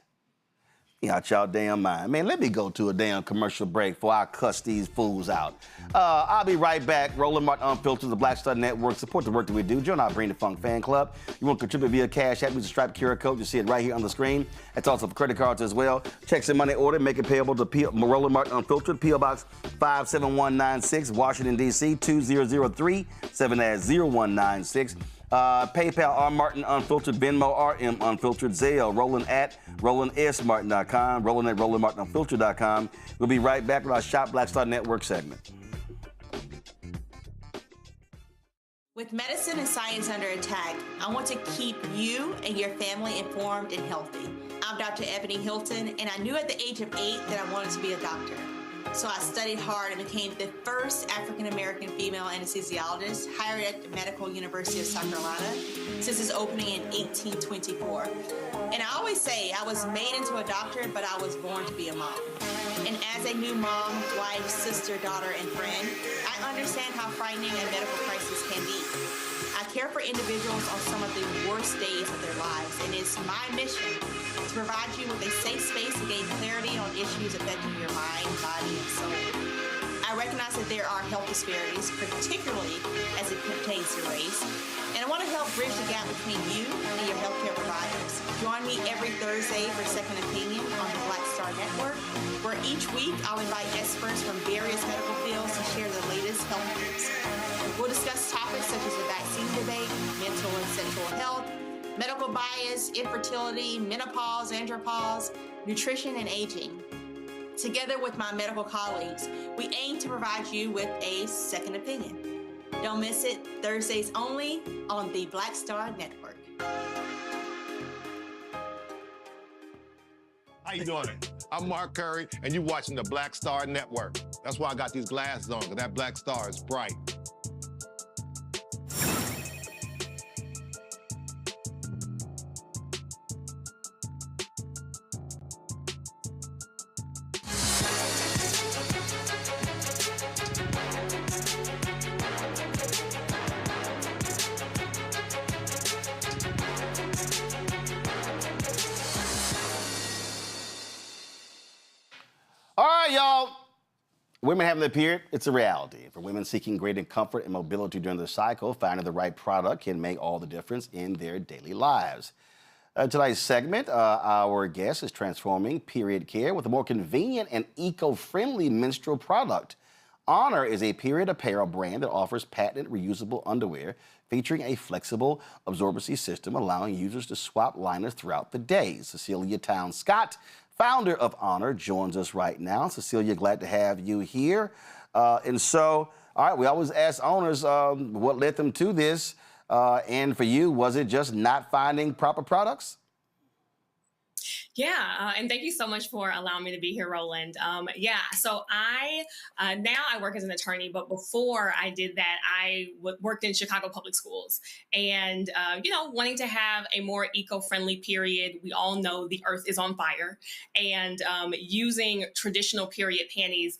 You out y'all damn mind. Man, let me go to a damn commercial break before I cuss these fools out. I'll be right back. Roland Martin Unfiltered, the Black Star Network. Support the work that we do. Join our Bring the Funk fan club. You want to contribute via Cash App, use the Stripe QR code. You see it right here on the screen. It's also for credit cards as well. Checks and money order. Make it payable to Roland Martin Unfiltered, P.O. Box 57196, Washington, D.C. 2003 7-0196. PayPal, R. Martin Unfiltered, Venmo, RM Unfiltered, Zelle, Roland at RolandSMartin.com, Roland at RolandMartinUnfiltered.com. We'll be right back with our Shop Black Star Network segment. With medicine and science under attack, I want to keep you and your family informed and healthy. I'm Dr. Ebony Hilton, and I knew at the age of 8 that I wanted to be a doctor. So I studied hard and became the first African-American female anesthesiologist hired at the Medical University of South Carolina since its opening in 1824. And I always say I was made into a doctor, but I was born to be a mom. And as a new mom, wife, sister, daughter, and friend, I understand how frightening a medical crisis can be. I care for individuals on some of the worst days of their lives, and it's my mission to provide you with a safe space to gain clarity on issues affecting your mind, body, and soul. I recognize that there are health disparities, particularly as it pertains to race, and I want to help bridge the gap between you and your healthcare providers. Join me every Thursday for Second Opinion on the Black Star Network, where each week I'll invite experts from various medical fields to share the latest health news. We'll discuss topics such as the vaccine debate, mental and sexual health, medical bias, infertility, menopause, andropause, nutrition, and aging. Together with my medical colleagues, we aim to provide you with a second opinion. Don't miss it, Thursdays only on the Black Star Network. How you doing? I'm Mark Curry, and you're watching the Black Star Network. That's why I got these glasses on, because that black star is bright. All right, right, y'all. Women having their period, it's a reality. For women seeking greater comfort and mobility during their cycle, finding the right product can make all the difference in their daily lives. Tonight's segment, our guest is transforming period care with a more convenient and eco-friendly menstrual product. Honor is a period apparel brand that offers patented reusable underwear featuring a flexible absorbency system allowing users to swap liners throughout the day. Cecilia Towns-Scott, founder of Honor, joins us right now. Cecilia, glad to have you here. All right, we always ask owners what led them to this. And for you, was it just not finding proper products? Yeah, and thank you so much for allowing me to be here, Roland. So now I work as an attorney, but before I did that, I worked in Chicago public schools. And, wanting to have a more eco-friendly period, we all know the earth is on fire. And using traditional period panties,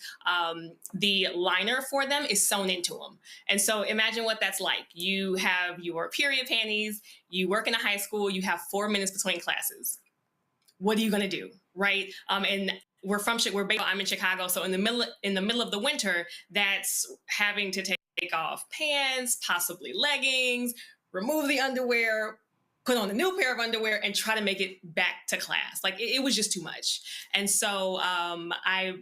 the liner for them is sewn into them. And so imagine what that's like. You have your period panties, you work in a high school, you have 4 minutes between classes. What are you going to do, right? And I'm in Chicago, so in the middle of the winter, that's having to take off pants, possibly leggings, remove the underwear, put on a new pair of underwear, and try to make it back to class. Like it was just too much. And so I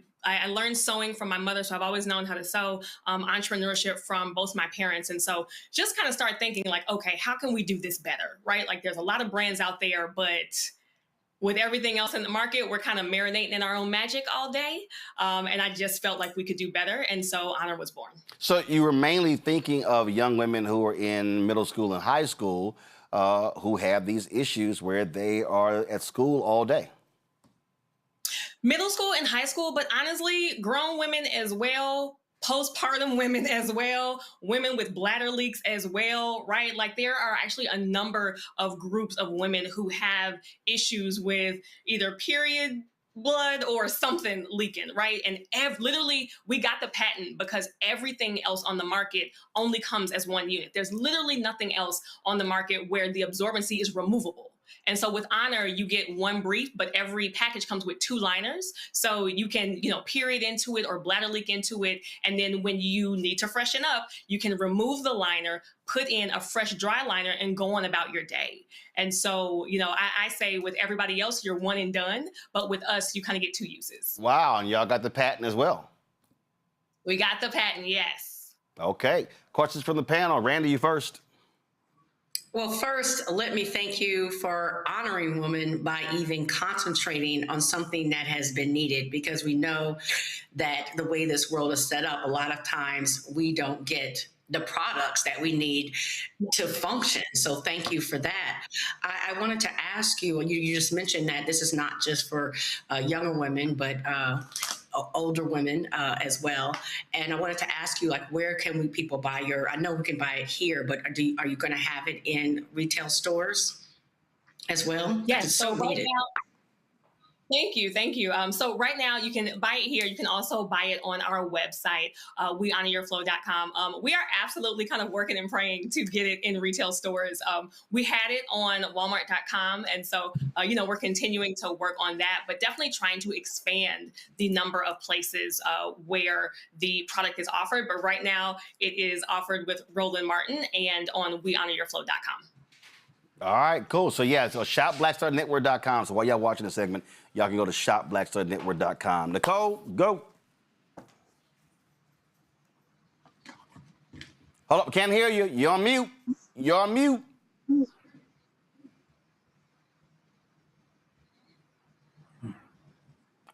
learned sewing from my mother, so I've always known how to sew, entrepreneurship from both my parents. And so just kind of start thinking like, okay, how can we do this better, right? Like there's a lot of brands out there, but with everything else in the market, we're kind of marinating in our own magic all day. And I just felt like we could do better. And so Honor was born. So you were mainly thinking of young women who are in middle school and high school who have these issues where they are at school all day. Middle school and high school, but honestly, grown women as well, postpartum women as well, women with bladder leaks as well, right? Like there are actually a number of groups of women who have issues with either period blood or something leaking, right? And literally we got the patent because everything else on the market only comes as one unit. There's literally nothing else on the market where the absorbency is removable. And so with Honor, you get one brief, but every package comes with 2 liners. So you can, period into it or bladder leak into it. And then when you need to freshen up, you can remove the liner, put in a fresh dry liner and go on about your day. And so, I say with everybody else, you're one and done. But with us, you kind of get 2 uses. Wow. And y'all got the patent as well. We got the patent, yes. Okay. Questions from the panel. Randy, you first. Well, first, let me thank you for honoring women by even concentrating on something that has been needed, because we know that the way this world is set up, a lot of times we don't get the products that we need to function. So thank you for that. I wanted to ask you, you just mentioned that this is not just for younger women, but older women as well. And I wanted to ask you, like, where can people buy I know we can buy it here, but are you going to have it in retail stores as well? Yes. So right now, thank you. So right now you can buy it here. You can also buy it on our website, wehonoryourflow.com. We are absolutely kind of working and praying to get it in retail stores. We had it on walmart.com. And so, we're continuing to work on that, but definitely trying to expand the number of places where the product is offered. But right now it is offered with Roland Martin and on wehonoryourflow.com. All right, cool. So shopblackstarnetwork.com. So while y'all watching the segment, y'all can go to shopblackstarnetwork.com. Nicole, go. Hold up, can't hear you. You're on mute. You're on mute.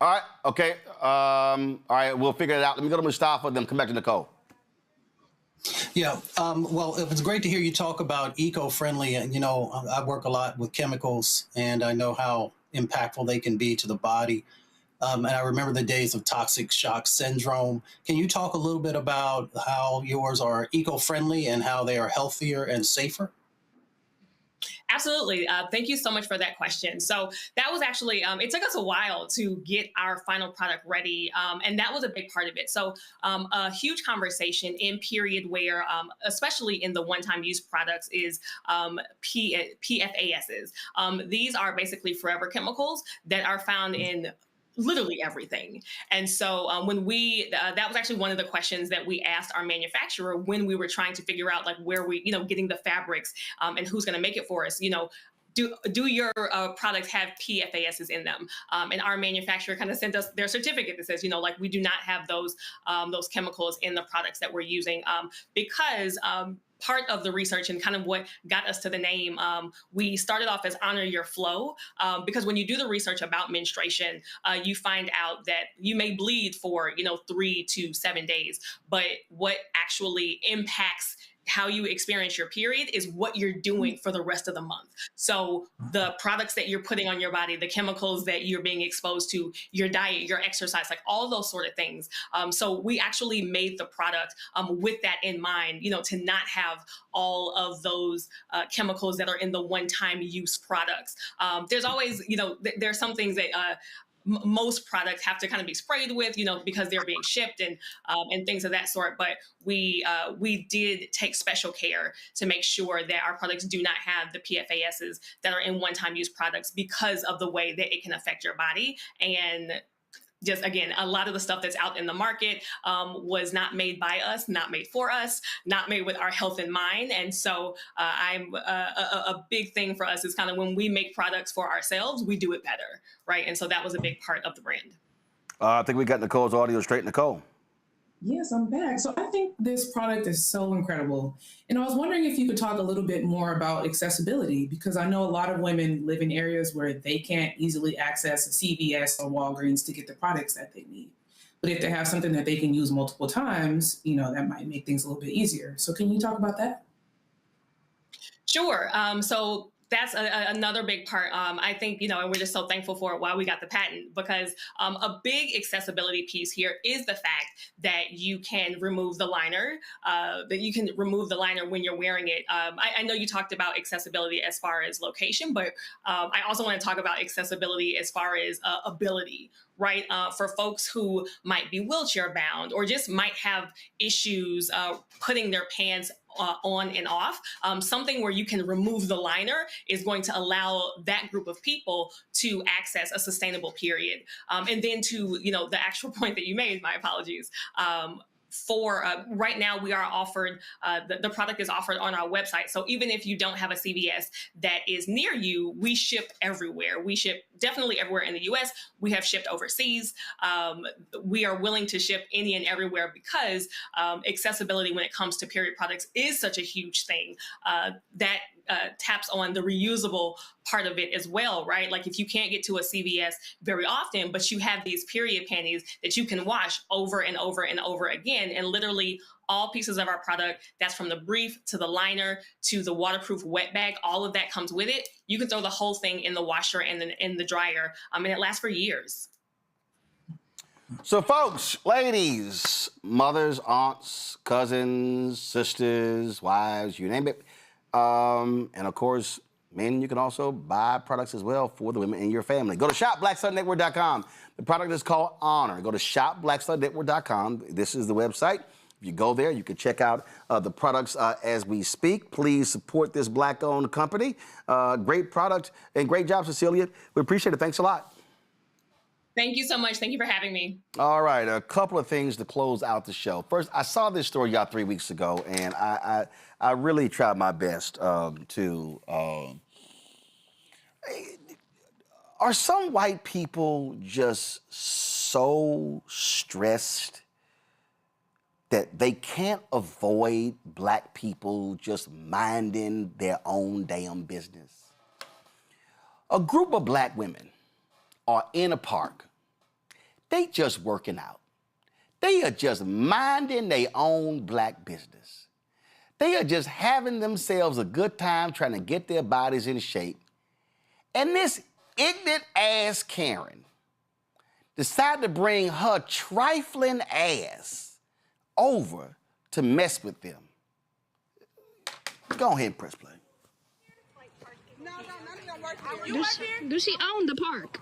All right, okay. All right, we'll figure it out. Let me go to Mustafa, then come back to Nicole. Yeah, well, it was great to hear you talk about eco-friendly. And, I work a lot with chemicals, and I know how impactful they can be to the body. And I remember the days of toxic shock syndrome. Can you talk a little bit about how yours are eco-friendly and how they are healthier and safer? Absolutely. Thank you so much for that question. So that was actually, it took us a while to get our final product ready. And that was a big part of it. So a huge conversation in period wear, especially in the one-time use products, is PFASs. These are basically forever chemicals that are found in literally everything. And so when we, that was actually one of the questions that we asked our manufacturer when we were trying to figure out like where we, getting the fabrics and who's going to make it for us, do your products have PFASs in them? And our manufacturer kind of sent us their certificate that says, like we do not have those chemicals in the products that we're using because part of the research and kind of what got us to the name, we started off as Honor Your Flow, because when you do the research about menstruation, you find out that you may bleed for, 3 to 7 days, but what actually impacts how you experience your period is what you're doing for the rest of the month. So the products that you're putting on your body, the chemicals that you're being exposed to, your diet, your exercise, like all those sort of things. So we actually made the product with that in mind, to not have all of those chemicals that are in the one-time use products. There's always, there's some things that most products have to kind of be sprayed with, because they're being shipped and things of that sort. But we did take special care to make sure that our products do not have the PFASs that are in one-time use products because of the way that it can affect your body. And just, again, a lot of the stuff that's out in the market was not made by us, not made for us, not made with our health in mind. And so a big thing for us is kind of when we make products for ourselves, we do it better, right? And so that was a big part of the brand. I think we got Nicole's audio straight. Nicole. Yes, I'm back. So I think this product is so incredible. And I was wondering if you could talk a little bit more about accessibility, because I know a lot of women live in areas where they can't easily access a CVS or Walgreens to get the products that they need. But if they have something that they can use multiple times, that might make things a little bit easier. So can you talk about that? Sure. So that's another big part. I think, and we're just so thankful for it while we got the patent, because a big accessibility piece here is the fact that you can remove the liner, when you're wearing it. I know you talked about accessibility as far as location, but I also want to talk about accessibility as far as ability, right? For folks who might be wheelchair bound or just might have issues putting their pants on and off, something where you can remove the liner is going to allow that group of people to access a sustainable period. And then to, the actual point that you made, my apologies, for right now, we are offered, the product is offered on our website. So even if you don't have a CVS that is near you, we ship everywhere. We ship definitely everywhere in the US. We have shipped overseas. We are willing to ship any and everywhere because accessibility when it comes to period products is such a huge thing that taps on the reusable part of it as well, right? Like if you can't get to a CVS very often, but you have these period panties that you can wash over and over and over again, and literally all pieces of our product, that's from the brief to the liner to the waterproof wet bag, all of that comes with it. You can throw the whole thing in the washer and in the dryer, and it lasts for years. So folks, ladies, mothers, aunts, cousins, sisters, wives, you name it. And of course, men, you can also buy products as well for the women in your family. Go to shopblackstarnetwork.com. The product is called Honor. Go to shopblackstarnetwork.com. This is the website. If you go there, you can check out the products as we speak. Please support this Black-owned company. Great product and great job, Cecilia. We appreciate it. Thanks a lot. Thank you so much. Thank you for having me. All right, a couple of things to close out the show. First, I saw this story y'all 3 weeks ago, and I really tried my best to... Are some white people just so stressed that they can't avoid black people just minding their own damn business? A group of black women are in a park. They just working out. They are just minding their own black business. They are just having themselves a good time trying to get their bodies in shape. And this ignorant ass Karen decided to bring her trifling ass over to mess with them. Go ahead and press play. Does she own the park?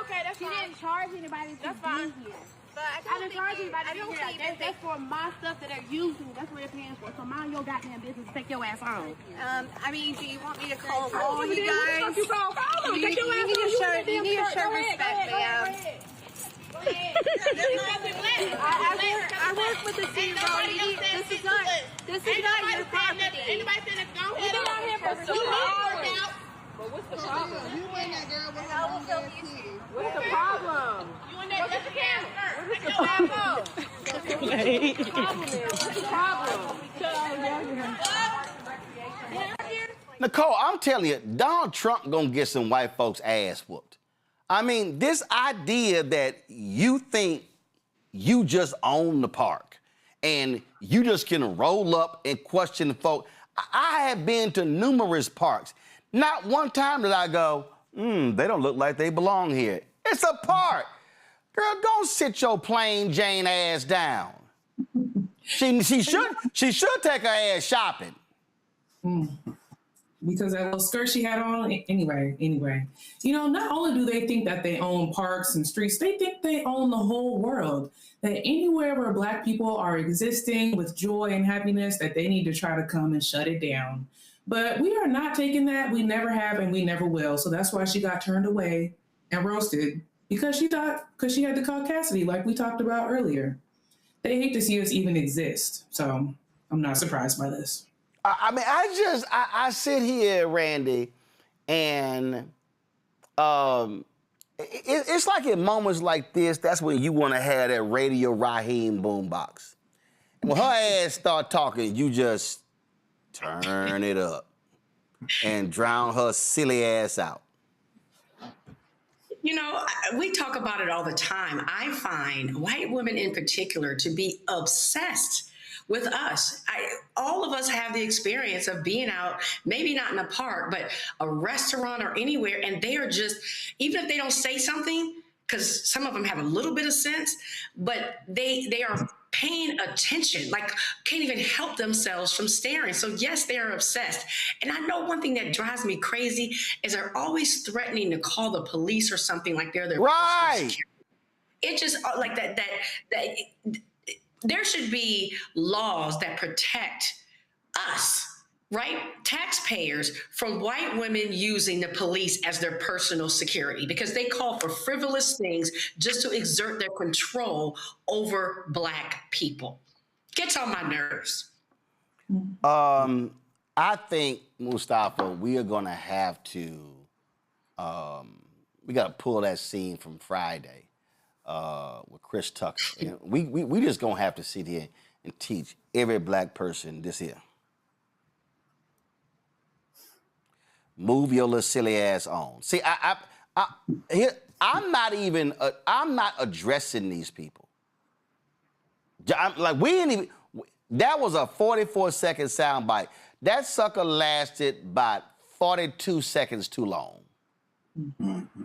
Okay, that's fine. She didn't charge anybody to be here. But I didn't charge anybody to be here. That's for my stuff that they're using. That's what they're paying for. So mind your goddamn business. Take your ass home. I mean, do you want me to call roll, you guys? You need to show respect, ma'am. I work with the CEO. This is not your property. Anybody said go ahead on here for 2 hours. But what's the problem? You and that girl was on the kid. What's the problem? You and that What's the problem? What's the problem? Nicole, I'm telling you, Donald Trump gonna get some white folks' ass whooped. I mean, this idea that you think you just own the park and you just can roll up and question folk. I have been to numerous parks. Not one time did I go, they don't look like they belong here. It's a park. Girl, go sit your plain Jane ass down. She should take her ass shopping. Because that little skirt she had on, anyway. You know, not only do they think that they own parks and streets, they think they own the whole world. That anywhere where Black people are existing with joy and happiness, that they need to try to come and shut it down. But we are not taking that. We never have and we never will. So that's why she got turned away and roasted, because she had to call Cassidy, like we talked about earlier. They hate to see us even exist. So I'm not surprised by this. I mean, I sit here, Randy, and it's like in moments like this, that's when you want to have that Radio Raheem boombox. When her ass start talking, you just turn it up and drown her silly ass out. You know, we talk about it all the time. I find white women in particular to be obsessed with us. All of us have the experience of being out, maybe not in a park, but a restaurant or anywhere, and they are just, even if they don't say something, because some of them have a little bit of sense, but they are paying attention, like can't even help themselves from staring. So yes, they are obsessed. And I know one thing that drives me crazy is they're always threatening to call the police or something, like they're their right. It just like that there should be laws that protect us, right? Taxpayers from white women using the police as their personal security, because they call for frivolous things just to exert their control over Black people. Gets on my nerves. I think, Mustafa, we are gonna have to, we gotta pull that scene from Friday with Chris Tucker. And we just gonna have to sit here and teach every Black person this here. Move your little silly ass on. See, I'm not addressing these people. That was a 44-second soundbite. That sucker lasted about 42 seconds too long. Mm-hmm.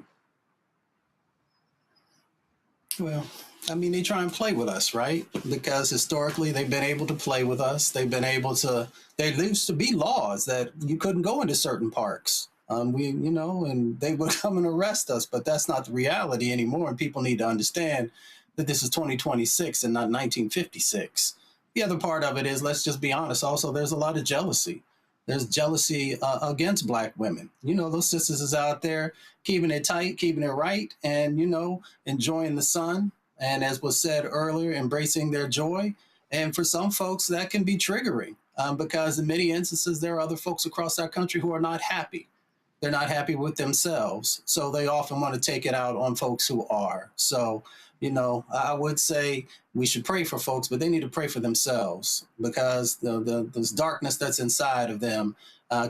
Well, I mean, they try and play with us, right? Because historically, they've been able to play with us. They've been able to, there used to be laws that you couldn't go into certain parks. And they would come and arrest us, but that's not the reality anymore. And people need to understand that this is 2026 and not 1956. The other part of it is, let's just be honest, also, there's a lot of jealousy. There's jealousy against Black women. Those sisters is out there keeping it tight, keeping it right, and, enjoying the sun. And as was said earlier, embracing their joy. And for some folks, that can be triggering because in many instances, there are other folks across our country who are not happy. They're not happy with themselves. So they often want to take it out on folks who are. So, I would say we should pray for folks, but they need to pray for themselves because this darkness that's inside of them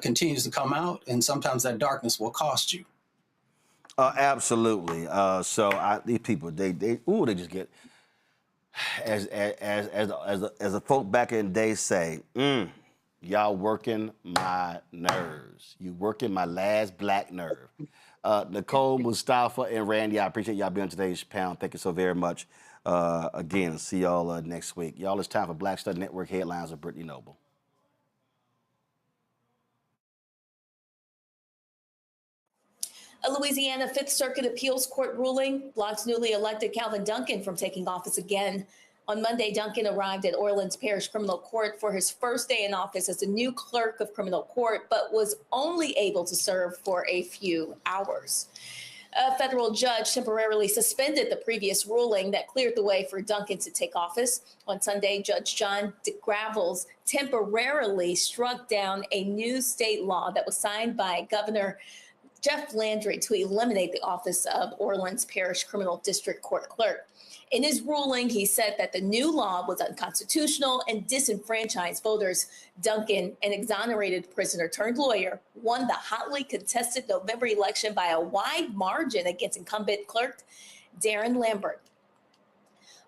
continues to come out. And sometimes that darkness will cost you. Absolutely. These people, they just get, as the folk back in the day say, y'all working my nerves. You working my last Black nerve. Nicole, Mustafa, and Randy, I appreciate y'all being on today's panel. Thank you so very much. Again, see y'all next week. Y'all, it's time for Black Stud Network Headlines with Brittany Noble. A Louisiana Fifth Circuit Appeals Court ruling blocks newly elected Calvin Duncan from taking office again. On Monday, Duncan arrived at Orleans Parish Criminal Court for his first day in office as a new clerk of criminal court, but was only able to serve for a few hours. A federal judge temporarily suspended the previous ruling that cleared the way for Duncan to take office. On Sunday, Judge John DeGravels temporarily struck down a new state law that was signed by Governor Jeff Landry to eliminate the office of Orleans Parish Criminal District Court Clerk. In his ruling, he said that the new law was unconstitutional and disenfranchised voters. Duncan, an exonerated prisoner turned lawyer, won the hotly contested November election by a wide margin against incumbent clerk Darren Lambert.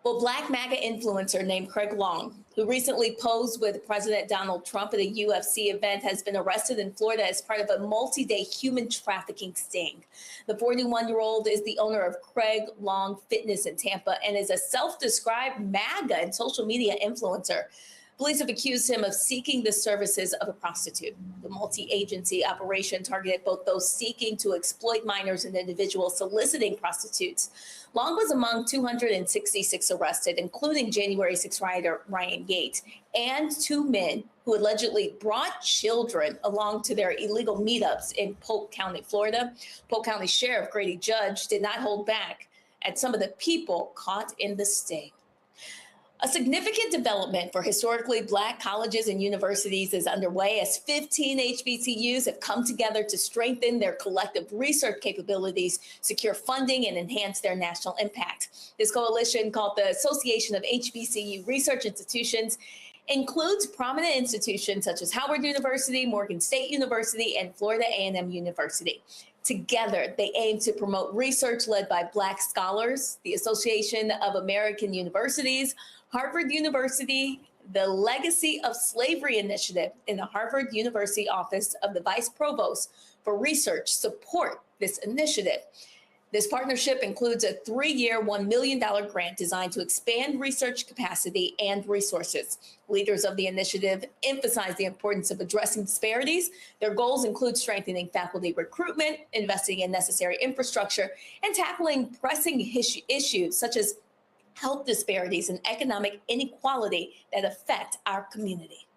Well, Black MAGA influencer named Craig Long, who recently posed with President Donald Trump at a UFC event, has been arrested in Florida as part of a multi-day human trafficking sting. The 41-year-old is the owner of Craig Long Fitness in Tampa and is a self-described MAGA and social media influencer. Police have accused him of seeking the services of a prostitute. The multi-agency operation targeted both those seeking to exploit minors and individuals soliciting prostitutes. Long was among 266 arrested, including January 6 rioter Ryan Yates, and 2 men who allegedly brought children along to their illegal meetups in Polk County, Florida. Polk County Sheriff Grady Judge did not hold back at some of the people caught in the sting. A significant development for historically Black colleges and universities is underway as 15 HBCUs have come together to strengthen their collective research capabilities, secure funding, and enhance their national impact. This coalition, called the Association of HBCU Research Institutions, includes prominent institutions such as Howard University, Morgan State University, and Florida A&M University. Together, they aim to promote research led by Black scholars, the Association of American Universities, Harvard University, the Legacy of Slavery Initiative, and the Harvard University Office of the Vice Provost for Research support this initiative. This partnership includes a 3-year, $1 million grant designed to expand research capacity and resources. Leaders of the initiative emphasize the importance of addressing disparities. Their goals include strengthening faculty recruitment, investing in necessary infrastructure, and tackling pressing issues such as health disparities and economic inequality that affect our community.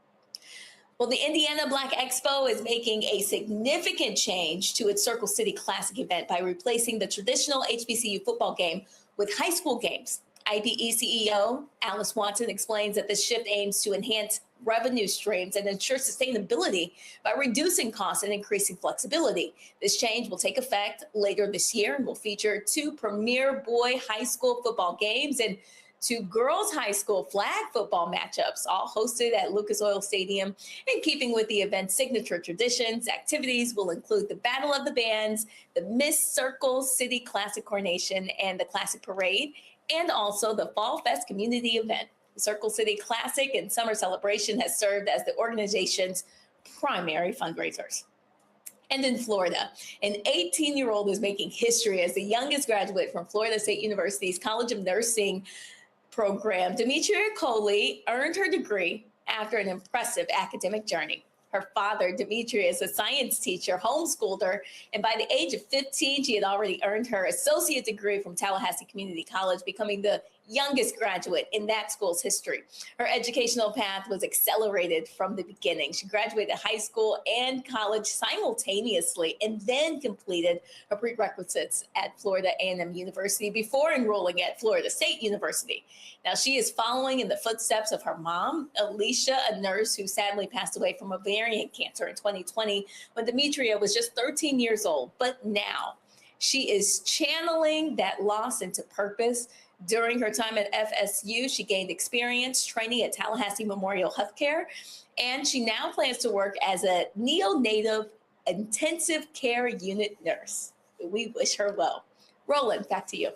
Well, the Indiana Black Expo is making a significant change to its Circle City Classic event by replacing the traditional HBCU football game with high school games. IBE CEO Alice Watson explains that this shift aims to enhance revenue streams and ensure sustainability by reducing costs and increasing flexibility. This change will take effect later this year and will feature 2 premier boy high school football games and 2 girls high school flag football matchups, all hosted at Lucas Oil Stadium. In keeping with the event's signature traditions, activities will include the Battle of the Bands, the Miss Circle City Classic Coronation, and the Classic Parade, and also the Fall Fest community event. The Circle City Classic and Summer Celebration has served as the organization's primary fundraisers. And in Florida, an 18-year-old is making history as the youngest graduate from Florida State University's College of Nursing program. Demetria Coley earned her degree after an impressive academic journey. Her father, Demetria, is a science teacher, homeschooled her, and by the age of 15, she had already earned her associate degree from Tallahassee Community College, becoming the youngest graduate in that school's history. Her educational path was accelerated from the beginning. She graduated high school and college simultaneously and then completed her prerequisites at Florida A&M University before enrolling at Florida State University. Now, she is following in the footsteps of her mom, Alicia, a nurse who sadly passed away from ovarian cancer in 2020 when Demetria was just 13 years old. But now she is channeling that loss into purpose. During her time at FSU, she gained experience training at Tallahassee Memorial Healthcare, and she now plans to work as a neonatal intensive care unit nurse. We wish her well. Roland, back to you.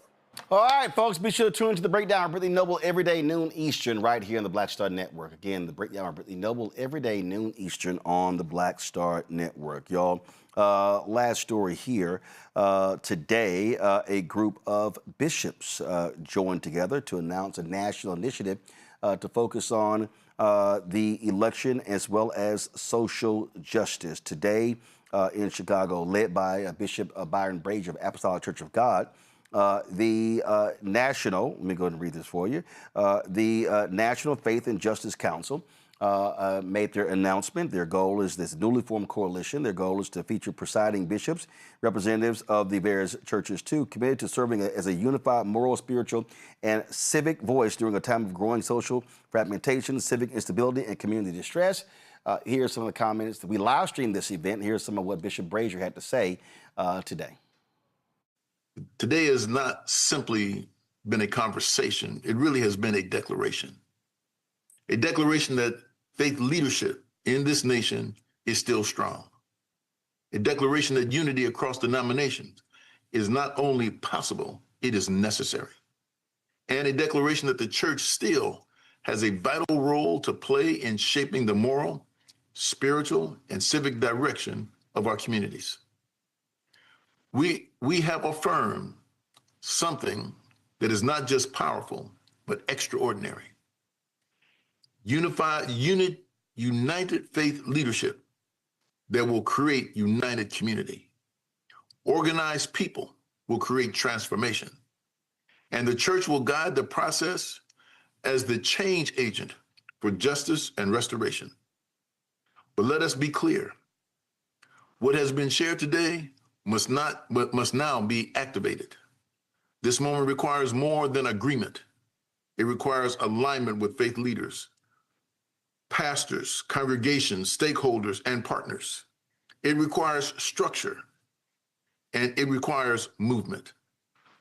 All right, folks, be sure to tune into the Breakdown of Brittany Noble every day, noon Eastern, right here on the Black Star Network. Again, the Breakdown of Brittany Noble every day, noon Eastern on the Black Star Network. Y'all, last story here. Today, a group of bishops joined together to announce a national initiative to focus on the election as well as social justice. Today in Chicago, led by Bishop Byron Brazier of Apostolic Church of God, the National, let me go ahead and read this for you, the National Faith and Justice Council made their announcement. Their goal is this newly formed coalition. Their goal is to feature presiding bishops, representatives of the various churches too, committed to serving as a unified moral, spiritual, and civic voice during a time of growing social fragmentation, civic instability, and community distress. Here are some of the comments. We live streamed this event. Here's some of what Bishop Brazier had to say today. Today has not simply been a conversation. It really has been a declaration. A declaration that faith leadership in this nation is still strong. A declaration that unity across denominations is not only possible, it is necessary. And a declaration that the church still has a vital role to play in shaping the moral, spiritual, and civic direction of our communities. We have affirmed something that is not just powerful, but extraordinary. United faith leadership that will create united community. Organized people will create transformation. And the church will guide the process as the change agent for justice and restoration. But let us be clear. What has been shared today must now be activated. This moment requires more than agreement. It requires alignment with faith leaders, pastors, congregations, stakeholders, and partners. It requires structure, and it requires movement.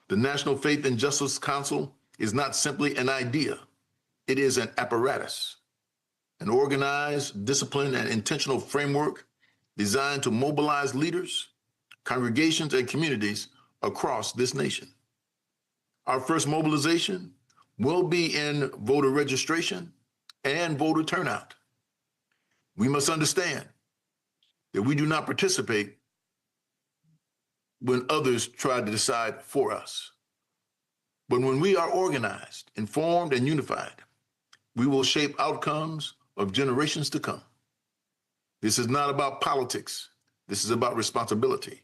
The National Faith and Justice Council is not simply an idea. It is an apparatus, an organized, disciplined, and intentional framework designed to mobilize leaders, congregations, and communities across this nation. Our first mobilization will be in voter registration and voter turnout. We must understand that we do not participate when others try to decide for us. But when we are organized, informed, and unified, we will shape outcomes of generations to come. This is not about politics. This is about responsibility.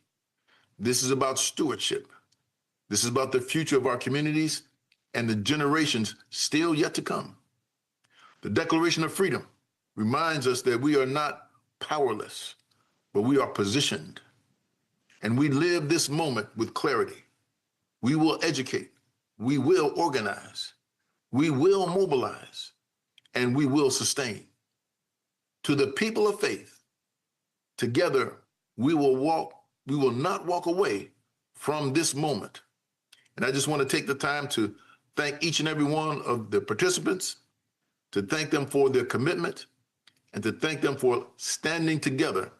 This is about stewardship. This is about the future of our communities and the generations still yet to come. The Declaration of Freedom reminds us that we are not powerless, but we are positioned. And we live this moment with clarity. We will educate, we will organize, we will mobilize, and we will sustain. To the people of faith, together we will not walk away from this moment. And I just want to take the time to thank each and every one of the participants, to thank them for their commitment, and to thank them for standing together,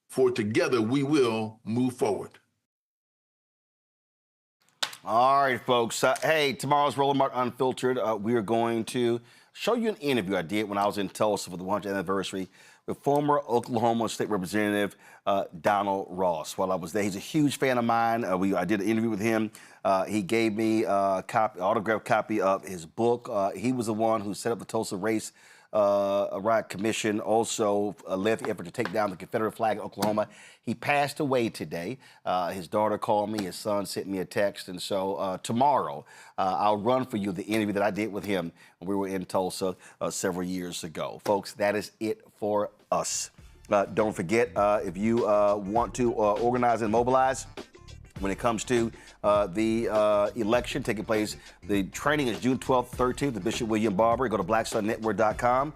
for together we will move forward. All right, folks. Hey, tomorrow's Roland Martin Unfiltered. We are going to show you an interview I did when I was in Tulsa for the 100th anniversary with former Oklahoma State Representative Donald Ross. While I was there, he's a huge fan of mine. I did an interview with him. He gave me a autographed copy of his book. He was the one who set up the Tulsa Race Riot Commission, also led the effort to take down the Confederate flag in Oklahoma. He passed away today. His daughter called me, his son sent me a text, and so tomorrow I'll run for you the interview that I did with him when we were in Tulsa several years ago. Folks, that is it for us. Don't forget, if you want to organize and mobilize when it comes to the election taking place, the training is June 12th, 13th, the Bishop William Barber. Go to blackstarnetwork.com.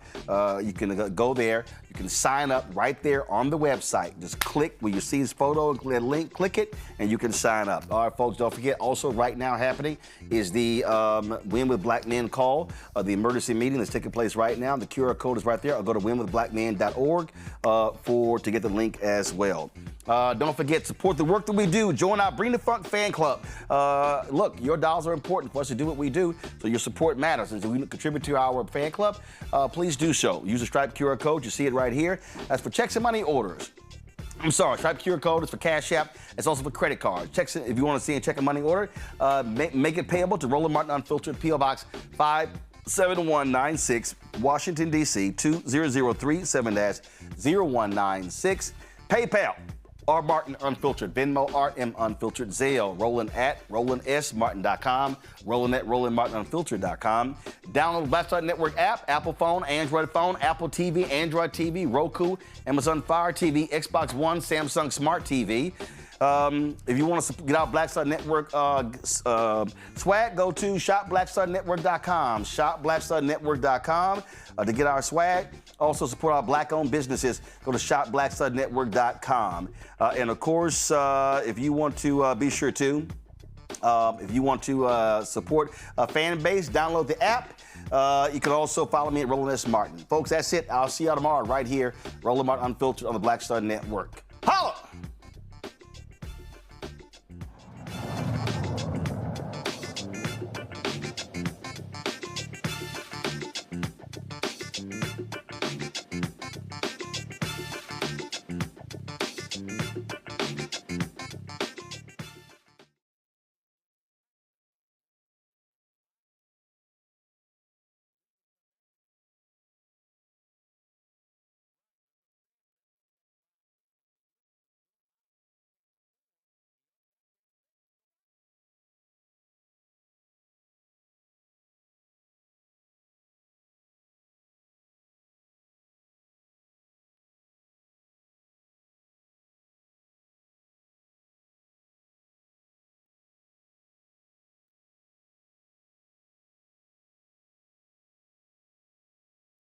You can go there. You can sign up right there on the website. Just click where you see his photo, and link, click it, and you can sign up. All right, folks, don't forget, also right now happening is the Win with Black Men call, the emergency meeting that's taking place right now. The QR code is right there. I'll go to winwithblackmen.org to get the link as well. Don't forget, support the work that we do. Join our Bring the Funk fan club. Look, your dollars are important for us to do what we do, so your support matters. And if we contribute to our fan club, please do so. Use the Stripe QR code. You see it right here. That's for checks and money orders. I'm sorry, Stripe QR code is for Cash App. It's also for credit card. Checks, if you want to see a check and money order, make it payable to Roland Martin Unfiltered, P.O. Box 57196, Washington, D.C. 20037-0196. PayPal. R Martin Unfiltered, Venmo, RM Unfiltered, Zelle, Roland at RolandSMartin.com, Roland at RolandMartinUnfiltered.com. Download the Black Star Network app, Apple phone, Android phone, Apple TV, Android TV, Roku, Amazon Fire TV, Xbox One, Samsung Smart TV. If you want to get our Black Star Network swag, go to shopblackstarnetwork.com, shopblackstarnetwork.com to get our swag. Also support our Black-owned businesses. Go to shopblackstarnetwork.com. And of course, if you want to be sure to, if you want to support a fan base, download the app. You can also follow me at Roland S. Martin. Folks, that's it. I'll see y'all tomorrow right here, Roland Martin Unfiltered on the Black Star Network. Holla!